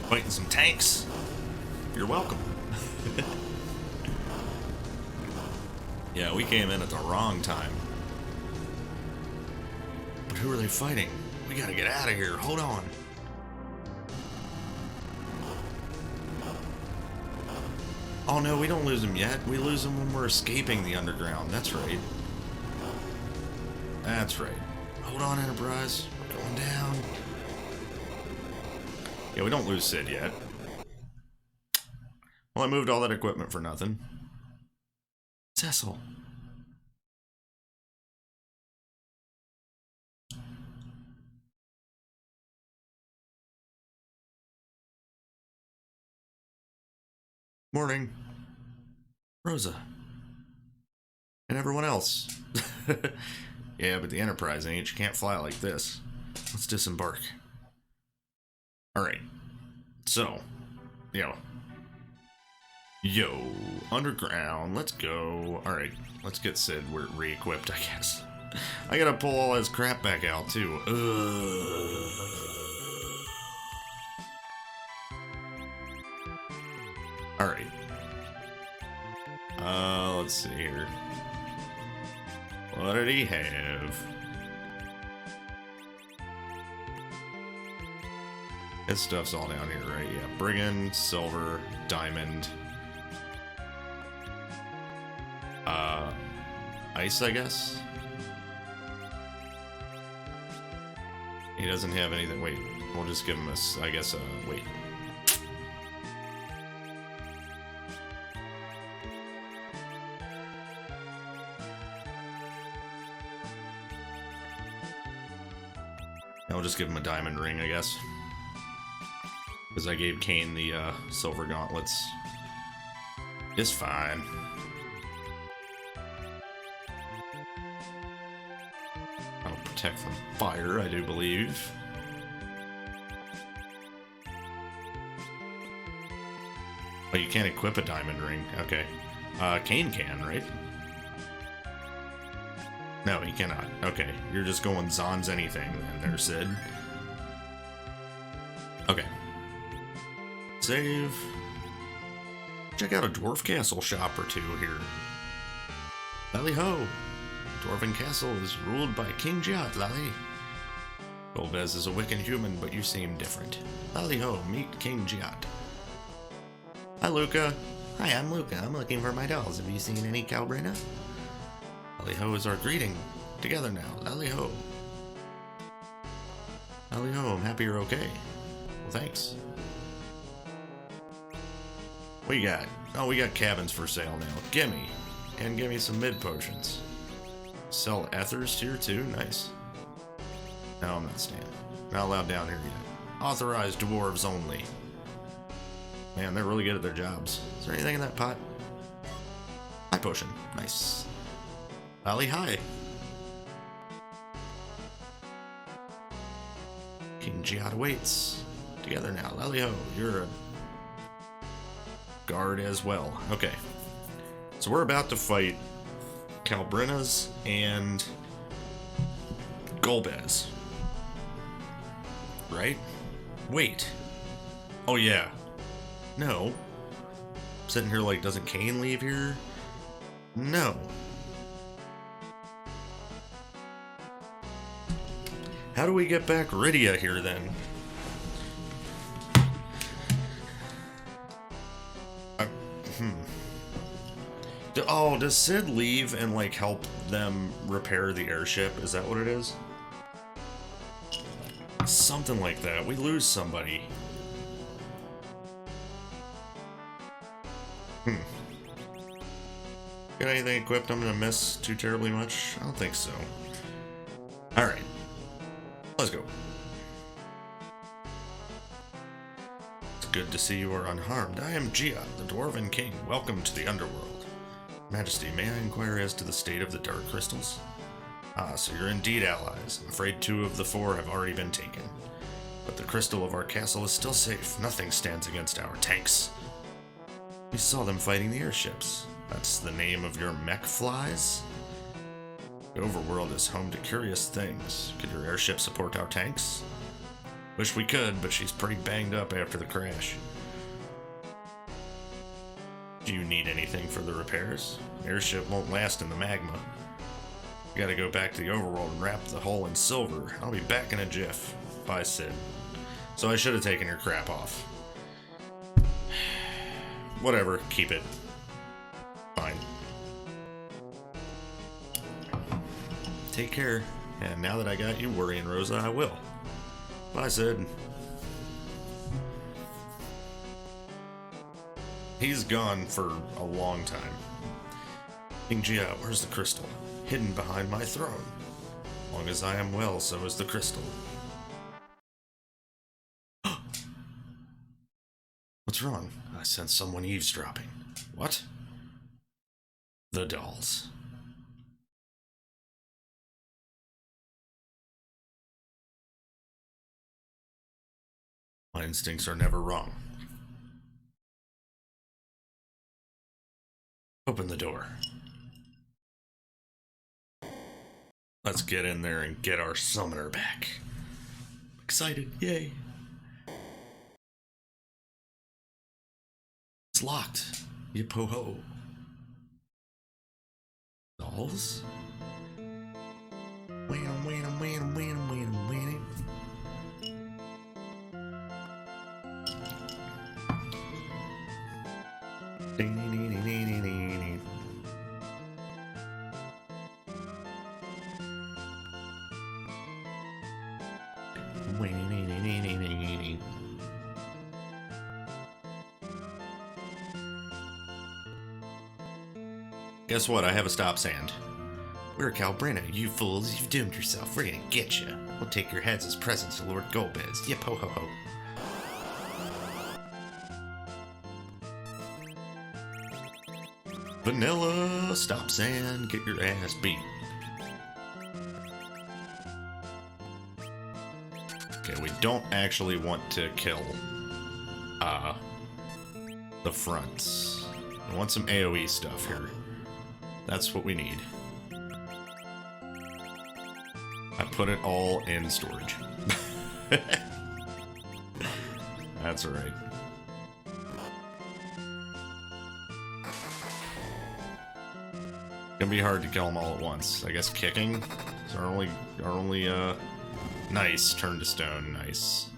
Fighting some tanks? You're welcome. Yeah, we came in at the wrong time. But who are they fighting? We gotta get out of here. Hold on. Oh no, we don't lose him yet. We lose him when we're escaping the underground. That's right. That's right. Hold on, Enterprise. We're going down. Yeah, we don't lose Sid yet. Well, I moved all that equipment for nothing. Cecil. Morning. Rosa. And everyone else. Yeah, but the Enterprise ain't. You can't fly like this. Let's disembark. Alright. So, Yo, underground, let's go. Alright, let's get Sid. We're re-equipped, I guess. I gotta pull all his crap back out, too. Alright. Let's see here. What did he have? His stuff's all down here, right? Yeah, Brigand, Silver, Diamond. Ice, I guess? He doesn't have anything. Wait, we'll just give him a, I guess, wait. I'll just give him a diamond ring, I guess. Because I gave Kane the silver gauntlets. It's fine. I'll protect from fire, I do believe. Oh, you can't equip a diamond ring. Okay. Kane can, right? No, he cannot. Okay, you're just going Zon's anything then there, Sid. Okay. Save. Check out a dwarf castle shop or two here. Lally ho! Dwarven castle is ruled by King Giat, Lally. Golbez is a wicked human, but you seem different. Lally ho, meet King Giat. Hi, Luca. Hi, I'm Luca. I'm looking for my dolls. Have you seen any Calabrina? Lally ho is our greeting. Together now. Lally ho. Lally ho, I'm happy you're okay. Well, thanks. What you got? Oh, we got cabins for sale now. Gimme. And give me some mid potions. Sell ethers here too? Nice. No, I'm not staying. Not allowed down here yet. Authorized dwarves only. Man, they're really good at their jobs. Is there anything in that pot? High potion. Nice. Lally hi. King Giat awaits. Together now. Lally ho, you're a guard as well. Okay. So we're about to fight Calabrinas and Golbez. Right? Wait. Oh yeah. No. I'm sitting here like, doesn't Kane leave here? No. How do we get back Rydia here then? Oh, does Sid leave and like help them repair the airship? Is that what it is? Something like that. We lose somebody. Got anything equipped I'm gonna miss too terribly much? I don't think so. Alright. Let's go. It's good to see you are unharmed. I am Giat, the Dwarven King. Welcome to the Underworld. Majesty, may I inquire as to the state of the Dark Crystals? Ah, so you're indeed allies. I'm afraid 2 of the 4 have already been taken. But the crystal of our castle is still safe. Nothing stands against our tanks. We saw them fighting the airships. That's the name of your mech flies? The overworld is home to curious things. Could your airship support our tanks? Wish we could, but she's pretty banged up after the crash. Do you need anything for the repairs? Airship won't last in the magma. You gotta go back to the overworld and wrap the hull in silver. I'll be back in a jiff. Bye, Sid. So I should have taken your crap off. whatever, keep it. Fine. Take care. And now that I got you worrying, Rosa, I will. Bye, Sid. He's gone for a long time. King Jia, where's the crystal? Hidden behind my throne. Long as I am well, so is the crystal. What's wrong? I sense someone eavesdropping. What? The dolls. My instincts are never wrong. Open the door. Let's get in there and get our summoner back. Excited, yay. It's locked. Yip-ho-ho. Dolls? Wait. Guess what? I have a stop sand. We're Calabrina, you fools. You've doomed yourself. We're gonna get you. We'll take your heads as presents to Lord Golbez. Yip ho ho ho. Vanilla, stop sand, get your ass beat. Okay, we don't actually want to kill the fronts. We want some AoE stuff here. That's what we need. I put it all in storage. That's alright. Gonna be hard to kill them all at once. I guess kicking is our only nice, turn to stone, nice.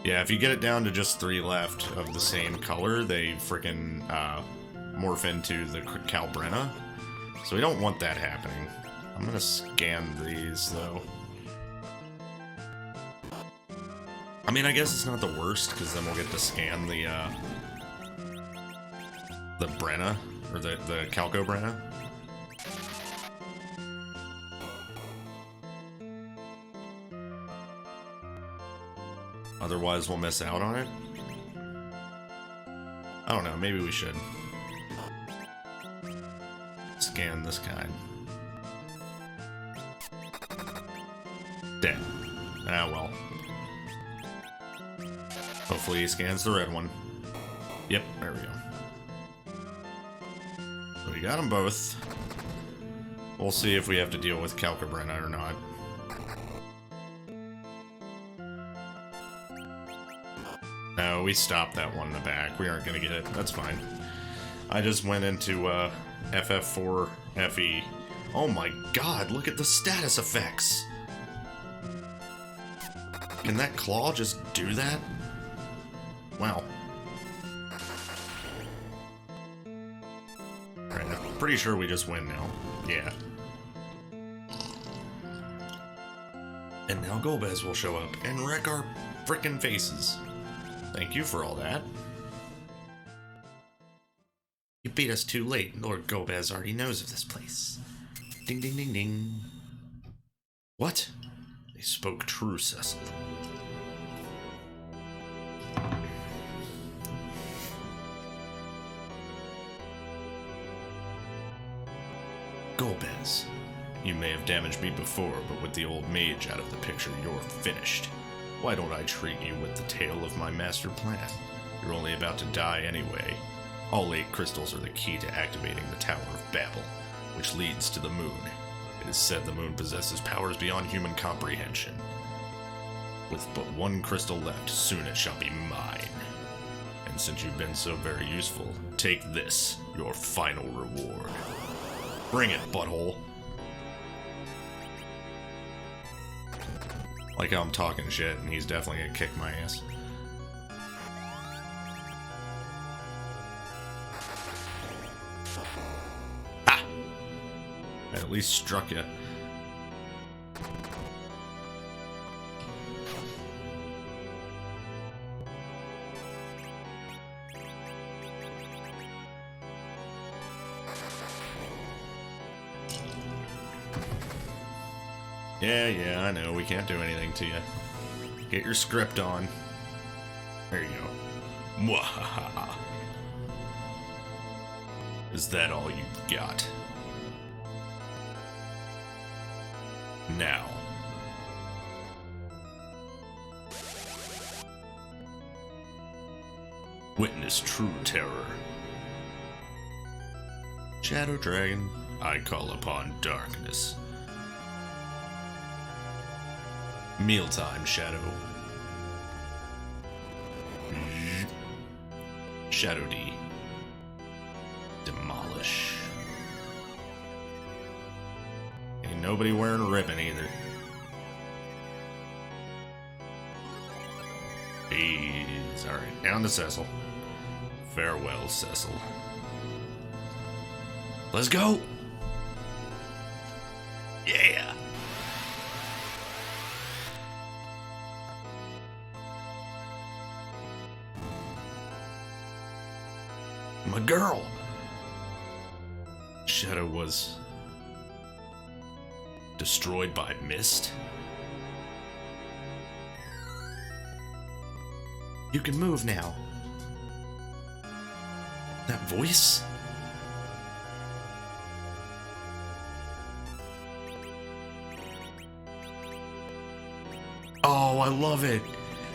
Yeah, if you get it down to just 3 left of the same color, they freaking morph into the Calabrina. So we don't want that happening. I'm gonna scan these though. I mean, I guess it's not the worst because then we'll get to scan the Brenna or the Calabrina. Otherwise, we'll miss out on it. I don't know. Maybe we should scan this guy. Dead. Ah, well. Hopefully he scans the red one. Yep, there we go. So we got them both. We'll see if we have to deal with Calabrina or not. No, we stopped that one in the back. We aren't going to get it. That's fine. I just went into FF4 FE. Oh my god, look at the status effects! Can that claw just do that? Wow. Alright, I'm pretty sure we just win now. Yeah. And now Golbez will show up and wreck our frickin' faces. Thank you for all that. You beat us too late. Lord Golbez already knows of this place. Ding ding ding ding. What? They spoke true, Cecil. Golbez, you may have damaged me before, but with the old mage out of the picture, you're finished. Why don't I treat you with the tale of my master plan? You're only about to die anyway. All 8 crystals are the key to activating the Tower of Babel, which leads to the moon. It is said the moon possesses powers beyond human comprehension. With but 1 crystal left, soon it shall be mine. And since you've been so very useful, take this, your final reward. Bring it, butthole. Like how I'm talking shit, and he's definitely gonna kick my ass. at least struck you. Yeah, I know. We can't do anything to you. Get your script on. There you go. Mwahaha. Is that all you've got? Now. Witness true terror. Shadow Dragon, I call upon darkness. Mealtime, Shadow. Shadow D. Demolish. Ain't nobody wearing a ribbon either. Jeez. Alright, down to Cecil. Farewell, Cecil. Let's go! Yeah! My girl! Shadow was destroyed by mist? You can move now. That voice? Oh, I love it.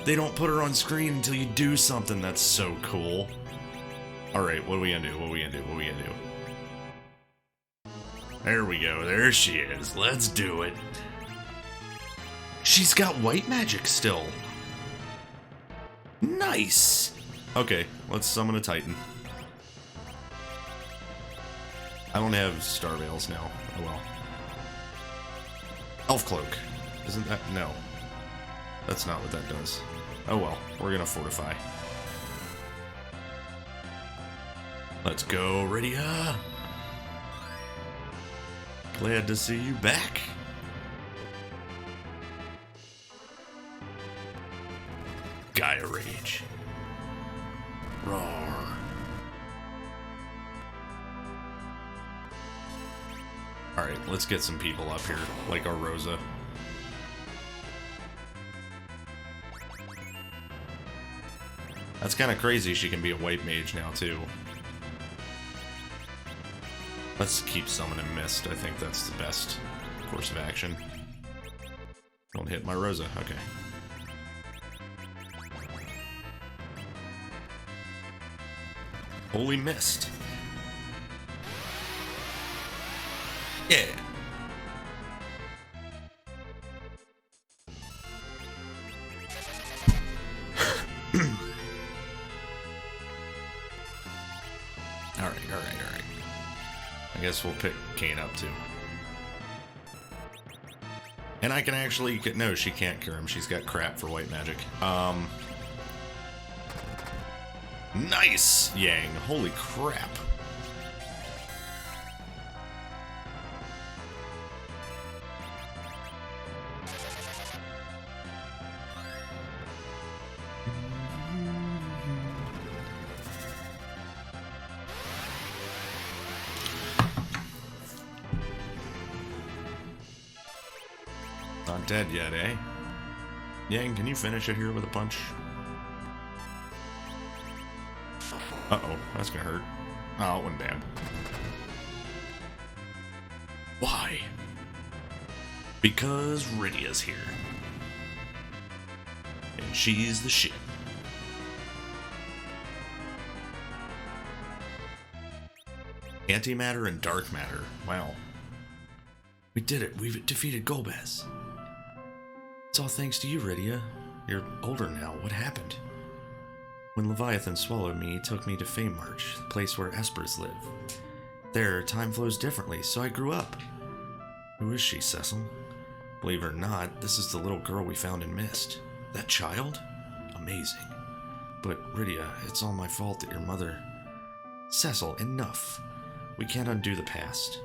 They don't put her on screen until you do something. That's so cool. Alright, what are we gonna do? What are we gonna do? What are we gonna do? There we go. There she is. Let's do it. She's got white magic still. Nice. Okay, let's summon a Titan. I don't have Star Veils now. Oh well. Elf Cloak. Isn't that? No. That's not what that does. Oh well. We're gonna fortify. Let's go, Rydia. Glad to see you back. Gaia Rage. Roar. Alright, let's get some people up here, like our Rosa. That's kind of crazy she can be a white mage now, too. Let's keep summoning Mist. I think that's the best course of action. Don't hit my Rosa. Okay. Holy Mist. Yeah. Alright. I guess we'll pick Kane up too. And I can actually... No, she can't cure him. She's got crap for white magic. Nice, Yang. Holy crap. Not dead yet, eh? Yang, can you finish it here with a punch? Uh-oh, that's gonna hurt. Oh, it went bad. Why? Because Rydia's here. And she's the shit. Antimatter and dark matter. Wow. We did it. We've defeated Golbez. It's all thanks to you, Rydia. You're older now. What happened? When Leviathan swallowed me, he took me to Fame March, the place where espers live. There, time flows differently, so I grew up. Who is she, Cecil? Believe it or not, this is the little girl we found in Mist. That child? Amazing. But, Rydia, it's all my fault that your mother... Cecil, enough. We can't undo the past.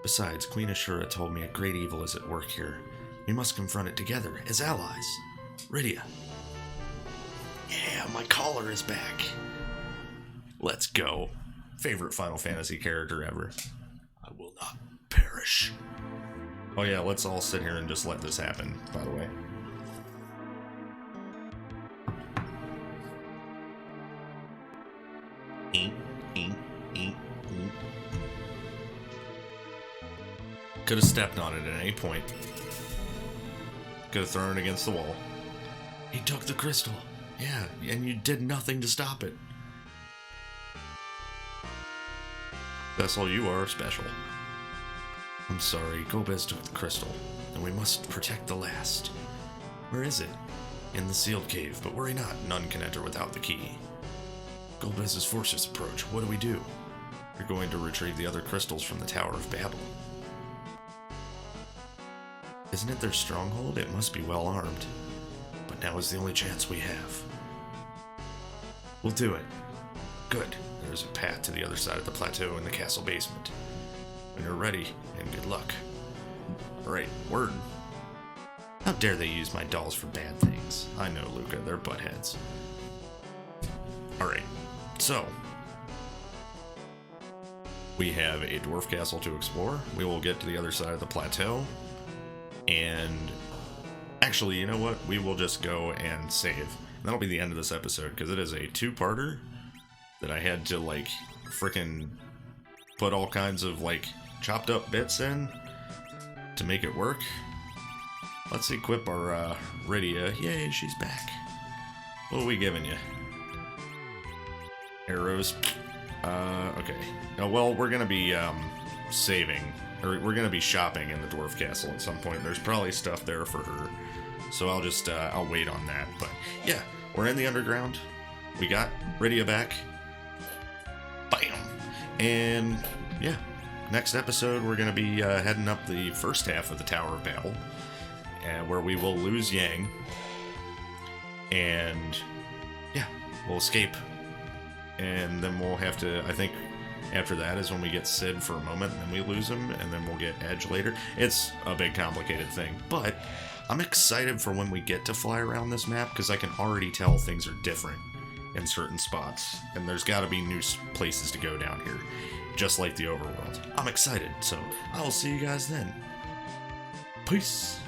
Besides, Queen Ashura told me a great evil is at work here. We must confront it together, as allies. Rydia. Yeah, my collar is back. Let's go. Favorite Final Fantasy character ever. I will not perish. Oh yeah, let's all sit here and just let this happen, by the way. Could have stepped on it at any point. Could have thrown it against the wall. He took the crystal. Yeah, and you did nothing to stop it. That's all you are, special. I'm sorry, Golbez took the crystal, and we must protect the last. Where is it? In the sealed cave, but worry not, none can enter without the key. Golbez's forces approach. What do we do? We're going to retrieve the other crystals from the Tower of Babel. Isn't it their stronghold? It must be well armed. But now is the only chance we have. We'll do it. Good. There's a path to the other side of the plateau in the castle basement. When you're ready, and good luck. Alright, word. How dare they use my dolls for bad things? I know, Luca, they're buttheads. Alright, so we have a dwarf castle to explore. We will get to the other side of the plateau. And actually, you know what? We will just go and save. That'll be the end of this episode, because it is a two-parter that I had to, like, frickin' put all kinds of, like, chopped up bits in to make it work. Let's equip our Rydia. Yay, she's back. What are we giving you? Arrows. Okay. Oh, well, we're gonna be saving, or we're gonna be shopping in the dwarf castle at some point. There's probably stuff there for her, so I'll just I'll wait on that. But yeah, we're in the underground. We got Rydia back. Bam. And yeah, next episode we're gonna be heading up the first half of the Tower of Babel, where we will lose Yang, and yeah, we'll escape. And then we'll have to, I think, after that is when we get Sid for a moment, and then we lose him, and then we'll get Edge later. It's a big, complicated thing, but I'm excited for when we get to fly around this map, because I can already tell things are different in certain spots, and there's got to be new places to go down here, just like the overworld. I'm excited, so I will see you guys then. Peace!